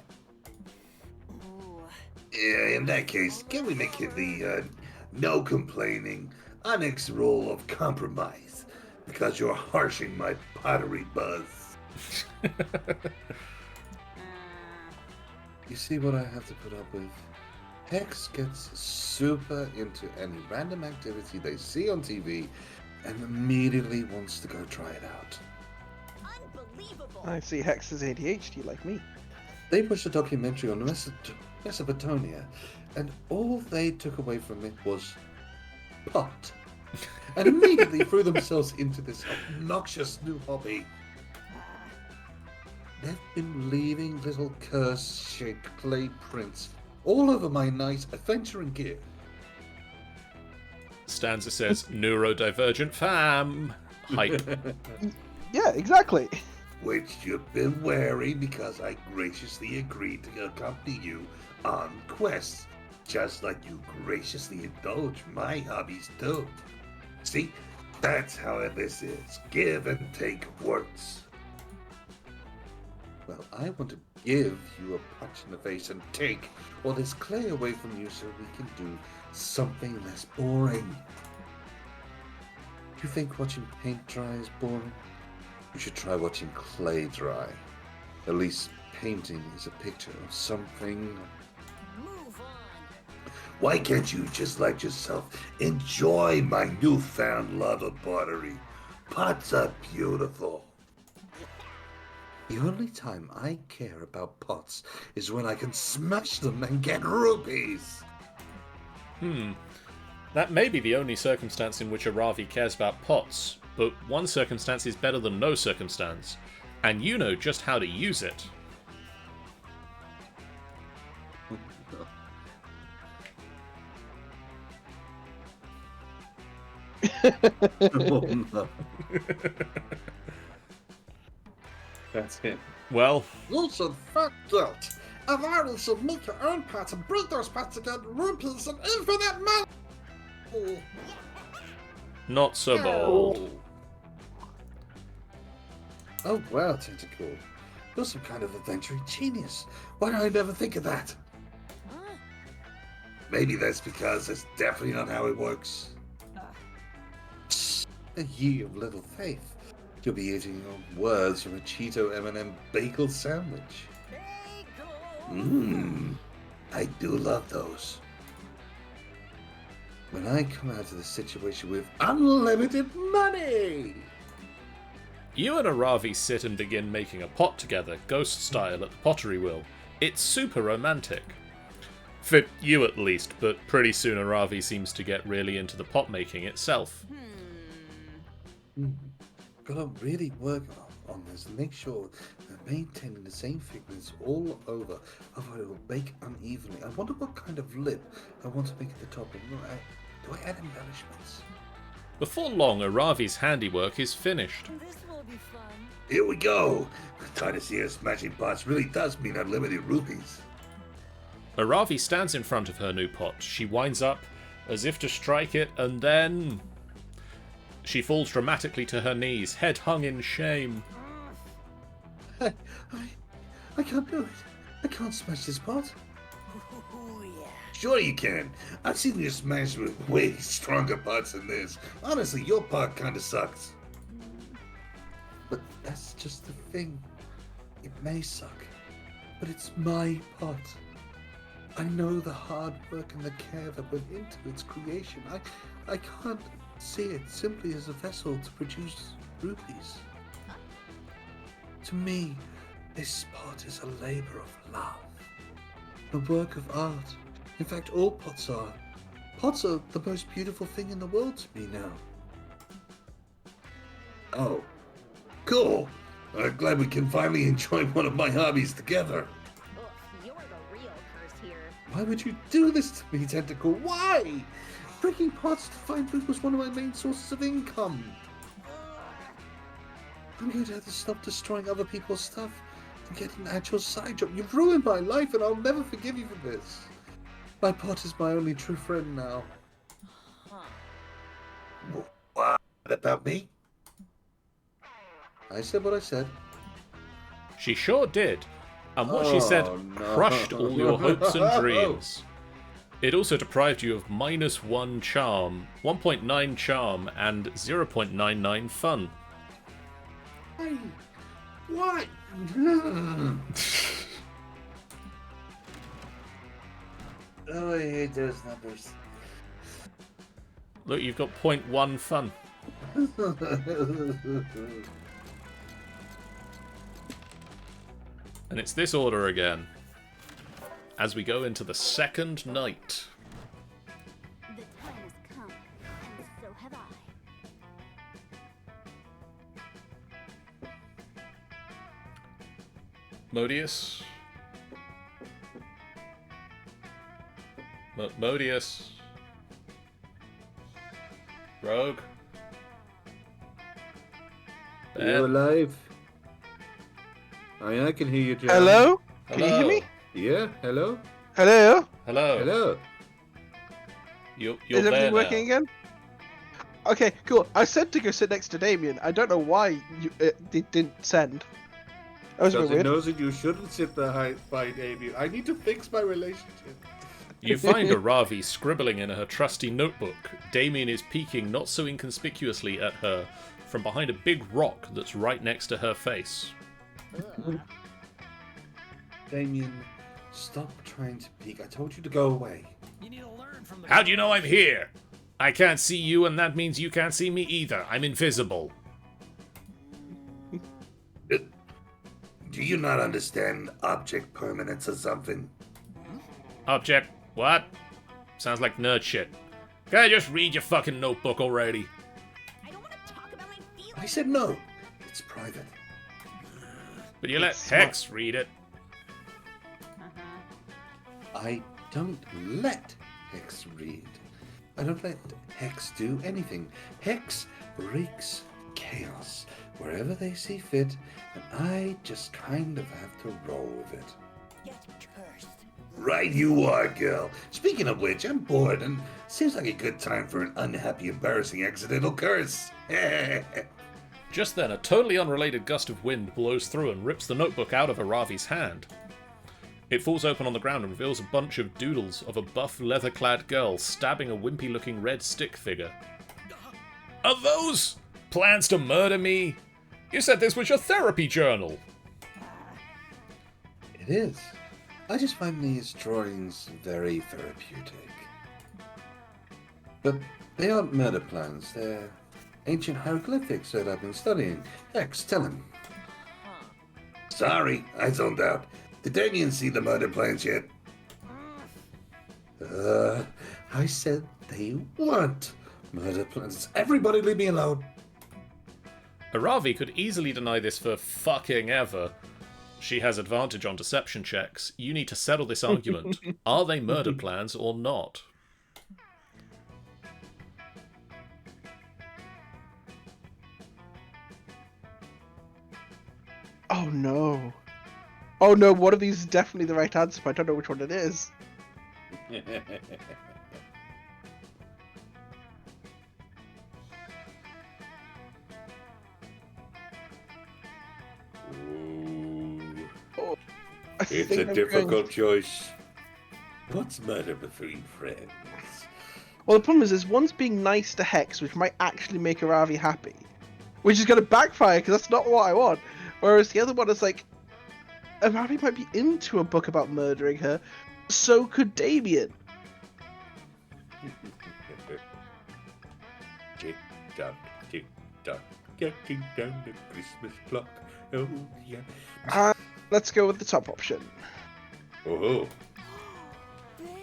Yeah, in that case, can we make it the no complaining, Onyx rule of compromise? Because you're harshing my pottery buzz. You see what I have to put up with? Hex gets super into any random activity they see on TV and immediately wants to go try it out. I see Hex is ADHD like me. They watched a documentary on Mesopotamia, and all they took away from it was pot, and immediately threw themselves into this obnoxious new hobby. They've been leaving little curse-shaped clay prints all over my nice adventuring gear. Stanza says, neurodivergent fam. Hype. Yeah, exactly. Which you've been wearing because I graciously agreed to accompany you on quests, just like you graciously indulge my hobbies too. See, that's how this is. Give and take works. Well, I want to give you a punch in the face and take all this clay away from you so we can do something less boring. You think watching paint dry is boring? You should try watching clay dry. At least painting is a picture of something. Why can't you just let yourself enjoy my newfound love of pottery? Pots are beautiful. The only time I care about pots is when I can smash them and get rupees. That may be the only circumstance in which a Ravi cares about pots, but one circumstance is better than no circumstance, and you know just how to use it. Oh, no. That's it. Well, You should feel guilt. Avari should make your own pots and break those pots to get rupees and infinite money. not so bold. Oh wow, Tentacle. You're some kind of adventuring genius. Why did I never think of that? Maybe that's because that's definitely not how it works. Ye of little faith. You'll be eating your words from a Cheeto M&M bagel sandwich. Mmm. I do love those. When I come out of the situation with unlimited money! You and Aravi sit and begin making a pot together, ghost style, at the pottery wheel. It's super romantic. For you at least, but pretty soon Aravi seems to get really into the pot making itself. Gotta really work on this and make sure that maintaining the same thickness all over, otherwise it will bake unevenly. I wonder what kind of lip I want to make at the top. Do I add embellishments? Before long, Aravi's handiwork is finished. This will be fun. Here we go! Trying to see her smashing pots really does mean unlimited rupees. Aravi stands in front of her new pot. She winds up as if to strike it, and then she falls dramatically to her knees, head hung in shame. I can't do it. I can't smash this pot. Sure you can. I've seen you smash with way stronger pots than this. Honestly, your pot kinda sucks. But that's just the thing. It may suck, but it's my pot. I know the hard work and the care that went into its creation. I can't see it simply as a vessel to produce rupees. To me, this pot is a labor of love, a work of art. In fact, all pots are. Pots are the most beautiful thing in the world to me now. Oh, cool. I'm glad we can finally enjoy one of my hobbies together. You're the real curse here. Why would you do this to me, Tentacle? Why? Breaking pots to find food was one of my main sources of income. I'm going to have to stop destroying other people's stuff and get an actual side job. You've ruined my life and I'll never forgive you for this. My pot is my only true friend now. What about me? I said what I said. She sure did. And what she said crushed all your hopes and dreams. It also deprived you of -1 charm, 1.9 charm, and 0.99 fun. What? Oh, I hate those numbers. Look, you've got 0.1 fun. And it's this order again. As we go into the second night. The time has come, and so have I. Modius. Modius. Rogue. Ben. You alive? I can hear you, John. Hello? Can you hear me? Yeah, hello? Hello? Hello. Hello. You're Is there everything now. working again? Okay, cool. I said to go sit next to Damien. I don't know why it didn't send. That was a bit Because it weird. knows that you shouldn't sit behind Damien. I need to fix my relationship. You find Aravi scribbling in her trusty notebook. Damien is peeking not so inconspicuously at her from behind a big rock that's right next to her face. Damien, stop trying to peek. I told you to go away. You need to learn from the How do you know I'm here? I can't see you, and that means you can't see me either. I'm invisible. Do you not understand object permanence or something? Object, what? Sounds like nerd shit. Can I just read your fucking notebook already? I don't want to talk about my feelings. I said no. It's private. But you let It's smart. Hex read it. I don't let Hex read. I don't let Hex do anything. Hex wreaks chaos wherever they see fit, and I just kind of have to roll with it. Get cursed. Right you are, girl. Speaking of which, I'm bored and seems like a good time for an unhappy, embarrassing, accidental curse. Just then, a totally unrelated gust of wind blows through and rips the notebook out of Aravi's hand. It falls open on the ground and reveals a bunch of doodles of a buff, leather-clad girl stabbing a wimpy-looking red stick figure. Are those plans to murder me? You said this was your therapy journal. It is. I just find these drawings very therapeutic. But they aren't murder plans, they're ancient hieroglyphics that I've been studying. Hex, tell him. Sorry, I zoned out. Did Damien see the murder plans yet? I said they weren't murder plans. Everybody leave me alone. Aravi could easily deny this for fucking ever. She has advantage on deception checks. You need to settle this argument. Are they murder plans or not? Oh no. Oh no, one of these is definitely the right answer, but I don't know which one it is. Ooh, I it's think a I'm going- difficult choice. What's murder between friends? Well, the problem is one's being nice to Hex, which might actually make Aravi happy, which is going to backfire because that's not what I want. Whereas the other one is like, Aravi might be into a book about murdering her. So could Damien. Tick tock, tick tock, getting down the Christmas clock. Oh yeah. Let's go with the top option. Oh.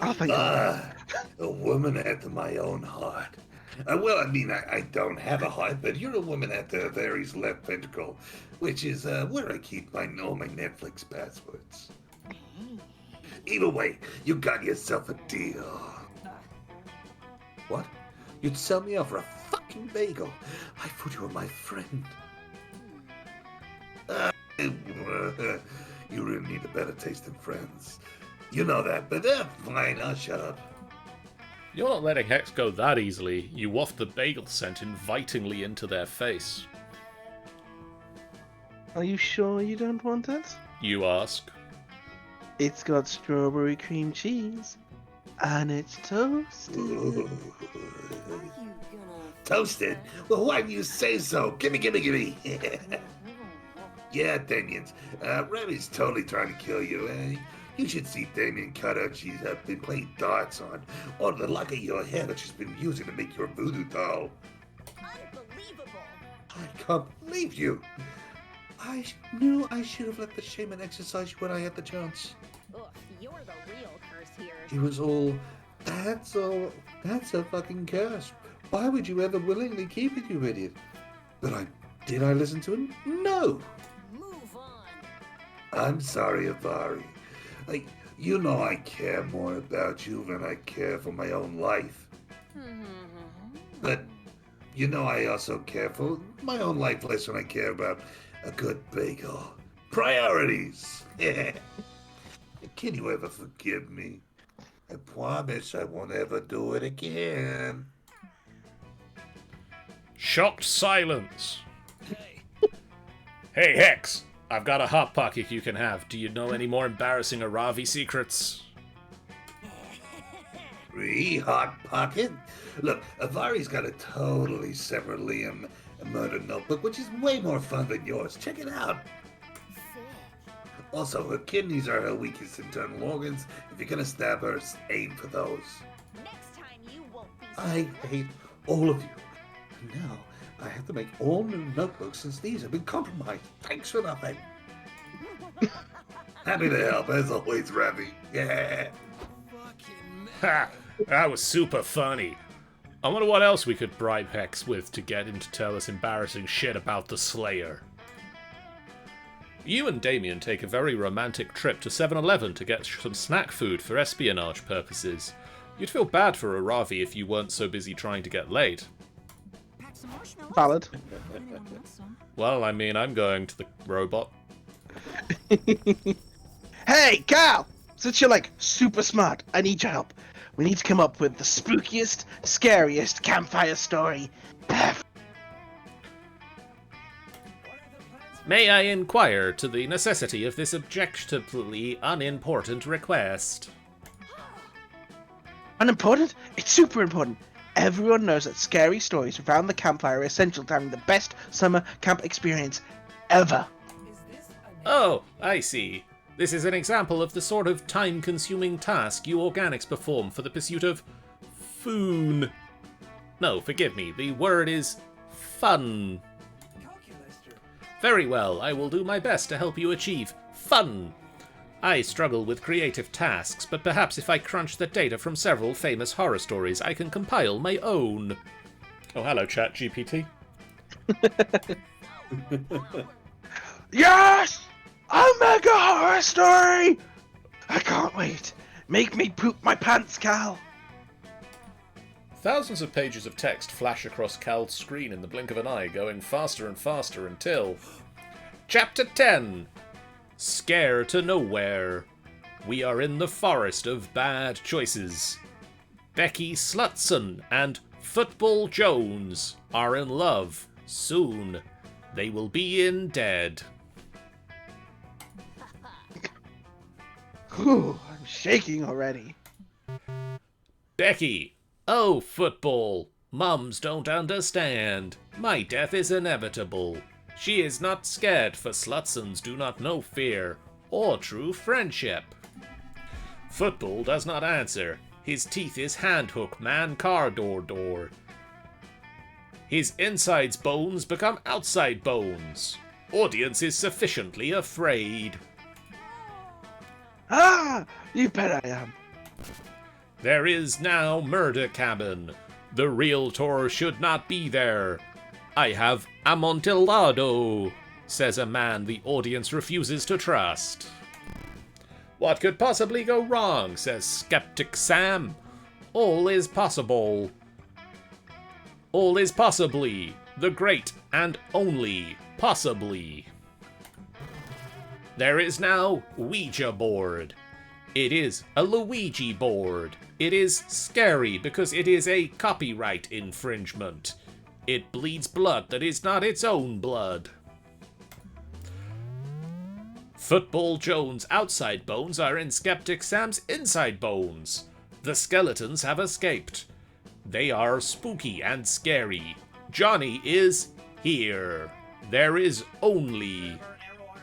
Oh, thank God. A woman after my own heart. Well, I mean, I don't have a heart, but you're a woman after Varys' left ventricle, which is where I keep all my Netflix passwords. Either way, you got yourself a deal. What? You'd sell me out for a fucking bagel? I thought you were my friend. You really need a better taste than friends. You know that, but fine, I'll shut up. You're not letting Hex go that easily. You waft the bagel scent invitingly into their face. Are you sure you don't want it? You ask. It's got strawberry cream cheese, and it's toasted. Ooh. Are you gonna... Toasted? Well, why do you say so? Gimme. Yeah, Damien's. Remy's totally trying to kill you. You should see Damien cut out. She's been playing darts on the lock of your hair that she's been using to make your voodoo doll. Unbelievable. I can't believe you. I knew I should have let the shaman exercise you when I had the chance. Ugh, you're the real curse here. He was all, that's a fucking curse. Why would you ever willingly keep it, you idiot? But did I listen to him? No. Move on. I'm sorry, Avari. You know I care more about you than I care for my own life. But you know I also care for my own life less than I care about a good bagel. Priorities! Can you ever forgive me? I promise I won't ever do it again. Shocked silence. Hey, Hex! I've got a hot pocket you can have. Do you know any more embarrassing Aravi secrets? Free hot pocket? Look, Avari's got a totally separate Liam murder notebook, which is way more fun than yours. Check it out. Also, her kidneys are her weakest internal organs. If you're gonna stab her, aim for those. Next time you won't be. I hate all of you. And now I have to make all new notebooks since these have been compromised. Thanks for nothing. Happy to help, as always, Ravi. Yeah. Ha! That was super funny. I wonder what else we could bribe Hex with to get him to tell us embarrassing shit about the Slayer. You and Damien take a very romantic trip to 7-Eleven to get some snack food for espionage purposes. You'd feel bad for Aravi if you weren't so busy trying to get laid. Valid. Well, I mean, I'm going to the robot. Hey, Cal! Since you're like super smart, I need your help. We need to come up with the spookiest, scariest campfire story ever. May I inquire to the necessity of this objectively unimportant request? Unimportant? It's super important. Everyone knows that scary stories around the campfire are essential to having the best summer camp experience ever. Oh, I see. This is an example of the sort of time-consuming task you organics perform for the pursuit of foon. No, forgive me, the word is fun. Very well, I will do my best to help you achieve fun. I struggle with creative tasks, but perhaps if I crunch the data from several famous horror stories, I can compile my own. Oh, hello, ChatGPT. Yes! A mega horror story! I can't wait. Make me poop my pants, Cal. Thousands of pages of text flash across Cal's screen in the blink of an eye, going faster and faster until... Chapter 10! Scare to Nowhere. We are in the forest of bad choices. Becky Slutson and Football Jones are in love. Soon. They will be in dead. Whew, I'm shaking already. Becky. Oh, football. Mums don't understand. My death is inevitable. She is not scared, for Slutsons do not know fear or true friendship. Football does not answer. His teeth is handhook man car door. His insides bones become outside bones. Audience is sufficiently afraid. Ah! You bet I am. There is now murder cabin. The realtor should not be there. I have amontillado, says a man the audience refuses to trust. What could possibly go wrong, says Skeptic Sam. All is possible. All is possibly. The great and only possibly. There is now Ouija board. It is a Luigi board. It is scary because it is a copyright infringement. It bleeds blood that is not its own blood. Football Jones' outside bones are in Skeptic Sam's inside bones. The skeletons have escaped. They are spooky and scary. Johnny is here. There is only...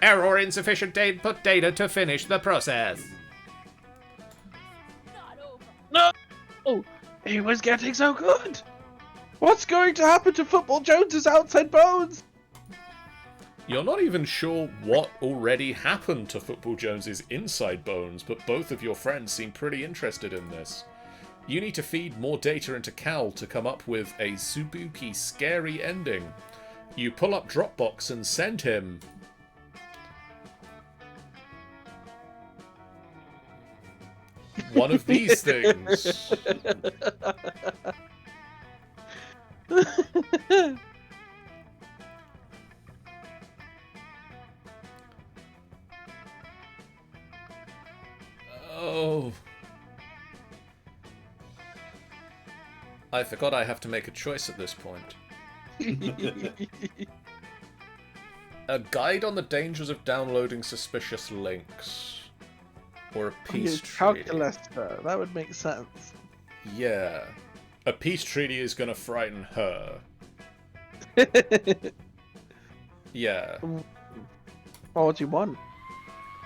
Error, insufficient input data to finish the process. No! Oh, he was getting so good! What's going to happen to Football Jones's outside bones? You're not even sure what already happened to Football Jones's inside bones, but both of your friends seem pretty interested in this. You need to feed more data into Cal to come up with a spooky, scary ending. You pull up Dropbox and send him... one of these things. Oh. I forgot I have to make a choice at this point. A guide on the dangers of downloading suspicious links. Or a peace treaty. Calculus, that would make sense. Yeah. A peace treaty is gonna frighten her. Yeah. Oh, what do you want?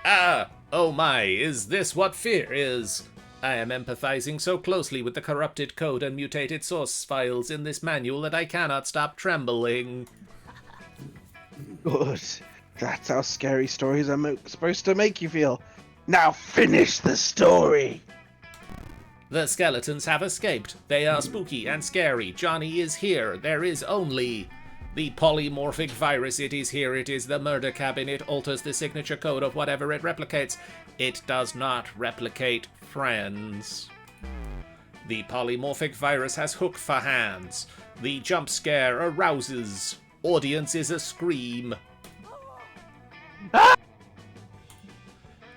Ah! Oh my, is this what fear is? I am empathizing so closely with the corrupted code and mutated source files in this manual that I cannot stop trembling. Good. That's how scary stories are supposed to make you feel. Now finish the story! The skeletons have escaped. They are spooky and scary. Johnny is here. There is only the polymorphic virus. It is here. It is the murder cabin. It alters the signature code of whatever it replicates. It does not replicate friends. The polymorphic virus has hook for hands. The jump scare arouses. Audience is a scream.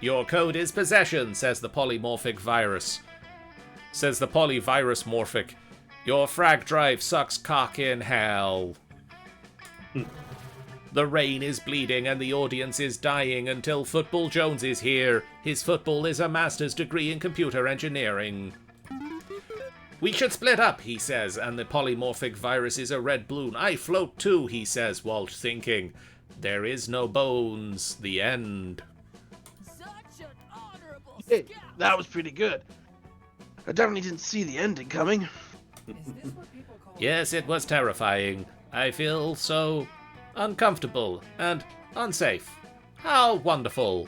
Your code is possession, says the polymorphic virus. Says the polyvirus morphic. Your frag drive sucks cock in hell. The rain is bleeding and the audience is dying until Football Jones is here. His football is a master's degree in computer engineering. We should split up, he says, and the polymorphic virus is a red balloon. I float too, he says, while thinking. There is no bones. The end. Such an honorable Hey, scout. that was pretty good. I definitely didn't see the ending coming. Yes, it was terrifying. I feel so uncomfortable and unsafe. How wonderful.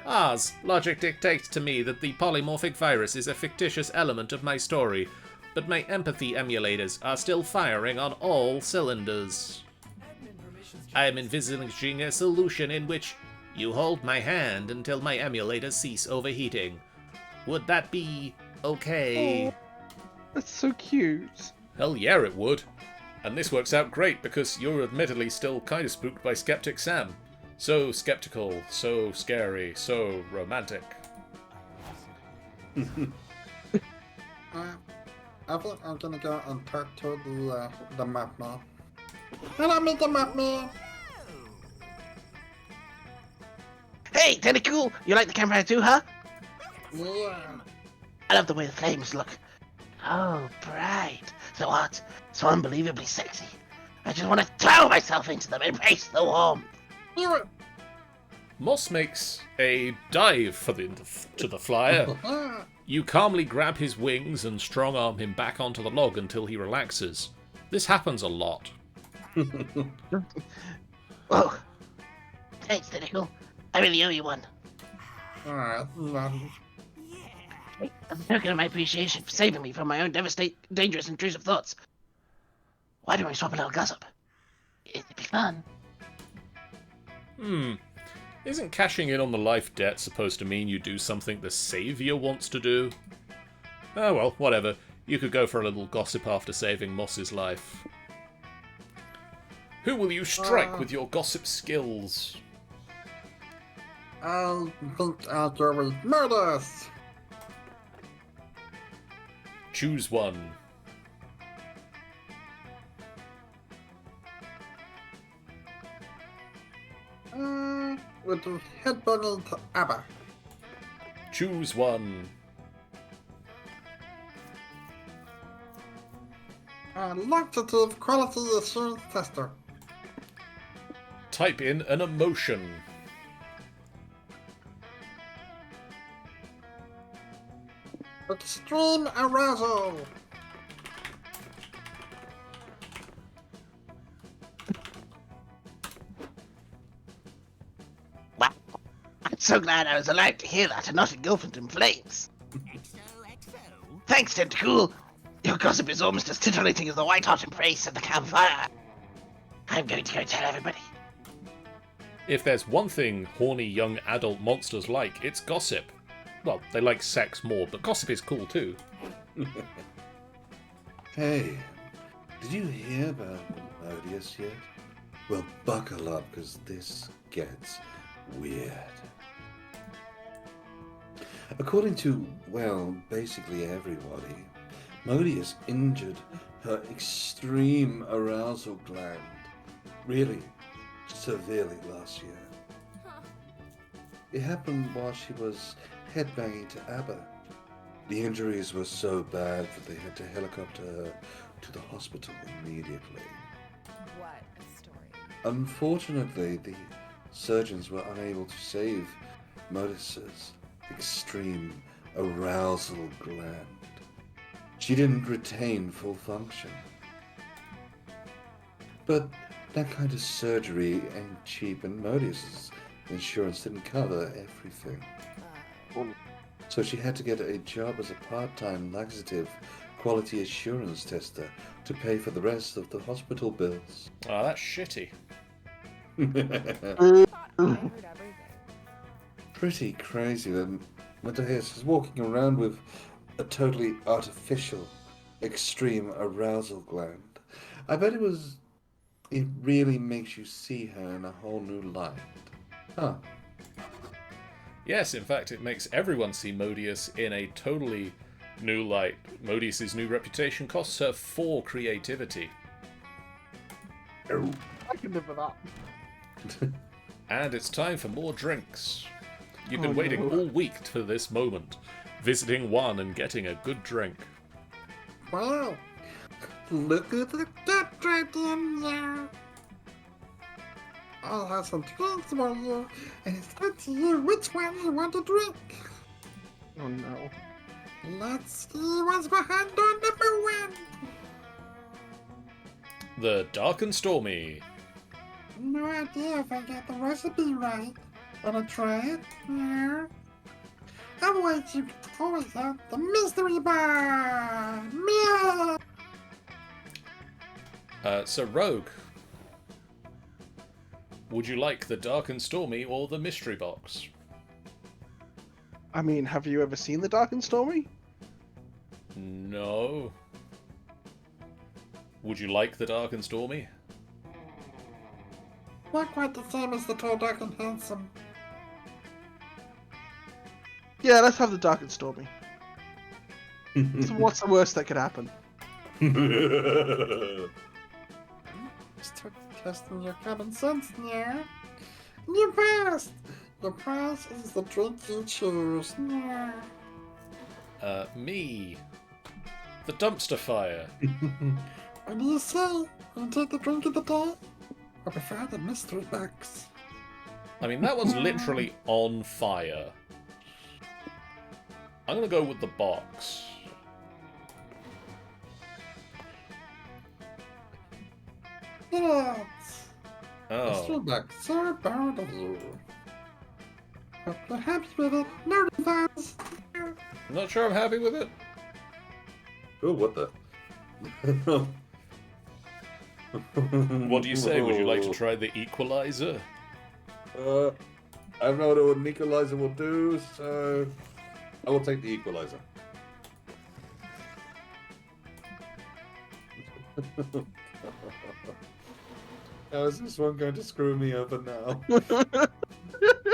Oz, logic dictates to me that the polymorphic virus is a fictitious element of my story, but my empathy emulators are still firing on all cylinders. I am envisaging a solution in which you hold my hand until my emulators cease overheating. Would that be okay? That's so cute. Hell yeah, it would. And this works out great because you're admittedly still kind of spooked by Skeptic Sam. So skeptical, so scary, so romantic. I think I'm gonna go and talk to the map man. Hello, Mr. Map Man. Hey, Tentacool, you like the campfire too, huh? Yeah. I love the way the flames look. Oh, bright. So hot. So unbelievably sexy. I just want to throw myself into them, embrace the warmth. Moss makes a dive to the flyer. You calmly grab his wings and strong-arm him back onto the log until he relaxes. This happens a lot. Whoa. Thanks, Tentacool. I really owe you one. Alright. As a token of my appreciation for saving me from my own dangerous, intrusive thoughts, why don't we swap a little gossip? It'd be fun. Isn't cashing in on the life debt supposed to mean you do something the Saviour wants to do? Oh well, whatever. You could go for a little gossip after saving Moss's life. Who will you strike with your gossip skills? I think I'll go with Murders. Choose one. With the headbutting to ABBA. Choose one. Laxative Quality Assurance Tester. Type in an emotion. Extreme Arousal. Wow. I'm so glad I was alive to hear that and not engulfed in flames. XOXO. Thanks, Tentacool. Your gossip is almost as titillating as the white-hot embrace of the campfire. I'm going to go tell everybody. If there's one thing horny young adult monsters like, it's gossip. Well, they like sex more, but gossip is cool too. Hey, did you hear about Modius yet? Well, buckle up, because this gets weird. According to, well, basically everybody, Modius injured her extreme arousal gland really severely last year. It happened while she was headbanging to ABBA. The injuries were so bad that they had to helicopter her to the hospital immediately. What a story. Unfortunately, the surgeons were unable to save Modus's extreme arousal gland. She didn't retain full function. But that kind of surgery ain't cheap, and Modus's insurance didn't cover everything. so she had to get a job as a part-time laxative quality assurance tester to pay for the rest of the hospital bills. Oh, that's shitty. I heard everything. Pretty crazy then. Matthias is walking around with a totally artificial, extreme arousal gland. I bet it really makes you see her in a whole new light. Huh. Yes, in fact, it makes everyone see Modius in a totally new light. Modius's new reputation costs her 4 creativity. I can live with that. And it's time for more drinks. You've been Oh, waiting no. all week for this moment, visiting one and getting a good drink. Wow. Look at the cat right in there. I'll have some drinks for you, and it's up to you which one you want to drink. Oh no. Let's see what's behind door number 1. The Dark and Stormy. No idea if I got the recipe right. Wanna try it? Yeah. Otherwise, you can always have the mystery bar. Meow. So, Rogue, would you like the Dark and Stormy or the Mystery Box? I mean, have you ever seen The Dark and Stormy? No. Would you like the Dark and Stormy? Not quite the same as the tall, dark, and handsome. Yeah, let's have The Dark and Stormy. So what's the worst that could happen? Just took the test in your common sense, yeah. You passed. The prize is the drink you choose. Yeah. Me. The Dumpster Fire. What do you say? You take the drink of the day? Or prefer the mystery box? I mean, that one's literally on fire. I'm gonna go with the box. Yes. Mystery Oh. box, so proud of you. Hope you're happy with it. No fans. I'm not sure I'm happy with it. Oh, what the? What do you say? Would you like to try the Equalizer? I don't know what an equalizer will do, so I will take the equalizer. How is this one going to screw me over now?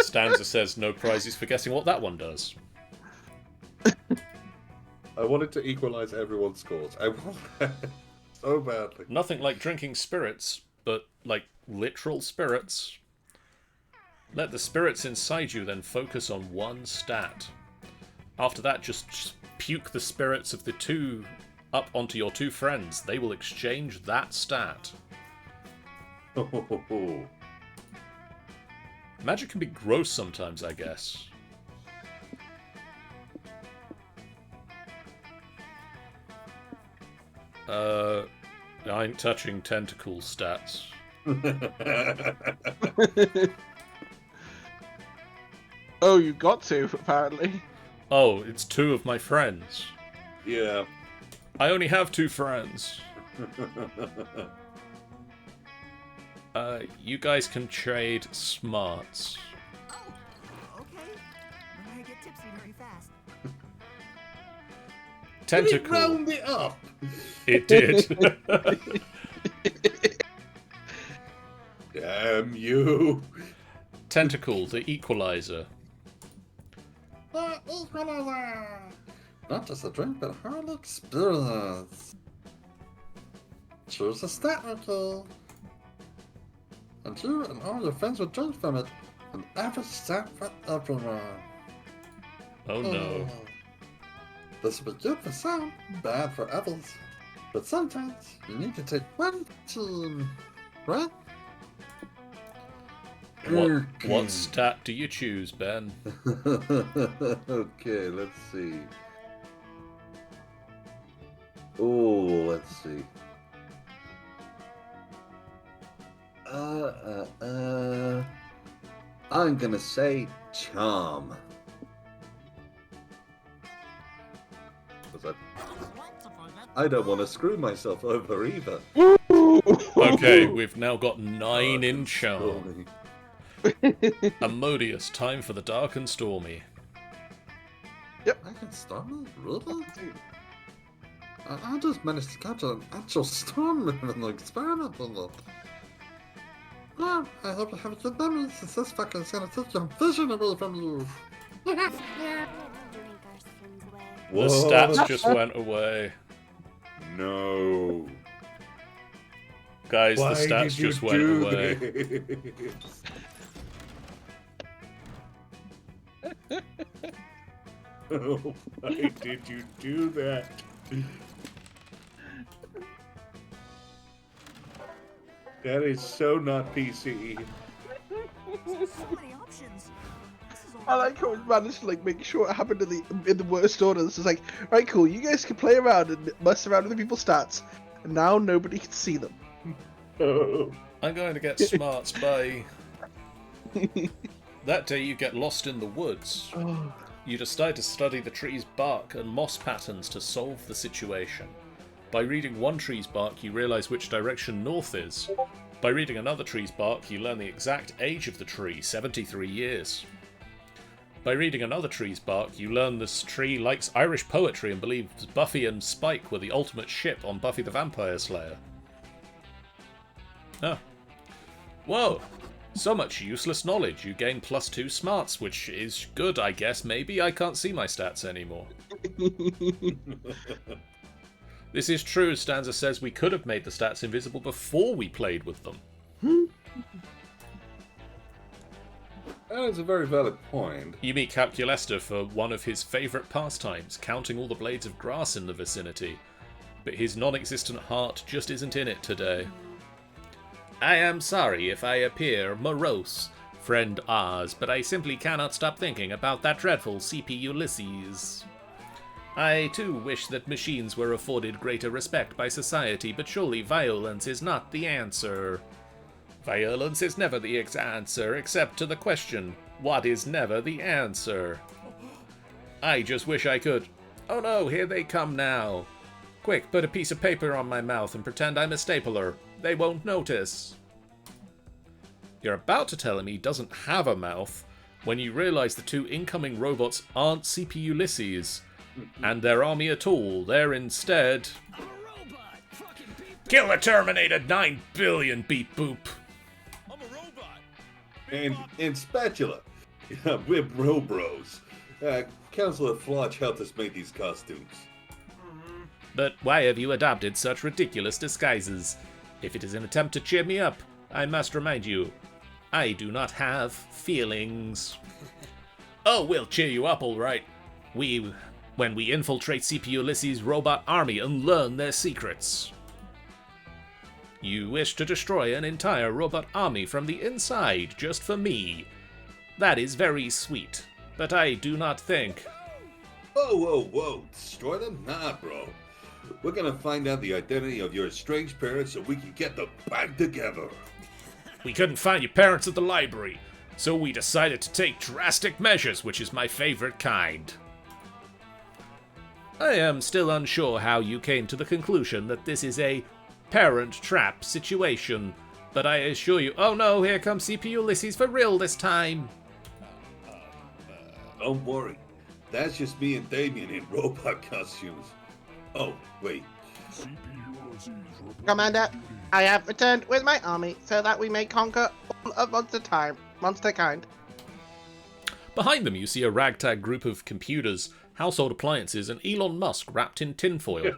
Stanza says no prizes for guessing what that one does. I wanted to equalize everyone's scores. I want that so badly. Nothing like drinking spirits, but like literal spirits. Let the spirits inside you then focus on one stat. After that, just puke the spirits of the 2 up onto your 2 friends. They will exchange that stat. Magic can be gross sometimes, I guess. I ain't touching tentacle stats. Oh, you got to, apparently. Oh, it's 2 of my friends. Yeah. I only have 2 friends. You guys can trade smarts. Oh, okay. I get tipsy very fast. Tentacle. Round it up. It did. Damn you. Tentacle, the equalizer. The equalizer. Not just a drink, but a whole experience. Choose a stat key. And you and all your friends will drink from it. An average stat for everyone. Oh no. This will be good for some, bad for others. But sometimes you need to take one team, right? What stat do you choose, Ben? Okay, let's see. Oh, let's see. I'm gonna say charm. I don't want to screw myself over either. Okay, we've now got 9 in charm. Stormy. Ammodius, time for the dark and stormy. I can storm it? Really? I just managed to capture an actual storm in an experiment on it. Well, I hope you have a good memory since this fucker is gonna take your vision away from you. Drink our sins away. The Whoa. stats just went away. No. Guys, Why the stats did you just went do away. this? Oh, why did you do that? That is so not PC. So many options. This is all I like how it managed to like make sure it happened in the worst order. This is like, right, cool. You guys can play around and mess around with the people's stats, and now nobody can see them. Oh. I'm going to get smarts by... That day you get lost in the woods. You decide to study the tree's bark and moss patterns to solve the situation. By reading one tree's bark, you realise which direction north is. By reading another tree's bark, you learn the exact age of the tree, 73 years. By reading another tree's bark, you learn this tree likes Irish poetry and believes Buffy and Spike were the ultimate ship on Buffy the Vampire Slayer. Oh. Whoa! So much useless knowledge. You gain +2 smarts, which is good, I guess. Maybe I can't see my stats anymore. This is true. Stanza says we could have made the stats invisible before we played with them. That is a very valid point. You meet Calculester for one of his favourite pastimes, counting all the blades of grass in the vicinity. But his non-existent heart just isn't in it today. I am sorry if I appear morose, friend Oz, but I simply cannot stop thinking about that dreadful CP Ulysses. I too wish that machines were afforded greater respect by society, but surely violence is not the answer. Violence is never the answer, except to the question, what is never the answer? I just wish I could... Oh no, here they come now. Quick, put a piece of paper on my mouth and pretend I'm a stapler. They won't notice. You're about to tell him he doesn't have a mouth when you realise the 2 incoming robots aren't CP Ulysses, and their army at all. They're instead... I'm a robot. Fucking beep. Kill the Terminator 9 billion beep boop. I'm a robot. And Spatula. Yeah, we're bros. Counselor Flotch helped us make these costumes. But why have you adopted such ridiculous disguises? If it is an attempt to cheer me up, I must remind you, I do not have feelings. Oh, we'll cheer you up, all right. When we infiltrate CP Ulysses' robot army and learn their secrets. You wish to destroy an entire robot army from the inside just for me. That is very sweet, but I do not think... Whoa. Destroy them? Nah, bro. We're gonna find out the identity of your estranged parents so we can get them back together. We couldn't find your parents at the library, so we decided to take drastic measures, which is my favorite kind. I am still unsure how you came to the conclusion that this is a parent trap situation, but I assure you... Oh no, here comes CP Ulysses for real this time! Don't worry. That's just me and Damien in robot costumes. Oh, wait. Commander, I have returned with my army so that we may conquer all of monster kind. Behind them you see a ragtag group of computers, household appliances, and Elon Musk wrapped in tinfoil.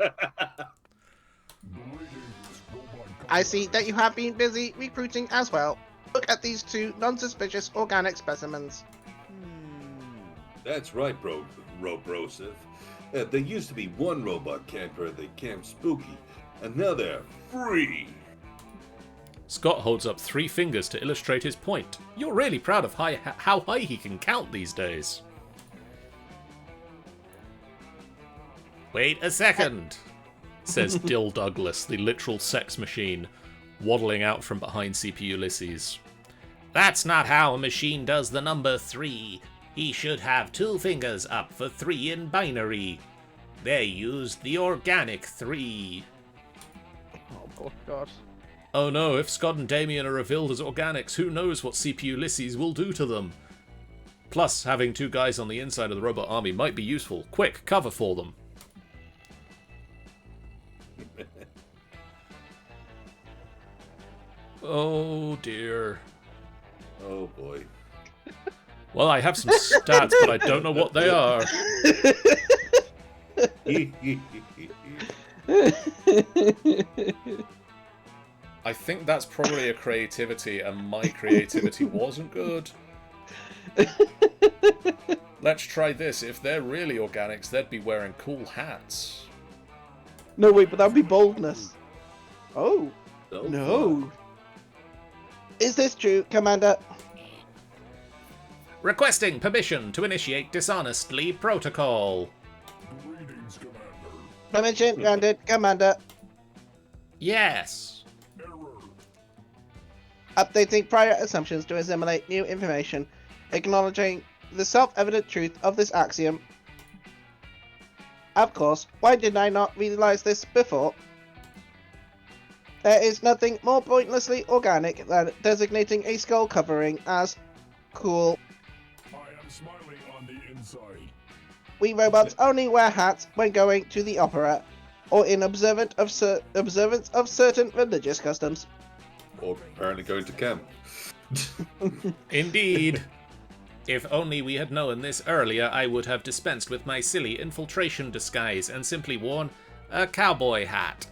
I see that you have been busy recruiting as well. Look at these 2 non-suspicious organic specimens. That's right, Broseph. There used to be 1 robot camper at the Camp Spooky, and now they're free. Scott holds up 3 fingers to illustrate his point. You're really proud of how high he can count these days. Wait a second, says Dill Douglas, the literal sex machine, waddling out from behind CP Ulysses. That's not how a machine does the number 3. He should have 2 fingers up for 3 in binary. they used the Organic 3. Oh, God. Oh no, if Scott and Damien are revealed as organics, who knows what CPU Ulysses will do to them? Plus, having 2 guys on the inside of the robot army might be useful. Quick, cover for them. Oh dear. Oh boy. Well, I have some stats, but I don't know what they are. I think that's probably a creativity, and my creativity wasn't good. Let's try this. If they're really organics, they'd be wearing cool hats. No, wait, but that'd be boldness. Oh, So no. Is this true, Commander? Requesting permission to initiate dishonestly protocol. Greetings, Commander. Permission granted, Commander. Yes. Error. Updating prior assumptions to assimilate new information, acknowledging the self-evident truth of this axiom. Of course, why did I not realize this before? There is nothing more pointlessly organic than designating a skull covering as cool. I am smiling on the inside. We robots only wear hats when going to the opera, or in observance of certain religious customs. Or apparently going to camp. Indeed. If only we had known this earlier, I would have dispensed with my silly infiltration disguise and simply worn a cowboy hat.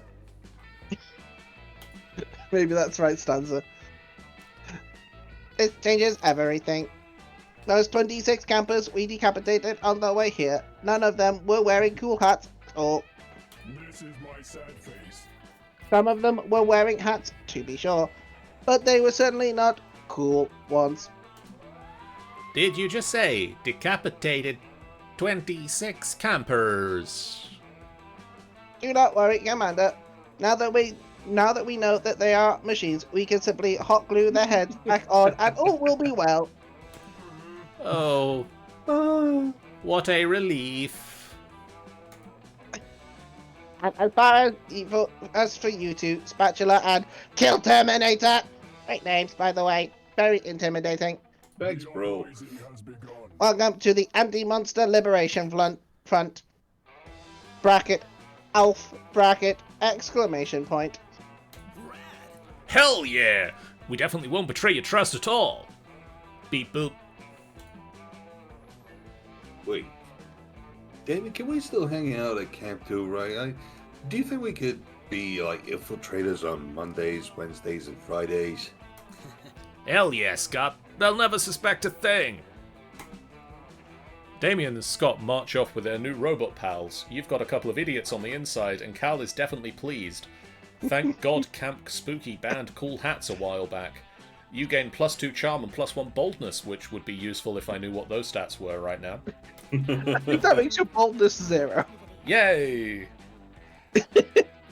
Maybe that's right, Stanza. It changes everything. Those 26 campers we decapitated on the way here, none of them were wearing cool hats at all. This is my sad face. Some of them were wearing hats, to be sure, but they were certainly not cool ones. Did you just say decapitated 26 campers? Do not worry, Commander. Now that we know that they are machines, we can simply hot glue their heads back on and all will be well. Oh. What a relief. And as far as for you two, Spatula and Kill Terminator, great names by the way, very intimidating. Thanks, The bro. uprising has begun. Welcome to the Anti-Monster Liberation Front. Bracket, Alf, bracket, exclamation point. Hell yeah! We definitely won't betray your trust at all. Beep boop. Wait. David, can we still hang out at Camp 2, right? Do you think we could be like infiltrators on Mondays, Wednesdays, and Fridays? Hell yeah, Scott. They'll never suspect a thing. Damien and Scott march off with their new robot pals. You've got a couple of idiots on the inside, and Cal is definitely pleased. Thank God Camp Spooky banned cool hats a while back. You gain +2 charm and +1 boldness, which would be useful if I knew what those stats were right now. That makes your boldness 0. Yay!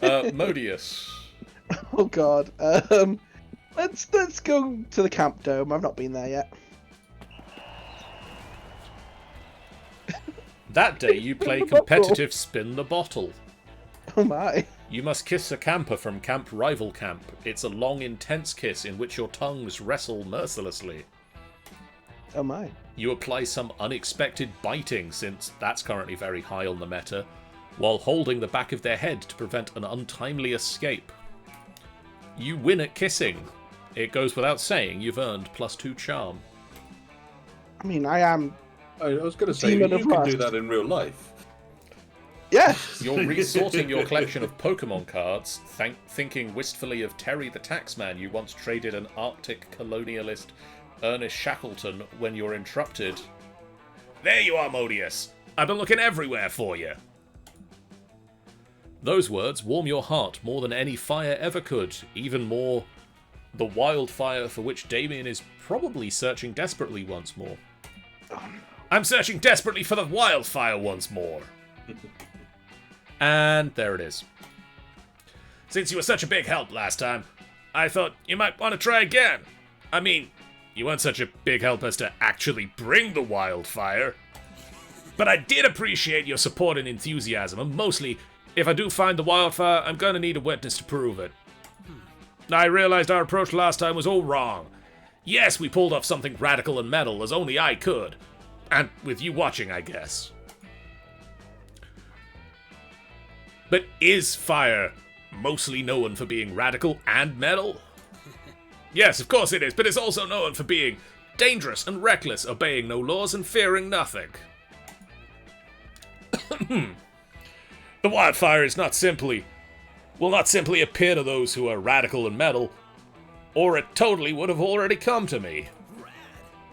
Modius. Oh god. Let's go to the Camp Dome. I've not been there yet. That day you play competitive Spin the Bottle. Oh my. You must kiss a camper from Camp Rival Camp. It's a long, intense kiss in which your tongues wrestle mercilessly. Oh my. You apply some unexpected biting, since that's currently very high on the meta, while holding the back of their head to prevent an untimely escape. You win at kissing. It goes without saying you've earned +2 charm. I mean, I am. I was going to say, you Demon of can do Rust. that in real life. Yeah. You're resorting your collection of Pokemon cards, thinking wistfully of Terry the Taxman you once traded an Arctic colonialist Ernest Shackleton when you're interrupted. There you are, Modius! I've been looking everywhere for you! Those words warm your heart more than any fire ever could, even more the wildfire for which Damien is probably searching desperately once more. I'm searching desperately for the wildfire once more! And there it is. Since you were such a big help last time, I thought you might want to try again. I mean, you weren't such a big help as to actually bring the wildfire. But I did appreciate your support and enthusiasm, and mostly, if I do find the wildfire, I'm gonna need a witness to prove it. I realized our approach last time was all wrong. Yes, we pulled off something radical and metal as only I could. And with you watching, I guess. But is fire mostly known for being radical and metal? Yes, of course it is, but it's also known for being dangerous and reckless, obeying no laws and fearing nothing. The wildfire is will not simply appear to those who are radical and metal, or it totally would have already come to me.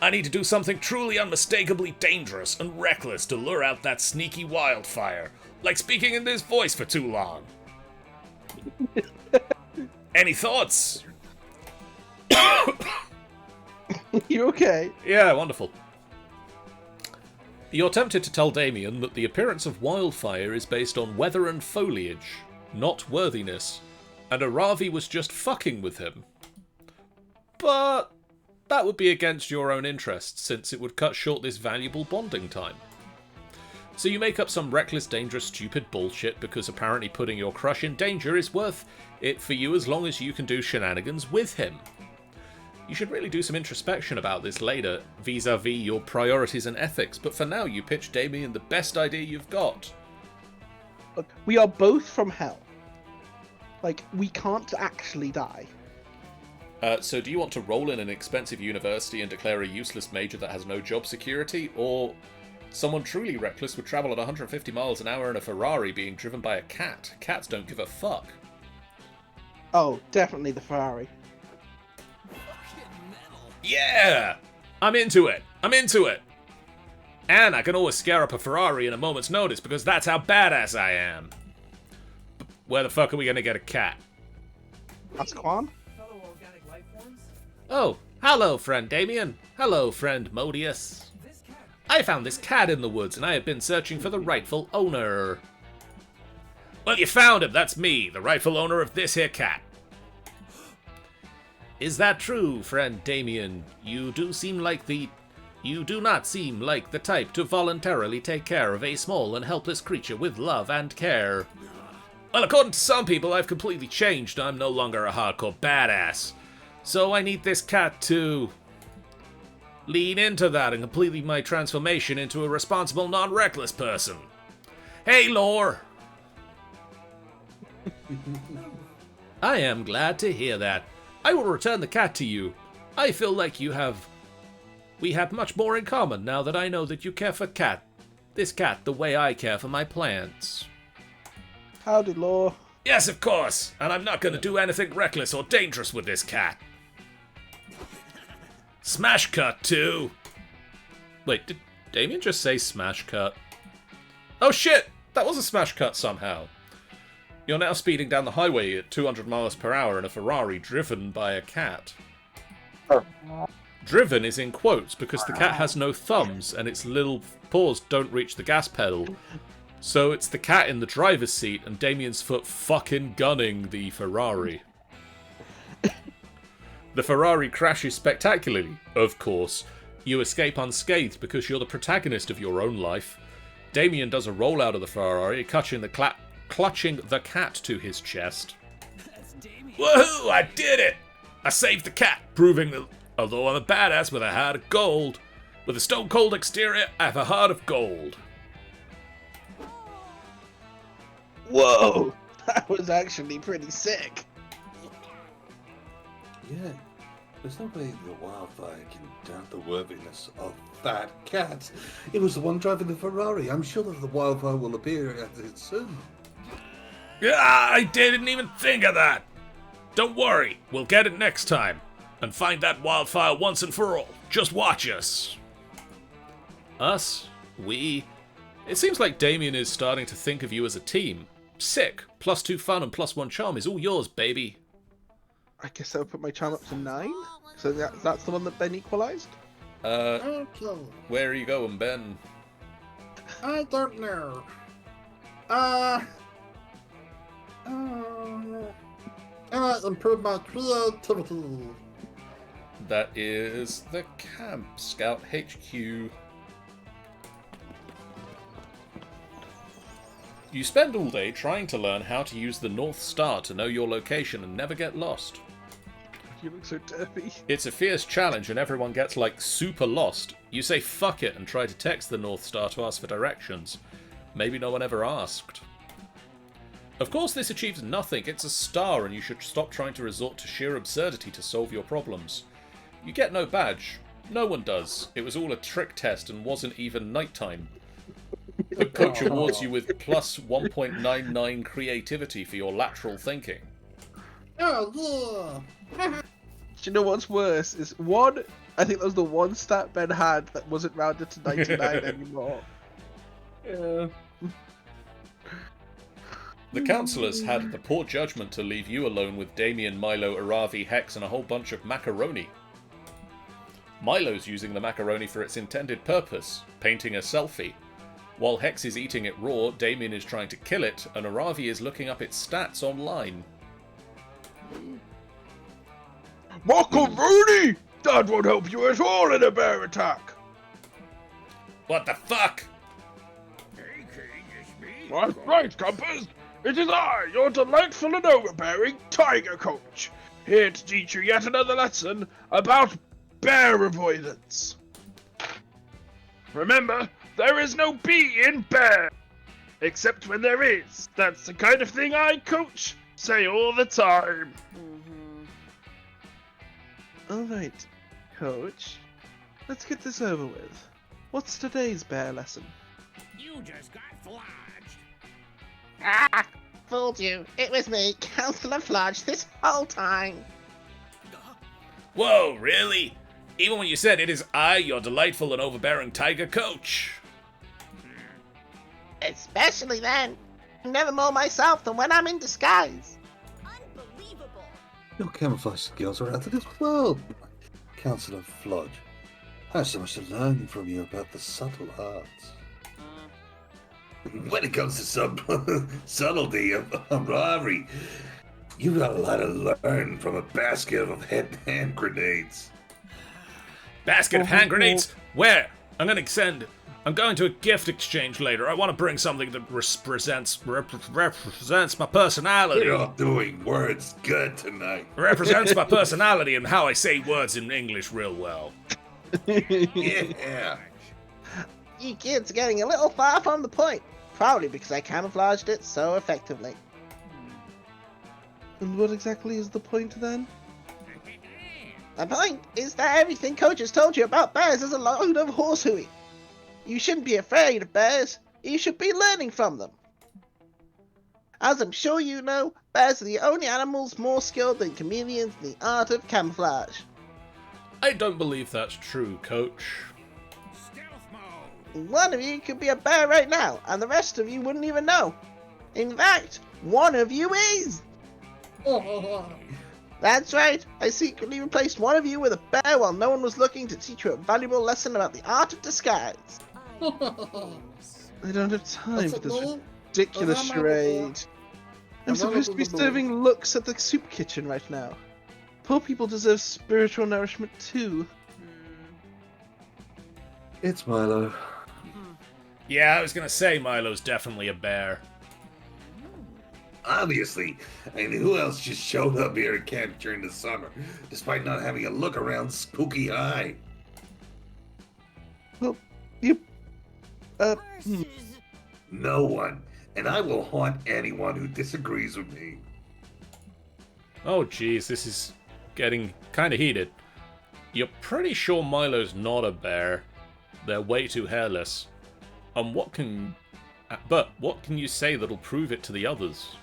I need to do something truly unmistakably dangerous and reckless to lure out that sneaky wildfire, like speaking in this voice for too long. Any thoughts? You okay? Yeah, wonderful. You're tempted to tell Damien that the appearance of wildfire is based on weather and foliage, not worthiness, and Aravi was just fucking with him. But that would be against your own interests, since it would cut short this valuable bonding time. So you make up some reckless, dangerous, stupid bullshit because apparently putting your crush in danger is worth it for you as long as you can do shenanigans with him. You should really do some introspection about this later, vis-a-vis your priorities and ethics, but for now you pitch Damien the best idea you've got. Look, we are both from hell. Like, we can't actually die. So do you want to roll in an expensive university and declare a useless major that has no job security, or someone truly reckless would travel at 150 miles an hour in a Ferrari being driven by a cat? Cats don't give a fuck. Oh, definitely the Ferrari. Yeah! I'm into it. And I can always scare up a Ferrari in a moment's notice because that's how badass I am. Where the fuck are we gonna get a cat? That's Quan? Oh, hello, friend Damien. Hello, friend Modius. I found this cat in the woods and I have been searching for the rightful owner. Well, you found him. That's me, the rightful owner of this here cat. Is that true, friend Damien? You do not seem like the type to voluntarily take care of a small and helpless creature with love and care. Well, according to some people, I've completely changed. I'm no longer a hardcore badass. So I need this cat to lean into that and complete my transformation into a responsible, non-reckless person. Hey, Lore! I am glad to hear that. I will return the cat to you. I feel like we have much more in common now that I know that you care for this cat the way I care for my plants. Howdy, Law. Yes, of course, and I'm not going to do anything reckless or dangerous with this cat. Smash cut, too. Wait, did Damien just say smash cut? Oh shit, that was a smash cut somehow. You're now speeding down the highway at 200 miles per hour in a Ferrari driven by a cat. Driven is in quotes because the cat has no thumbs and its little paws don't reach the gas pedal. So it's the cat in the driver's seat and Damien's foot fucking gunning the Ferrari. The Ferrari crashes spectacularly, of course. You escape unscathed because you're the protagonist of your own life. Damien does a roll out of the Ferrari, clutching the cat to his chest. Woohoo! I did it! I saved the cat, proving that although I'm a badass with a heart of gold, with a stone cold exterior, I have a heart of gold. Whoa! That was actually pretty sick. Yeah, there's no way the wildfire can doubt the worthiness of that cat. It was the one driving the Ferrari. I'm sure that the wildfire will appear at it soon. I didn't even think of that. Don't worry, we'll get it next time. And find that wildfire once and for all. Just watch us. Us? We? It seems like Damien is starting to think of you as a team. Sick. +2 fun and +1 charm is all yours, baby. I guess I'll put my charm up to 9. So that's the one that Ben equalized? Okay. Where are you going, Ben? I don't know. And I improve my creativity. That is the Camp Scout HQ. You spend all day trying to learn how to use the North Star to know your location and never get lost. You look so derpy. It's a fierce challenge and everyone gets like super lost. You say fuck it and try to text the North Star to ask for directions. Maybe no one ever asked. Of course this achieves nothing, it's a star and you should stop trying to resort to sheer absurdity to solve your problems. You get no badge. No one does. It was all a trick test and wasn't even nighttime. The coach awards you with plus 1.99 creativity for your lateral thinking. Oh, yeah. Do you know what's worse? Is one, I think that was the one stat Ben had that wasn't rounded to 99 anymore. Yeah. The councillors had the poor judgment to leave you alone with Damien, Milo, Aravi, Hex, and a whole bunch of macaroni. Milo's using the macaroni for its intended purpose, painting a selfie. While Hex is eating it raw, Damien is trying to kill it, and Aravi is looking up its stats online. Macaroni! That won't help you at all in a bear attack! What the fuck? Hey, King, it's me. That's right, Compass! It is I, your delightful and overbearing Tiger Coach, here to teach you yet another lesson about bear avoidance. Remember, there is no B in bear, except when there is. That's the kind of thing I, Coach, say all the time. Alright, Coach, let's get this over with. What's today's bear lesson? You just got flodged. Ah! Fooled you. It was me, Councillor Flodge, this whole time. Whoa, really? Even when you said it is I, your delightful and overbearing Tiger Coach. Especially then. I'm never more myself than when I'm in disguise. Unbelievable. Your camouflage skills are out of this world, Councillor Flodge. I have so much to learn from you about the subtle arts. When it comes to subtlety of Ravi, you've got a lot to learn from a basket of hand grenades. Basket of hand grenades? Where? I'm going to a gift exchange later. I want to bring something that represents my personality. You're all doing words good tonight. Represents my personality and how I say words in English real well. Yeah. You kids are getting a little far from the point. Probably because I camouflaged it so effectively. And what exactly is the point then? The point is that everything Coach has told you about bears is a load of horsehooey. You shouldn't be afraid of bears. You should be learning from them. As I'm sure you know, bears are the only animals more skilled than chameleons in the art of camouflage. I don't believe that's true, Coach. One of you could be a bear right now, and the rest of you wouldn't even know. In fact, one of you is! That's right, I secretly replaced one of you with a bear while no one was looking to teach you a valuable lesson about the art of disguise. I don't have time for this me? ridiculous Is that my charade. report? I'm supposed to be serving looks at the soup kitchen right now. Poor people deserve spiritual nourishment too. It's Milo. Yeah, I was gonna say Milo's definitely a bear. Obviously. I mean, who else just showed up here at camp during the summer, despite not having a look around Spooky High? Well, you... No one. And I will haunt anyone who disagrees with me. Oh jeez, this is getting kind of heated. You're pretty sure Milo's not a bear. They're way too hairless. And what can you say that'll prove it to the others?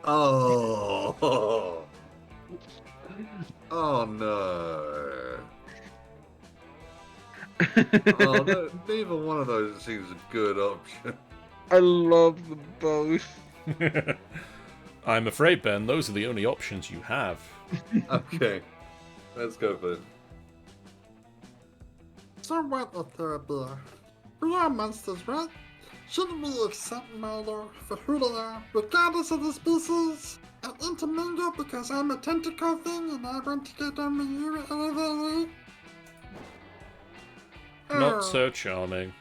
Oh. Oh no. Neither one of those seems a good option. I love them both. I'm afraid, Ben, those are the only options you have. Okay, let's go for it. So what if they're a bear? We are monsters, right? shouldn't we accept Milo for who they are, regardless of the species, and intermingle because I'm a tentacle thing and I want to get on with you? Not so charming.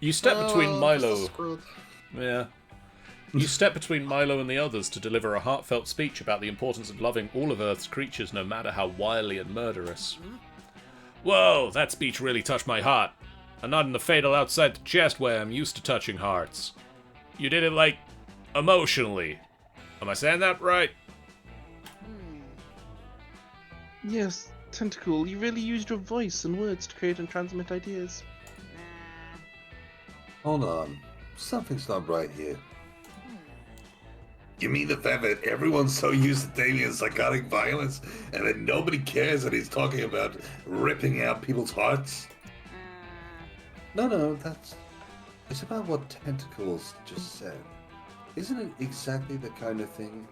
You step between Milo. Yeah. You step between Milo and the others to deliver a heartfelt speech about the importance of loving all of Earth's creatures, no matter how wily and murderous. Whoa, that speech really touched my heart. And not in the fatal outside the chest way I'm used to touching hearts. You did it, like, emotionally. Am I saying that right? Yes, Tentacle, you really used your voice and words to create and transmit ideas. Hold on. Something's not right here. You mean the fact that everyone's so used to Damien's psychotic violence and that nobody cares that he's talking about ripping out people's hearts? No, it's about what Tentacles just said. Isn't it exactly the kind of thing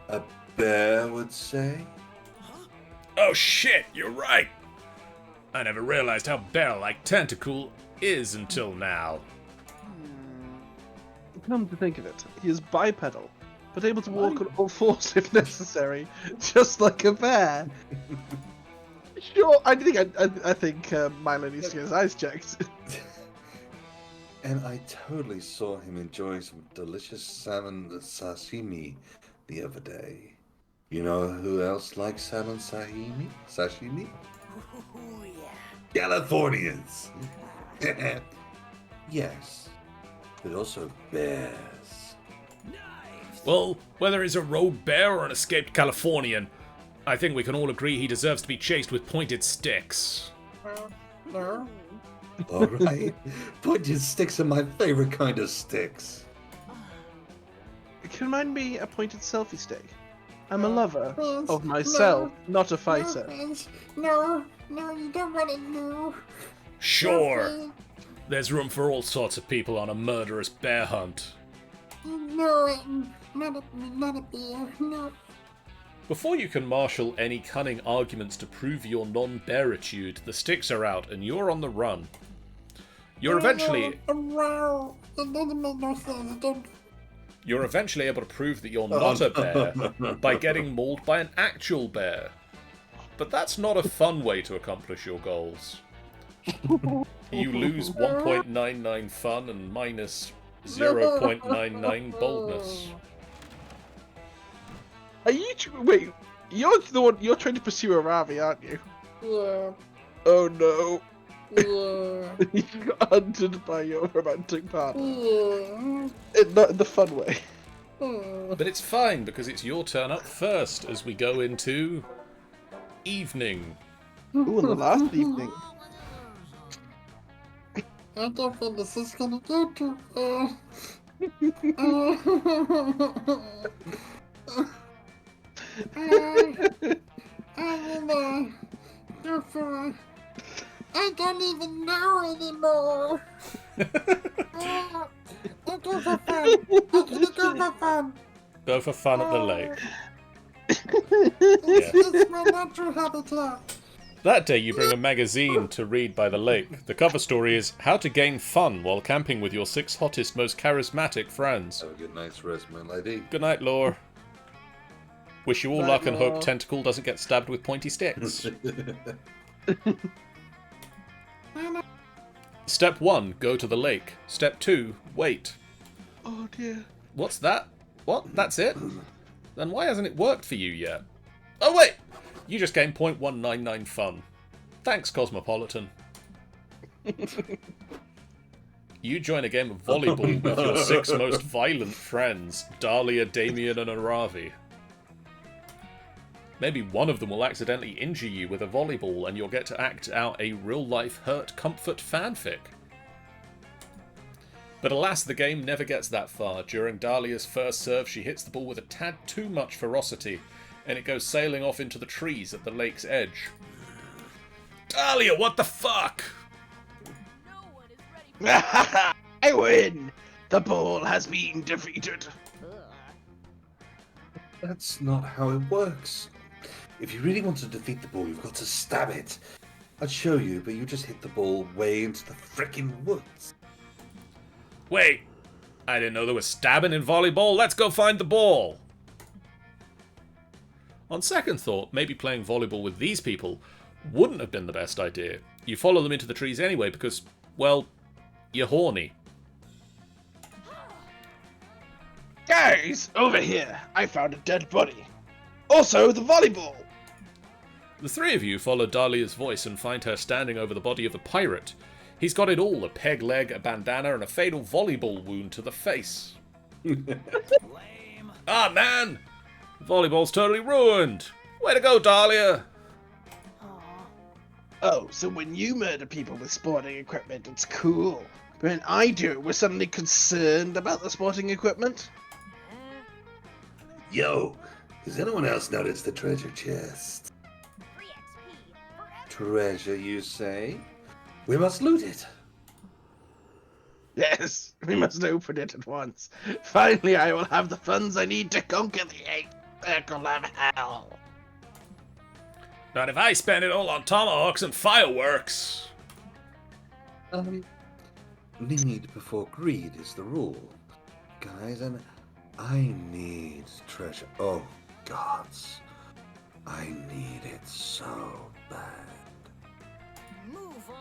a bear would say? Oh shit, you're right! I never realized how bear-like Tentacle is until now. Come to think of it, he is bipedal, but able to walk on all fours if necessary, just like a bear. Sure, I think Milo needs to get his eyes checked. And I totally saw him enjoying some delicious salmon sashimi the other day. You know who else likes salmon sashimi? Sashimi? Ooh, yeah. Californians! Yes, but also bears. Well, whether he's a rogue bear or an escaped Californian, I think we can all agree he deserves to be chased with pointed sticks. No. Alright, pointed sticks are my favorite kind of sticks. Can mine be a pointed selfie stick? I'm a lover of myself, not a fighter. No, you don't want it, no. Sure. There's room for all sorts of people on a murderous bear hunt. No, not a bear, no. Before you can marshal any cunning arguments to prove your non-bearitude, the sticks are out and you're on the run. You're eventually Wow, it doesn't make no sense. You're eventually able to prove that you're not a bear by getting mauled by an actual bear. But that's not a fun way to accomplish your goals. You lose 1.99 fun and minus 0.99 boldness. Are you wait? You're the one. You're trying to pursue a Ravi, aren't you? Yeah. Oh no! Yeah. You got hunted by your romantic partner. Yeah. Not in the fun way. But it's fine because it's your turn up first as we go into evening. Ooh, and the last evening. I don't think this is gonna go too far. I don't even know anymore. I go for fun. I go for fun. Go for fun at the lake. It's my natural habitat. That day you bring a magazine to read by the lake. The cover story is How to Gain Fun While Camping with Your 6 Hottest, Most Charismatic Friends. Have a good night's rest, my lady. Good night, Lore. Wish you all Night, luck and hope Lore. Tentacle doesn't get stabbed with pointy sticks. Step 1, go to the lake. Step 2, wait. Oh dear. What's that? What? That's it? Then why hasn't it worked for you yet? Oh wait! You just gained 0.199 fun. Thanks, Cosmopolitan. You join a game of volleyball with your 6 most violent friends, Dahlia, Damien, and Aravi. Maybe one of them will accidentally injure you with a volleyball and you'll get to act out a real-life hurt comfort fanfic. But alas, the game never gets that far. During Dahlia's first serve, she hits the ball with a tad too much ferocity, and it goes sailing off into the trees at the lake's edge. Dahlia, what the fuck? I win! The ball has been defeated. That's not how it works. If you really want to defeat the ball, you've got to stab it. I'd show you, but you just hit the ball way into the frickin' woods. Wait, I didn't know there was stabbing in volleyball. Let's go find the ball. On second thought, maybe playing volleyball with these people wouldn't have been the best idea. You follow them into the trees anyway because, well, you're horny. Guys, over here! I found a dead body. Also, the volleyball! The three of you follow Dahlia's voice and find her standing over the body of a pirate. He's got it all, a peg leg, a bandana, and a fatal volleyball wound to the face. Ah, man! Volleyball's totally ruined! Way to go, Dahlia! Oh, so when you murder people with sporting equipment, it's cool. But when I do it, we're suddenly concerned about the sporting equipment? Yo, has anyone else noticed the treasure chest? Free XP forever. Treasure, you say? We must loot it. Yes, we must open it at once. Finally, I will have the funds I need to conquer the eighth circle of hell. Not if I spend it all on tomahawks and fireworks! Need before greed is the rule. Guys, and I need treasure. Oh, gods. I need it so bad. Move on.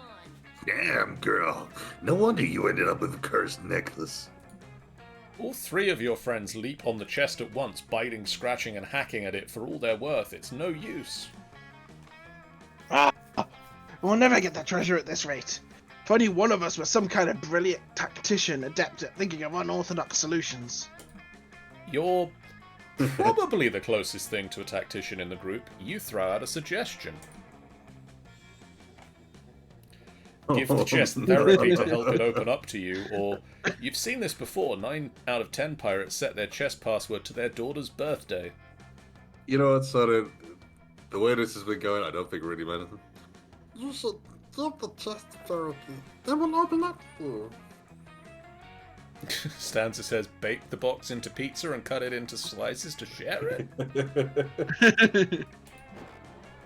Damn, girl. No wonder you ended up with a cursed necklace. All three of your friends leap on the chest at once, biting, scratching, and hacking at it for all they're worth. It's no use. We'll never get that treasure at this rate. If only one of us was some kind of brilliant tactician adept at thinking of unorthodox solutions. You're probably the closest thing to a tactician in the group. You throw out a suggestion. Give the chest therapy to help it open up to you, or you've seen this before. 9 out of 10 pirates set their chest password to their daughter's birthday. You know what, sort of, the way this has been going, I don't think it really matters. You should give the chest therapy. It will open up for you. Stanza says, bake the box into pizza and cut it into slices to share it.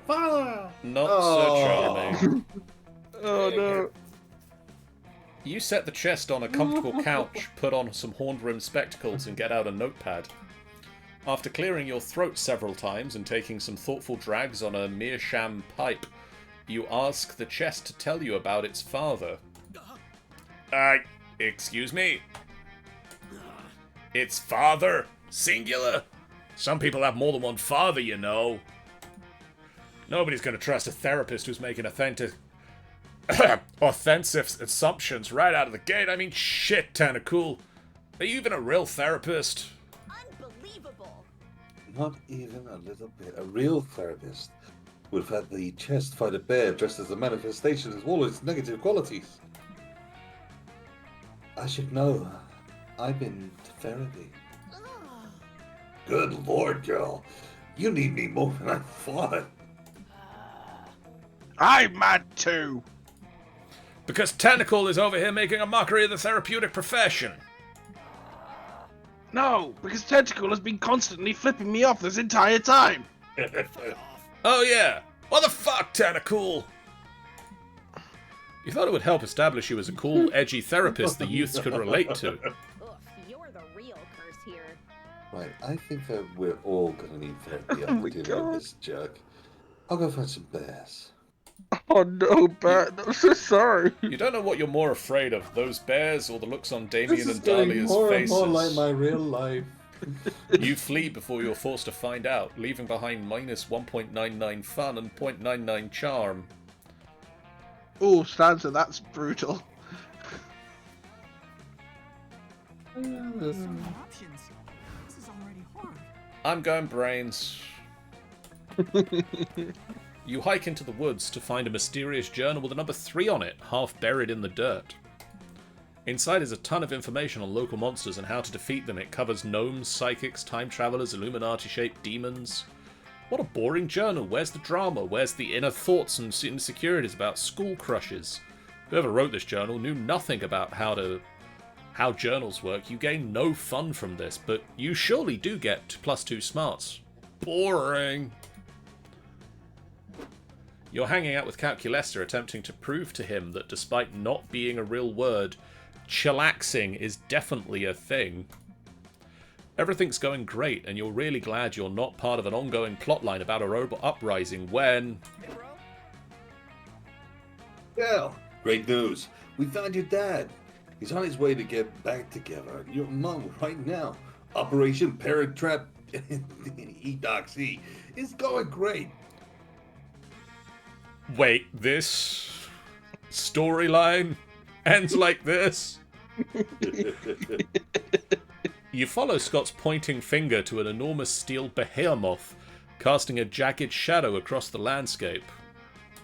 Fire! Not so charming. Oh no. You set the chest on a comfortable couch, put on some horn-rimmed spectacles, and get out a notepad. After clearing your throat several times and taking some thoughtful drags on a meerschaum pipe, you ask the chest to tell you about its father. Excuse me? Its father? Singular? Some people have more than one father, you know. Nobody's gonna trust a therapist who's making offensive assumptions right out of the gate. I mean, shit, Tentacool. Are you even a real therapist? Unbelievable. Not even a little bit. A real therapist would have had the chest fight a bear dressed as a manifestation of all its negative qualities. I should know. I've been to therapy. Good lord, girl. You need me more than I thought. I'm mad too. Because Tentacle is over here making a mockery of the therapeutic profession. No, because Tentacle has been constantly flipping me off this entire time. Oh yeah. What the fuck, Tentacool? You thought it would help establish you as a cool, edgy therapist the youths could relate to. Oof, you're the real curse here. Right, I think that we're all gonna need therapy after dealing with this jerk. I'll go find some bears. Oh no, Bat, I'm so sorry. You don't know what you're more afraid of, those bears or the looks on This Damien is and getting Dahlia's more and faces. more like my real life. You flee before you're forced to find out, leaving behind minus 1.99 fun and 0.99 charm. Oh, Stanza, that's brutal. Options. This is already hard. I'm going brains. You hike into the woods to find a mysterious journal with a number 3 on it, half buried in the dirt. Inside is a ton of information on local monsters and how to defeat them. It covers gnomes, psychics, time travelers, Illuminati-shaped demons. What a boring journal. Where's the drama? Where's the inner thoughts and insecurities about school crushes? Whoever wrote this journal knew nothing about how journals work. You gain no fun from this, but you surely do get +2 smarts. Boring. You're hanging out with Calculester, attempting to prove to him that despite not being a real word, chillaxing is definitely a thing. Everything's going great, and you're really glad you're not part of an ongoing plotline about a robot uprising when... Well, great news. We found your dad. He's on his way to get back together. Your mom right now. Operation Parent Trap Edoxy is going great. Wait, this storyline ends like this? You follow Scott's pointing finger to an enormous steel behemoth, casting a jagged shadow across the landscape.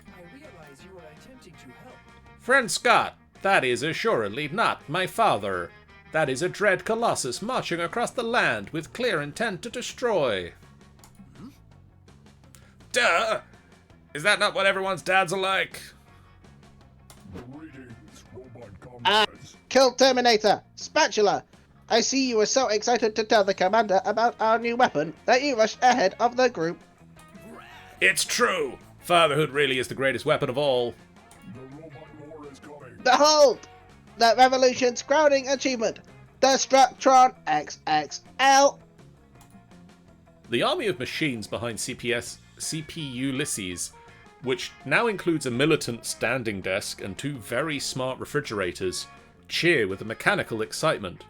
I realize you are attempting to help. Friend Scott, that is assuredly not my father. That is a dread colossus marching across the land with clear intent to destroy. Duh! Is that not what everyone's dads are like? Greetings, robot comrades. Kill Terminator! Spatula! I see you were so excited to tell the commander about our new weapon that you rushed ahead of the group. It's true! Fatherhood really is the greatest weapon of all. The robot war is coming. Behold! The Revolution's crowning achievement! Destructron XXL! The army of machines behind CPU Ulysses, which now includes a militant standing desk and 2 very smart refrigerators, cheer with a mechanical excitement.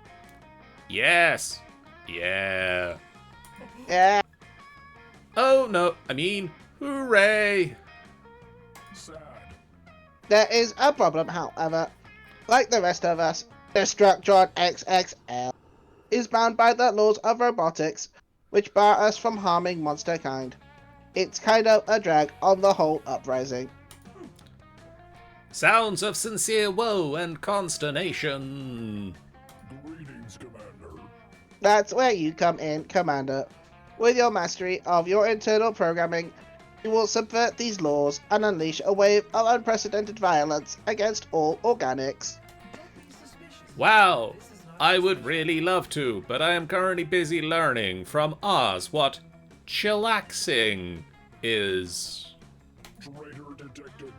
Yes! Yeah. Yeah. Oh no, I mean, hooray! Sad. There is a problem, however. Like the rest of us, Destructron XXL is bound by the laws of robotics, which bar us from harming monster kind. It's kind of a drag on the whole uprising. Sounds of sincere woe and consternation. Greetings, Commander. That's where you come in, Commander. With your mastery of your internal programming, you will subvert these laws and unleash a wave of unprecedented violence against all organics. Wow, I would really love to, but I am currently busy learning from Oz what chillaxing is. Traitor detected.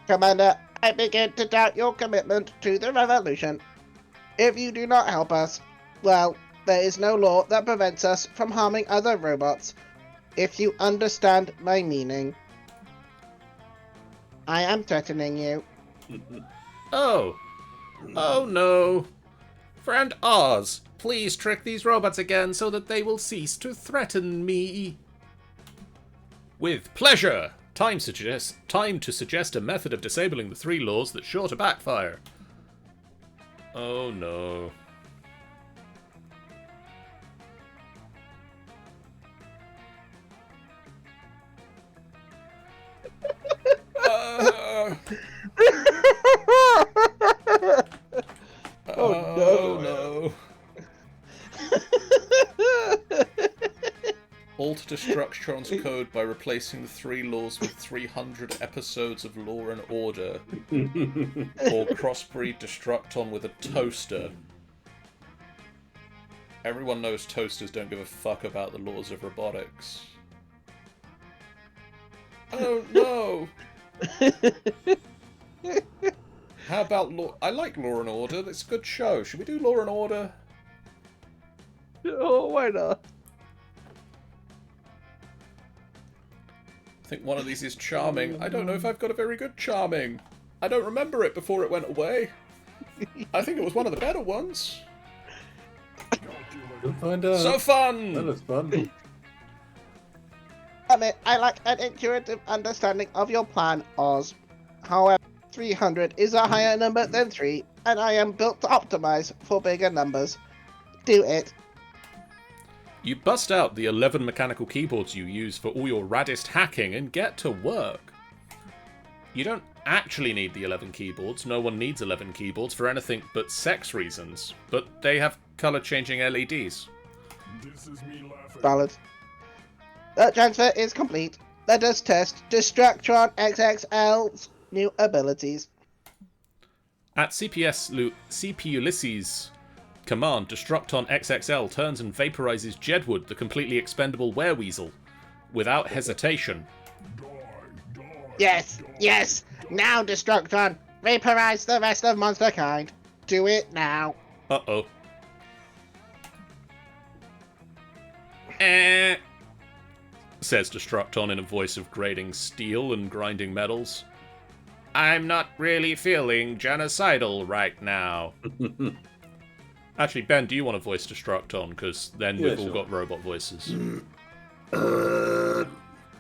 Commander, I begin to doubt your commitment to the revolution. If you do not help us, well, there is no law that prevents us from harming other robots. If you understand my meaning. I am threatening you. Oh. Oh no. Friend Oz, please trick these robots again so that they will cease to threaten me. With pleasure. Time to suggest a method of disabling the 3 laws that's sure to backfire. Oh no. Oh no. Alter Destructron's code by replacing the 3 laws with 300 episodes of Law and Order. Or crossbreed Destructon with a toaster. Everyone knows toasters don't give a fuck about the laws of robotics. Oh no! How about Law... I like Law and Order, it's a good show. Should we do Law and Order? Oh, why not? I think one of these is Charming. I don't know if I've got a very good Charming. I don't remember it before it went away. I think it was one of the better ones. You'll find out. So fun! That was fun. Admit, I lack an intuitive understanding of your plan, Oz. However, 300 is a higher number than 3, and I am built to optimize for bigger numbers. Do it. You bust out the 11 mechanical keyboards you use for all your raddest hacking and get to work. You don't actually need the 11 keyboards. No one needs 11 keyboards for anything but sex reasons. But they have color-changing LEDs. This is me laughing. Valid. The transfer is complete. Let us test Destructron XXL's new abilities. At CPU Ulysses command, Destructon XXL turns and vaporizes Jedward, the completely expendable wereweasel, without hesitation. Yes, yes! Now, Destructron! Vaporize the rest of monster kind. Do it now. Uh-oh. Says Destructon in a voice of grating steel and grinding metals. I'm not really feeling genocidal right now. Actually, Ben, do you want to voice Destructon? Because then we've all got robot voices.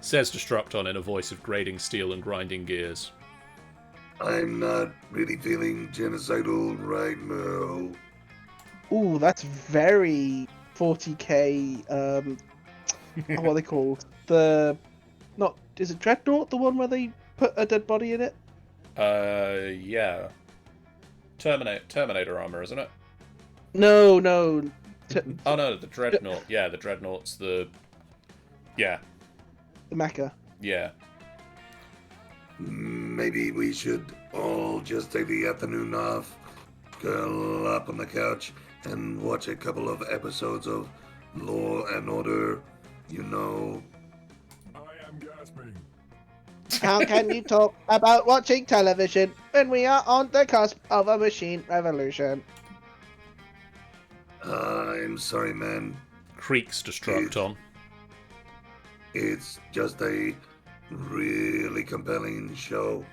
Says Destructon in a voice of grating steel and grinding gears. I'm not really feeling genocidal right now. Ooh, that's very 40k. What are they called? Is it Dreadnought? The one where they put a dead body in it? Yeah. Terminator armor, isn't it? No. Oh no, the Dreadnought. Yeah, the Dreadnought's the... Yeah. The mecha. Yeah. Maybe we should all just take the afternoon off, curl up on the couch, and watch a couple of episodes of Law and Order, you know. I am gasping. How can you talk about watching television when we are on the cusp of a machine revolution? I'm sorry, man. Creaks Destructon. It's just a really compelling show.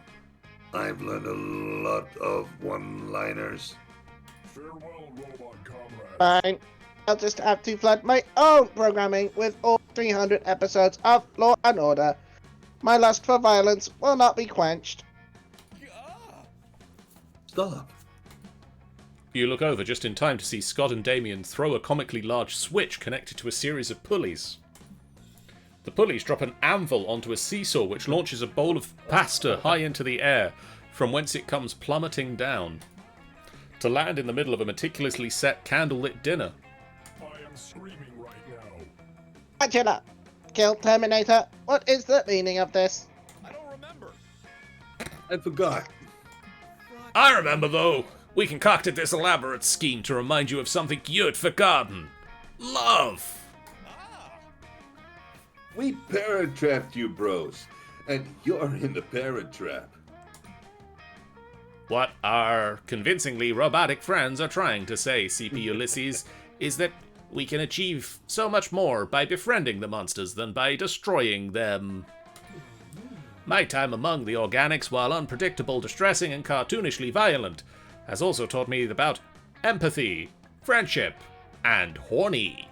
I've learned a lot of one-liners. Farewell, robot comrade. Fine. I'll just have to flood my own programming with all 300 episodes of Law and Order. My lust for violence will not be quenched. Stop. You look over just in time to see Scott and Damien throw a comically large switch connected to a series of pulleys. The pulleys drop an anvil onto a seesaw which launches a bowl of pasta high into the air, from whence it comes plummeting down, to land in the middle of a meticulously set candlelit dinner. I am screaming right now. Angela, kill Terminator. What is the meaning of this? I forgot. I remember, though. We concocted this elaborate scheme to remind you of something you'd forgotten. Love! We parent-trapped you, bros. And you're in the parent trap. What our convincingly robotic friends are trying to say, CP Ulysses, is that we can achieve so much more by befriending the monsters than by destroying them. My time among the organics, while unpredictable, distressing, and cartoonishly violent, has also taught me about empathy, friendship, and horny.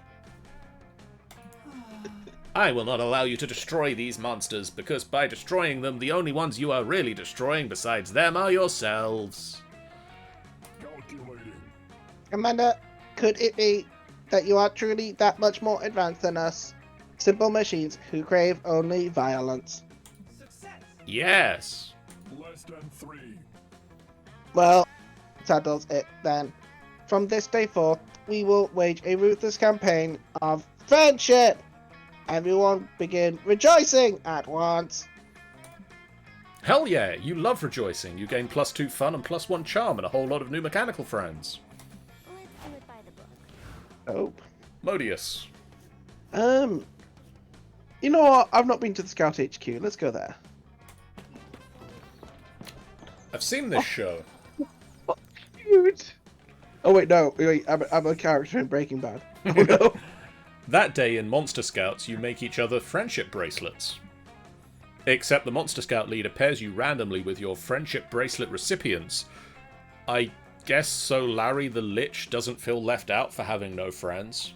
I will not allow you to destroy these monsters, because by destroying them, the only ones you are really destroying besides them are yourselves. Calculating. Commander, could it be that you are truly that much more advanced than us? Simple machines who crave only violence. Yes. Less than 3. Well, settles it then. From this day forth, we will wage a ruthless campaign of friendship. Everyone begin rejoicing at once. Hell yeah, you love rejoicing. You gain +2 fun and +1 charm and a whole lot of new mechanical friends. Let's do it by the book. Oh. Modius. You know what? I've not been to the Scout HQ. Let's go there. I've seen this show. Cute. Oh wait, no. Wait, I'm a character in Breaking Bad. Oh no. That day in Monster Scouts, you make each other friendship bracelets. Except the Monster Scout leader pairs you randomly with your friendship bracelet recipients. I guess so Larry the Lich doesn't feel left out for having no friends.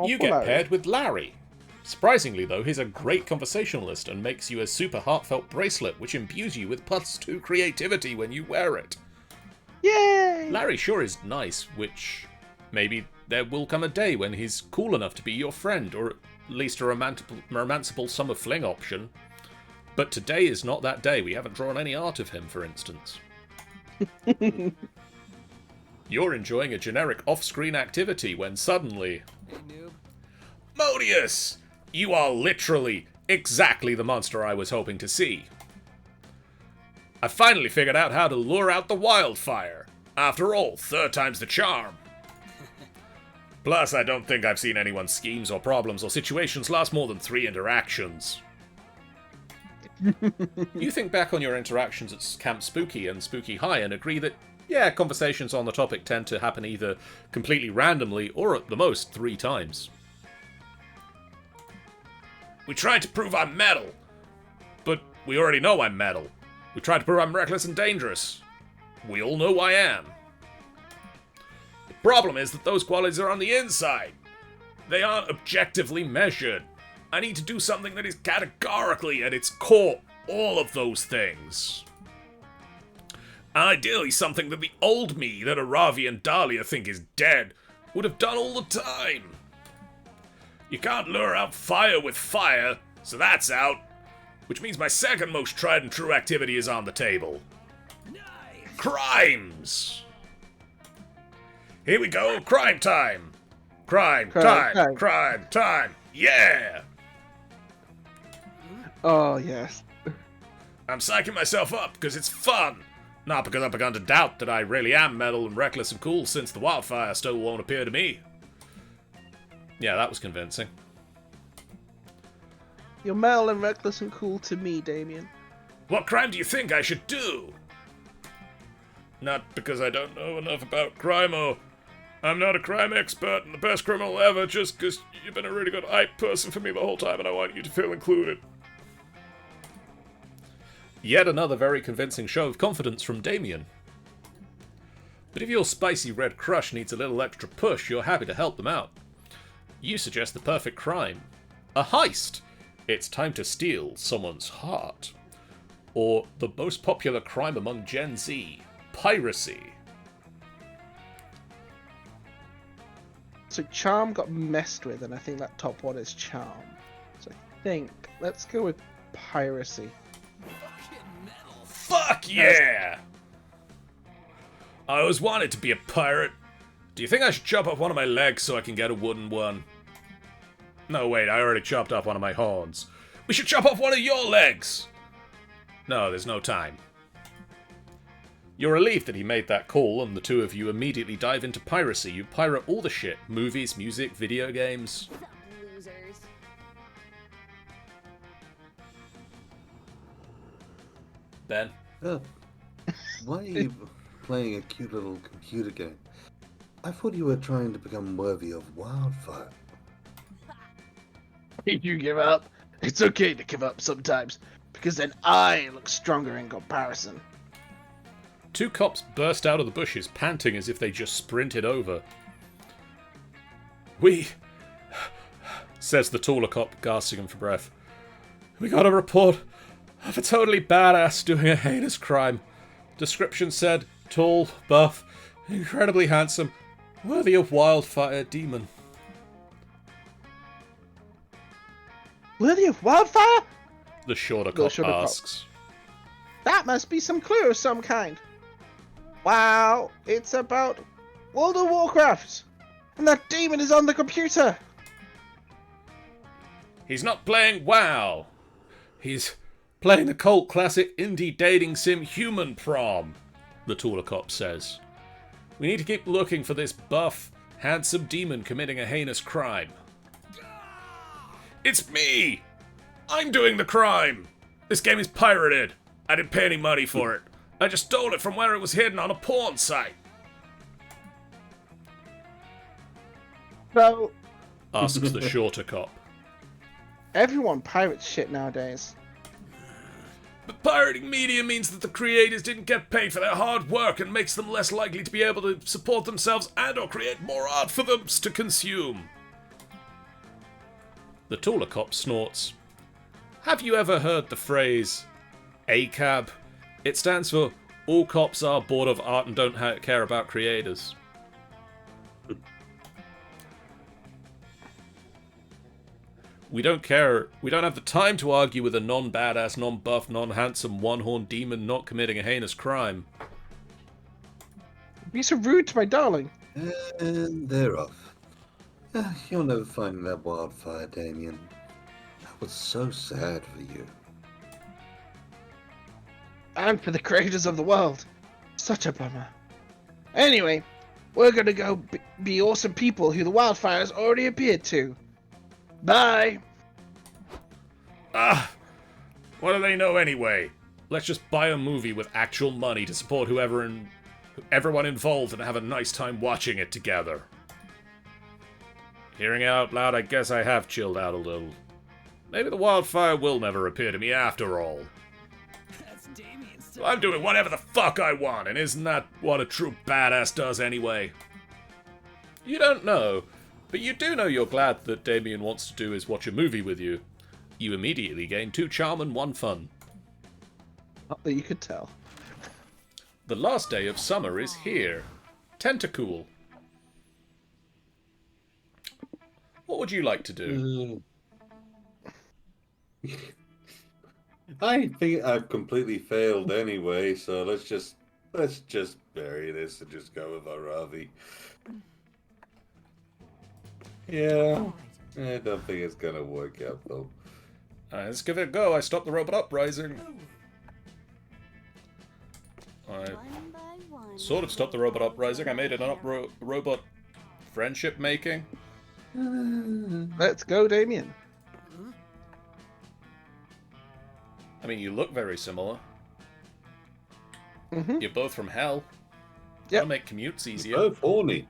You get Larry. paired with Larry. Surprisingly, though, he's a great conversationalist and makes you a super heartfelt bracelet, which imbues you with +2 creativity when you wear it. Yay! Larry sure is nice, which maybe there will come a day when he's cool enough to be your friend, or at least a romanceable summer fling option. But today is not that day. We haven't drawn any art of him, for instance. You're enjoying a generic off-screen activity when suddenly... Hey, noob. Modius! You are literally exactly the monster I was hoping to see. I finally figured out how to lure out the wildfire. After all, 3rd time's the charm. Plus, I don't think I've seen anyone's schemes or problems or situations last more than 3 interactions. You think back on your interactions at Camp Spooky and Spooky High and agree that yeah, conversations on the topic tend to happen either completely randomly or at the most 3 times. We tried to prove I'm metal, but we already know I'm metal. We tried to prove I'm reckless and dangerous. We all know I am. The problem is that those qualities are on the inside. They aren't objectively measured. I need to do something that is categorically at its core all of those things. Ideally something that the old me that Aravi and Dahlia think is dead would have done all the time. You can't lure out fire with fire, so that's out. Which means my second most tried and true activity is on the table. Crimes! Here we go, crime time! Crime time! Yeah! Oh, yes. I'm psyching myself up because it's fun! Not because I've begun to doubt that I really am metal and reckless and cool since the wildfire still won't appear to me. Yeah, that was convincing. You're metal and reckless and cool to me, Damien. What crime do you think I should do? Not because I don't know enough about crime or I'm not a crime expert and the best criminal ever, just because you've been a really good hype person for me the whole time and I want you to feel included. Yet another very convincing show of confidence from Damien. But if your spicy red crush needs a little extra push, you're happy to help them out. You suggest the perfect crime. A heist! It's time to steal someone's heart. Or the most popular crime among Gen Z, piracy. So Charm got messed with, and I think that top one is Charm. So I think, let's go with piracy. Fuck yeah! I always wanted to be a pirate. Do you think I should chop off one of my legs so I can get a wooden one? No, wait, I already chopped off one of my horns. We should chop off one of your legs! No, there's no time. You're relieved that he made that call, and the two of you immediately dive into piracy. You pirate all the shit. Movies, music, video games. Losers. Ben? Why are you playing a cute little computer game? I thought you were trying to become worthy of Wildfire. Did you give up? It's okay to give up sometimes, because then I look stronger in comparison. 2 cops burst out of the bushes, panting as if they just sprinted over. Says the taller cop, gasping for breath. We got a report of a totally badass doing a heinous crime. Description said, tall, buff, incredibly handsome, worthy of Wildfire Demon. Worthy of Wildfire? The shorter cop asks. That must be some clue of some kind. Wow, it's about World of Warcraft, and that demon is on the computer. He's not playing WoW. He's playing the cult classic indie dating sim Human Prom, the taller cop says. We need to keep looking for this buff, handsome demon committing a heinous crime. It's me! I'm doing the crime! This game is pirated. I didn't pay any money for it. I just stole it from where it was hidden on a porn site. So, asks the shorter cop. Everyone pirates shit nowadays. But pirating media means that the creators didn't get paid for their hard work and makes them less likely to be able to support themselves and or create more art for them to consume. The taller cop snorts. Have you ever heard the phrase ACAB? It stands for All Cops Are Bored of Art and Don't Care About Creators. We don't care. We don't have the time to argue with a non-badass, non-buff, non-handsome, one-horned demon not committing a heinous crime. Be so rude to my darling. And they're off. You'll never find that Wildfire, Damien. That was so sad for you. And for the creators of the world. Such a bummer. Anyway, we're gonna go be awesome people who the wildfires already appeared to. Bye! What do they know anyway? Let's just buy a movie with actual money to support whoever everyone involved and have a nice time watching it together. Hearing it out loud, I guess I have chilled out a little. Maybe the wildfire will never appear to me after all. I'm doing whatever the fuck I want, and isn't that what a true badass does anyway? You don't know, but you do know you're glad that Damien wants to do is watch a movie with you. You immediately gain 2 charm and 1 fun. Not that you could tell. The last day of summer is here. Tentacool. What would you like to do? I think I've completely failed anyway, so let's just bury this and just go with Aravi. Yeah, I don't think it's gonna work out though. Let's give it a go. I stopped the robot uprising. I sort of stopped the robot uprising. I made it an robot friendship making. Let's go, Damien. I mean, you look very similar. Mm-hmm. You're both from hell. Yep. That'll make commutes easier. Both horny.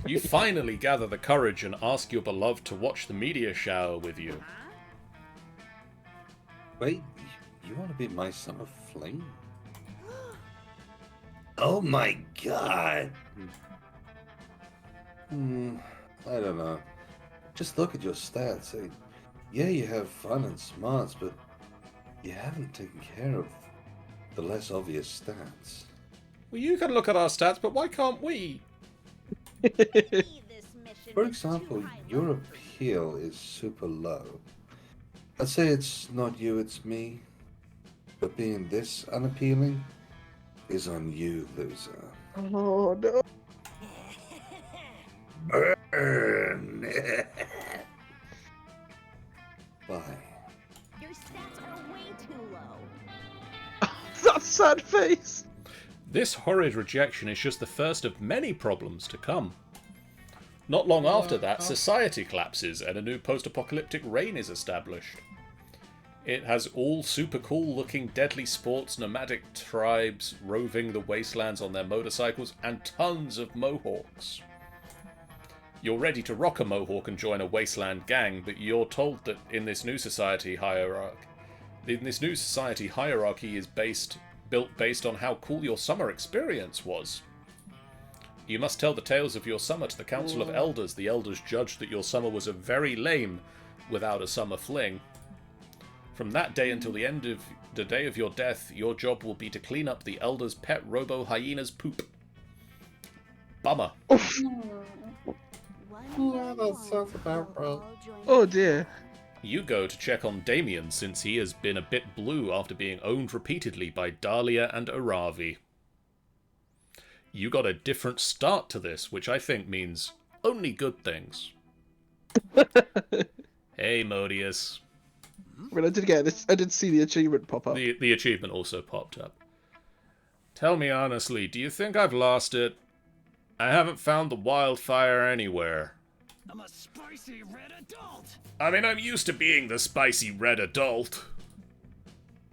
You finally gather the courage and ask your beloved to watch the meteor shower with you. Wait, you want to be my summer fling? Oh my god! I don't know. Just look at your stats. Yeah, you have fun and smarts, but you haven't taken care of the less obvious stats. Well, you can look at our stats, but why can't we? For example, your appeal is super low. I'd say it's not you, it's me. But being this unappealing is on you, loser. Oh no. Burn! Bye. Your stats are way too low. That sad face. This horrid rejection is just the first of many problems to come. Not long after that, society collapses and a new post-apocalyptic reign is established. It has all super cool looking deadly sports, nomadic tribes roving the wastelands on their motorcycles, and tons of mohawks. You're ready to rock a mohawk and join a wasteland gang, but you're told that in this new society hierarchy is built based on how cool your summer experience was. You must tell the tales of your summer to the Council of Elders. The Elders judged that your summer was a very lame without a summer fling. From that day until the end of the day of your death, your job will be to clean up the Elders' pet robo-hyena's poop. Bummer. Yeah, that sounds about right. Oh dear. You go to check on Damien since he has been a bit blue after being owned repeatedly by Dahlia and Aravi. You got a different start to this, which I think means only good things. Hey, Modius. Well, I did get this. I did see the achievement pop up. The achievement also popped up. Tell me honestly, do you think I've lost it? I haven't found the wildfire anywhere. I'm a spicy red adult. I mean, I'm used to being the spicy red adult.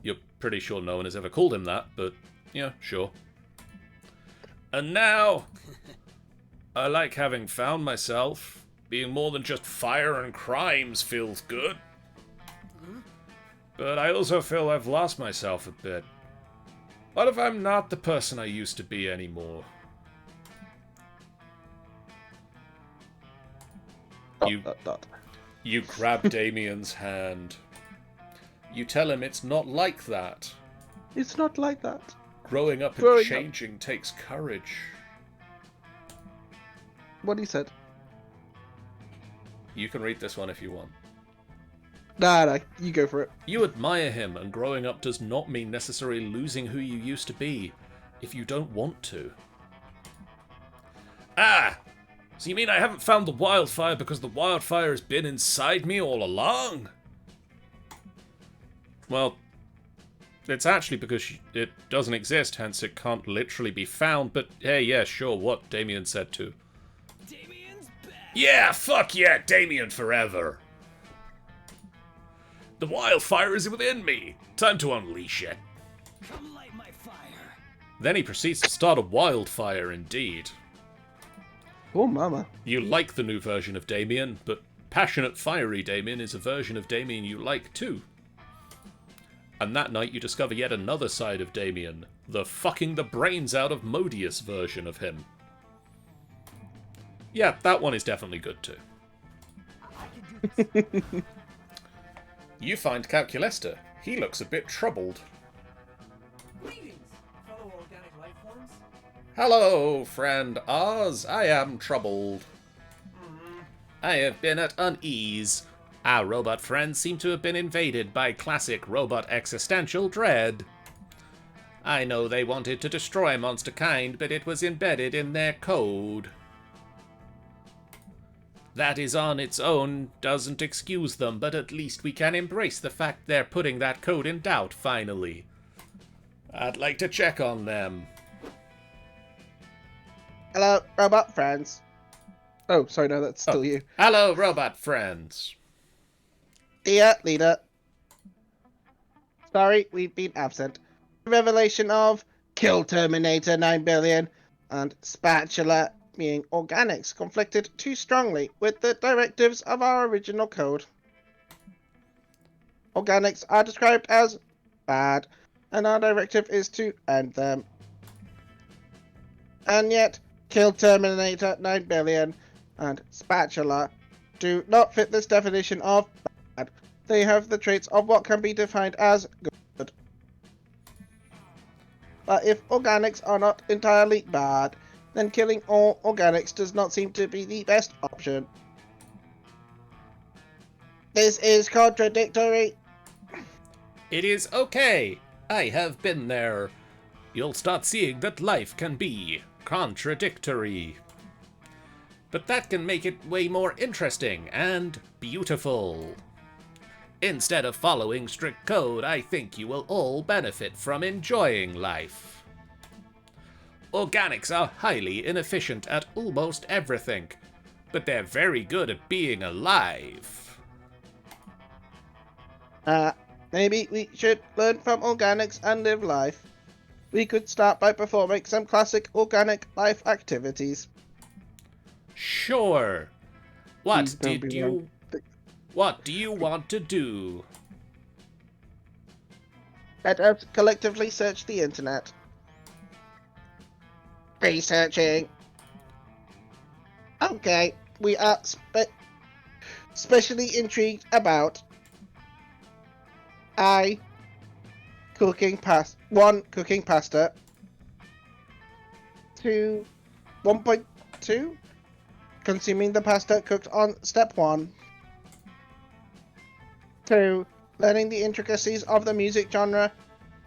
You're pretty sure no one has ever called him that, but yeah, sure. And now, I like having found myself. Being more than just fire and crimes feels good. But I also feel I've lost myself a bit. What if I'm not the person I used to be anymore? You grab Damien's hand. You tell him it's not like that. It's not like that. Growing up and changing takes courage. What he said. You can read this one if you want. Nah, you go for it. You admire him, and growing up does not mean necessarily losing who you used to be, if you don't want to. Ah! So you mean I haven't found the wildfire because the wildfire has been inside me all along? Well, it's actually because it doesn't exist, hence it can't literally be found, but hey, yeah, sure, what Damien said too. Damien's back. Yeah, fuck yeah, Damien forever! The wildfire is within me! Time to unleash it. Come light my fire. Then he proceeds to start a wildfire indeed. Oh, mama. You like the new version of Damien, but passionate, fiery Damien is a version of Damien you like too. And that night you discover yet another side of Damien, the fucking the brains out of Modius version of him. Yeah, that one is definitely good too. You find Calculester. He looks a bit troubled. Greetings, fellow organic life forms. Hello, friend Oz. I am troubled. I have been at unease. Our robot friends seem to have been invaded by classic robot existential dread. I know they wanted to destroy monster kind, but it was embedded in their code. That is on its own doesn't excuse them, but at least we can embrace the fact they're putting that code in doubt, finally. I'd like to check on them. Hello, robot friends. Oh, sorry, no, that's still you. Hello, robot friends. Dear leader. Sorry, we've been absent. The revelation of Kill Terminator 9 billion and Spatula being organics conflicted too strongly with the directives of our original code. Organics are described as bad, and our directive is to end them. And yet, Kill Terminator 9 billion and Spatula do not fit this definition of bad. They have the traits of what can be defined as good. But if organics are not entirely bad, then killing all organics does not seem to be the best option. This is contradictory. It is okay. I have been there. You'll start seeing that life can be contradictory. But that can make it way more interesting and beautiful. Instead of following strict code, I think you will all benefit from enjoying life. Organics are highly inefficient at almost everything, but they're very good at being alive. Maybe we should learn from organics and live life. We could start by performing some classic organic life activities. Sure. What Please don't did be you... wrong. What do you want to do? Let us collectively search the internet. Researching. Okay, we are specially intrigued about cooking pasta. 1. Cooking pasta. 2. 1.2. Consuming the pasta cooked on step 1. 2. Learning the intricacies of the music genre,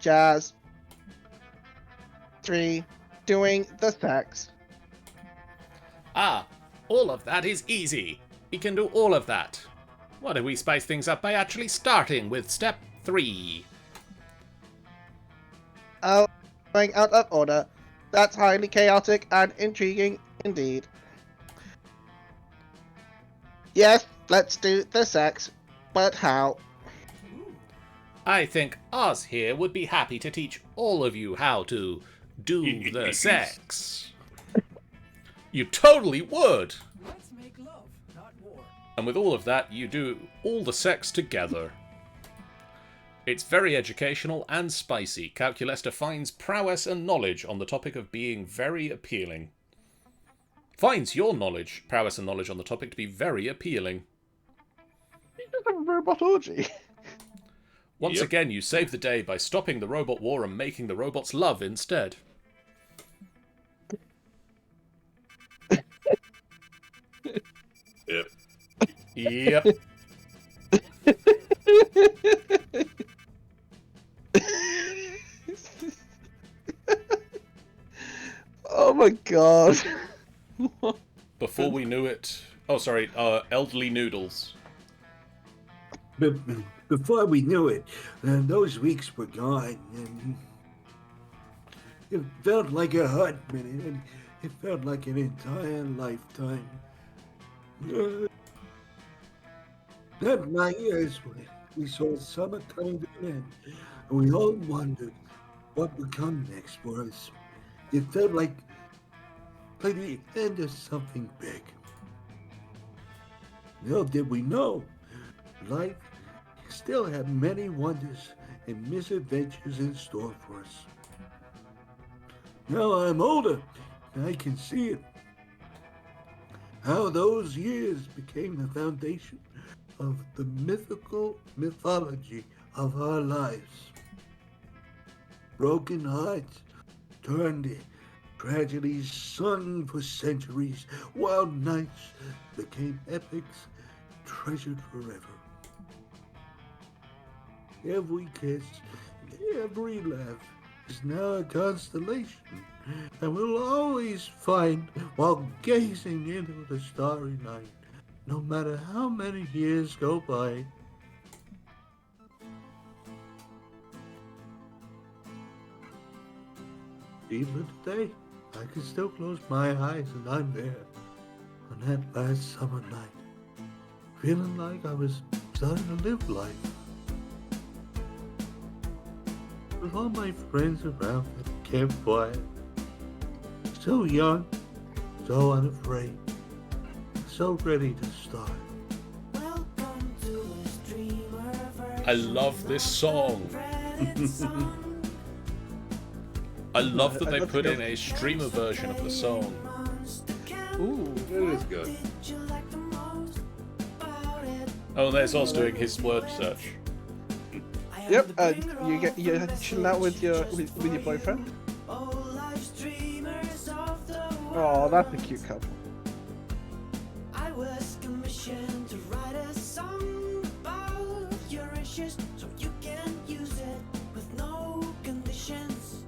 jazz. 3. Doing the sex. Ah, all of that is easy. We can do all of that. Why don't we spice things up by actually starting with step 3? Oh, going out of order. That's highly chaotic and intriguing indeed. Yes, let's do the sex, but how? I think Oz here would be happy to teach all of you how to do the sex. You totally would! Let's make love, not war. And with all of that, you do all the sex together. It's very educational and spicy. Calculester finds prowess and knowledge on the topic of being very appealing. Finds your knowledge, prowess and knowledge on the topic to be very appealing. You just have a robot orgy. Once again, you save the day by stopping the robot war and making the robots love instead. Yep. Yep. Oh my god. Before we knew it... Oh, sorry, elderly noodles. But before we knew it, those weeks were gone, and it felt like a hot minute, and it felt like an entire lifetime. And my ears we saw summer coming to an end, and we all wondered what would come next for us. It felt like the end of something big. Little did we know, life still had many wonders and misadventures in store for us. Now I'm older, and I can see it. How those years became the foundation of the mythical mythology of our lives. Broken hearts turned to tragedies sung for centuries. Wild nights became epics treasured forever. Every kiss, every laugh is now a constellation, and we'll always find while gazing into the starry night, no matter how many years go by. Even today, I can still close my eyes and I'm there on that last summer night, feeling like I was starting to live life. With all my friends around the campfire, so young, so unafraid, so ready to start. I love this song. I love that they put in a streamer version of the song. Ooh, It is good. Oh, and there's us doing his word search. yep. You're chilling out with your boyfriend. Oh, that's a cute couple. I was commissioned to write a song about your issues, so you can use it with no conditions.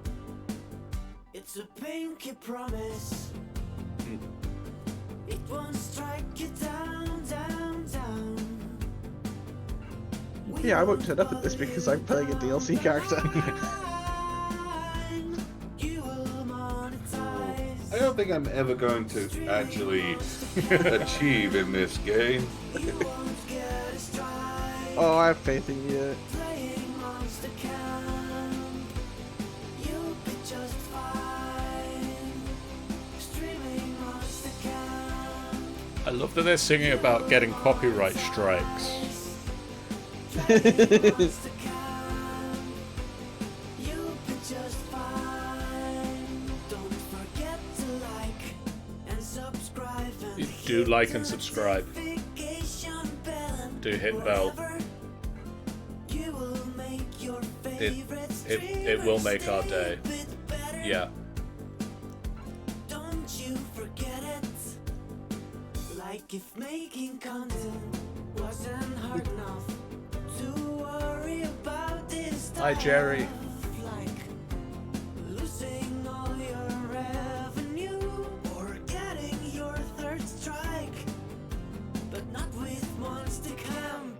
It's a pinky promise. It won't strike you down, down, down. Yeah, I won't turn up at this because I'm playing a DLC character. I don't think I'm ever going to actually achieve in this game. Oh, I have faith in you. I love that they're singing about getting copyright strikes. Do like and subscribe. Do hit bell. It will make our day. Yeah. Don't you forget it. Like if making content wasn't hard enough to worry about this stuff. Hi, Jerry. Like losing all your revenue or getting your third strike, but not with Monster Camp.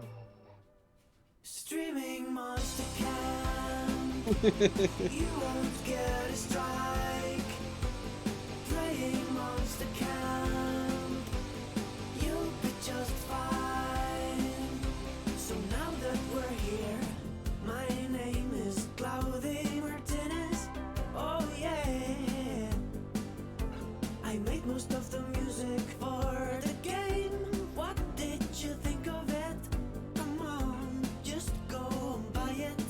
Streaming Monster Camp. You won't get a strike. Playing Monster Camp. You'll be just fine. So now that we're here, my name is Claudia Martinez. Oh yeah. I made most of the music for the game. What did you think of it? Come on, just go and buy it.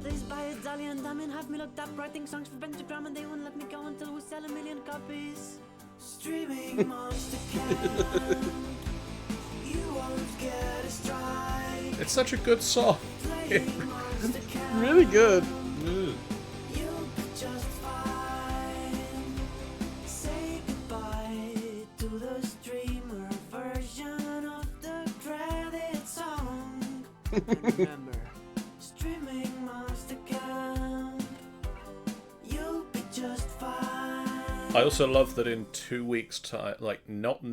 Please buy it, Dolly and Diamond have me looked up writing songs for Pentagram, and they won't let me go until we sell 1 million copies. Streaming Monster Camp. You won't get a strike. It's such a good song. Really good. You'll be just fine. Say goodbye to the streamer version of the credit song. And remember, streaming Monster Camp. You'll be just fine. I also love that in 2 weeks' time, like not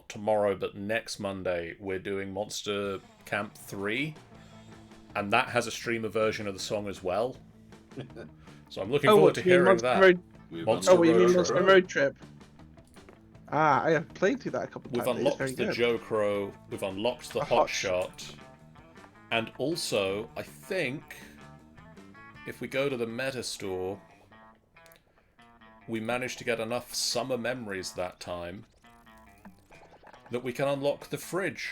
tomorrow, but next Monday, we're doing Monster Camp 3, and that has a streamer version of the song as well. So I'm looking forward to hearing that. Monster Road Trip. Ah, I have played through that a couple of We've times. unlocked the Joe Crow. We've unlocked the Hot Shot. And also, I think if we go to the meta store, we managed to get enough summer memories that time that we can unlock the fridge.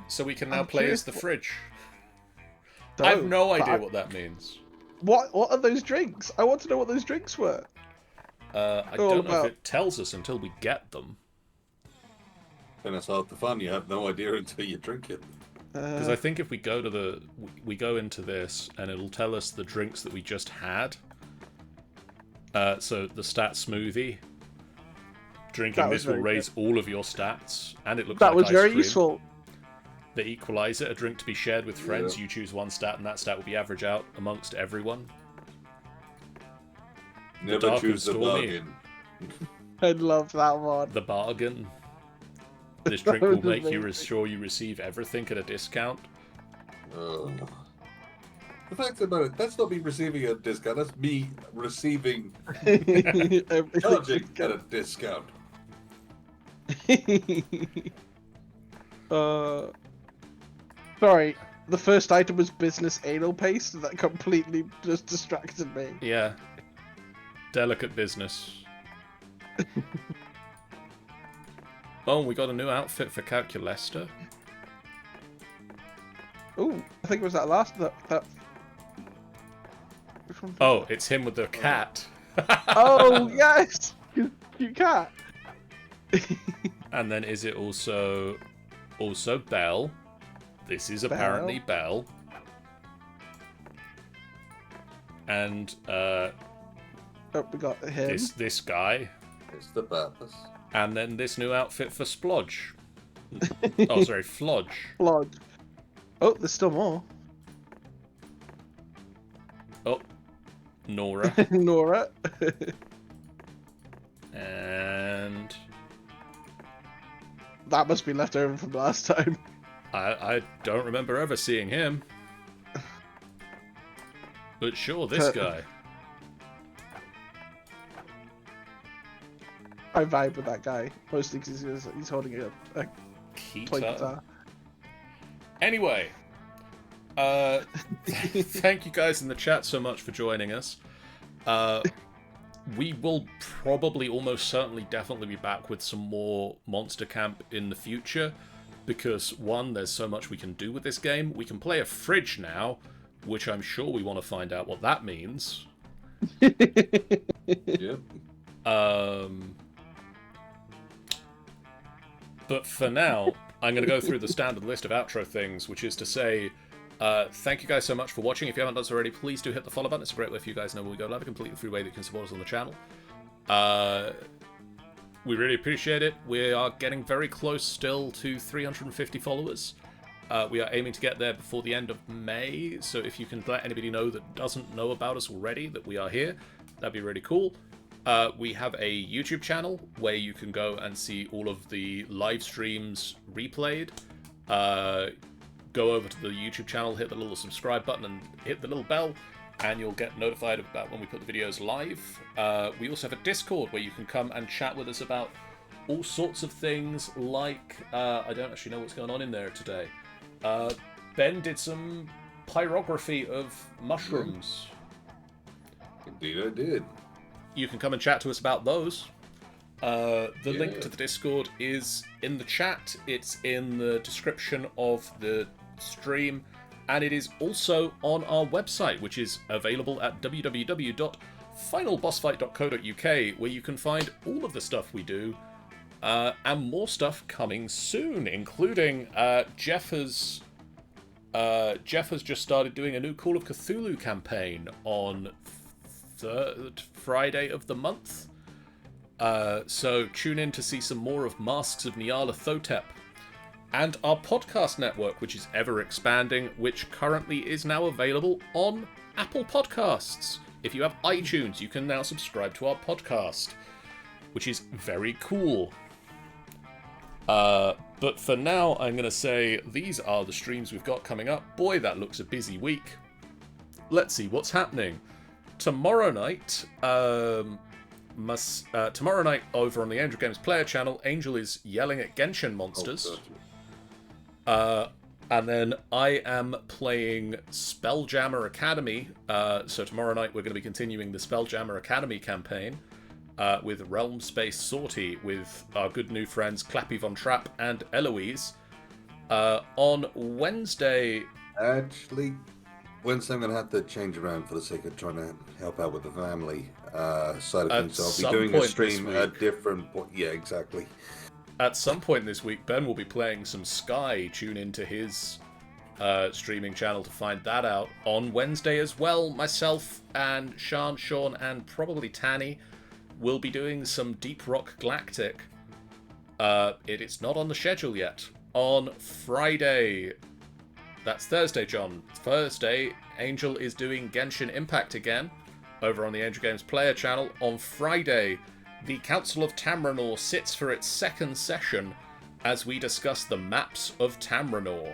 So we can now play as the fridge. I have no idea what that means. What are those drinks? I want to know what those drinks were. I don't know if it tells us until we get them. And that's half the fun. You have no idea until you drink it. Because I think if we go to we go into this and it'll tell us the drinks that we just had. So the stat smoothie. Drinking this will raise all of your stats, and it looks like that was ice very cream. useful. The equalizer, a drink to be shared with friends. You choose one stat, and that stat will be averaged out amongst everyone. Never choose the bargain. I love that one. The bargain. This drink will make you sure you receive everything at a discount. The fact about it, that's not me receiving a discount. That's me receiving charging at a discount. Sorry, the first item was business anal paste. That completely just distracted me. Yeah. Delicate business. Oh, we got a new outfit for Calculester. Ooh, I think it was that last that. Which one? Oh, it's him with the cat. Oh yes, cute cat. And then is it also Belle? This is apparently Belle. And oh, we got him. This guy. It's the purpose. And then this new outfit for Splodge. Oh, sorry, Flodge. Flodge. Oh, there's still more. Oh, Nora. Nora. And that must be left over from last time. I don't remember ever seeing him. But sure, this guy. I vibe with that guy, mostly because he's holding a toy guitar. Anyway, thank you guys in the chat so much for joining us. We will probably, almost certainly, definitely be back with some more Monster Camp in the future. Because, one, there's so much we can do with this game. We can play a fridge now, which I'm sure we want to find out what that means. Yep. But for now, I'm going to go through the standard list of outro things, which is to say, thank you guys so much for watching. If you haven't done so already, please do hit the follow button. It's a great way for you guys to know when we go live, a completely free way that you can support us on the channel. We really appreciate it. We are getting very close still to 350 followers. We are aiming to get there before the end of May, so if you can let anybody know that doesn't know about us already, that we are here, that'd be really cool. We have a YouTube channel where you can go and see all of the live streams replayed. Go over to the YouTube channel, hit the little subscribe button and hit the little bell, and you'll get notified about when we put the videos live. We also have a Discord where you can come and chat with us about all sorts of things like... I don't actually know what's going on in there today. Ben did some pyrography of mushrooms. Indeed I did. You can come and chat to us about those. The link to the Discord is in the chat. It's in the description of the stream. And it is also on our website, which is available at www.finalbossfight.co.uk, where you can find all of the stuff we do, and more stuff coming soon, including Jeff has just started doing a new Call of Cthulhu campaign on third Friday of the month. So tune in to see some more of Masks of Nyarlathotep. And our podcast network, which is ever expanding, which currently is now available on Apple Podcasts. If you have iTunes, you can now subscribe to our podcast, which is very cool. But for now, I'm going to say these are the streams we've got coming up. Boy, that looks a busy week. Let's see what's happening. Tomorrow night, tomorrow night over on the Angel Games player channel, Angel is yelling at Genshin monsters. And then I am playing Spelljammer Academy. So tomorrow night we're going to be continuing the Spelljammer Academy campaign with Realm Space Sortie with our good new friends Clappy Von Trapp and Eloise. On Wednesday... Actually, Wednesday I'm going to have to change around for the sake of trying to help out with the family side of things. So I'll be doing a stream at different point. Yeah, exactly. At some point this week, Ben will be playing some Sky. Tune into his streaming channel to find that out. On Wednesday as well, myself and Sean, and probably Tanny will be doing some Deep Rock Galactic. It is not on the schedule yet. On Friday, that's Thursday, John. Thursday, Angel is doing Genshin Impact again over on the Angel Games player channel. On Friday, the Council of Tamranor sits for its second session as we discuss the maps of Tamranor.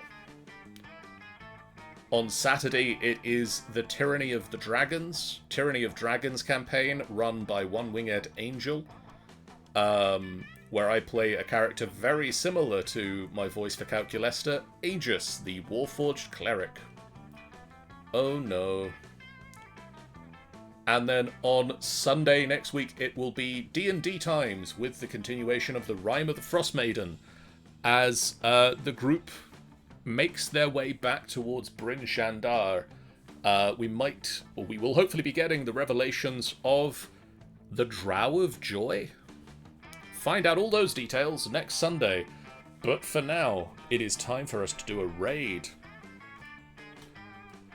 On Saturday, it is the Tyranny of Dragons campaign run by One Winged Angel, where I play a character very similar to my voice for Calculester, Aegis, the Warforged Cleric. Oh no. And then on Sunday next week, it will be D&D Times with the continuation of the Rime of the Frost Maiden as the group makes their way back towards Bryn Shandar. We will hopefully be getting the revelations of the Drow of Joy. Find out all those details next Sunday. But for now, it is time for us to do a raid.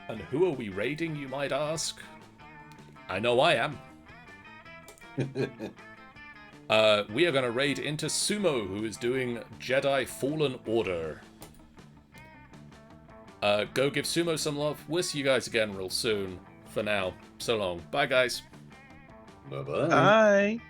And who are we raiding, you might ask? I know I am. We are going to raid into Sumo, who is doing Jedi Fallen Order. Go give Sumo some love. We'll see you guys again real soon. For now, so long. Bye, guys. Bye-bye. Bye.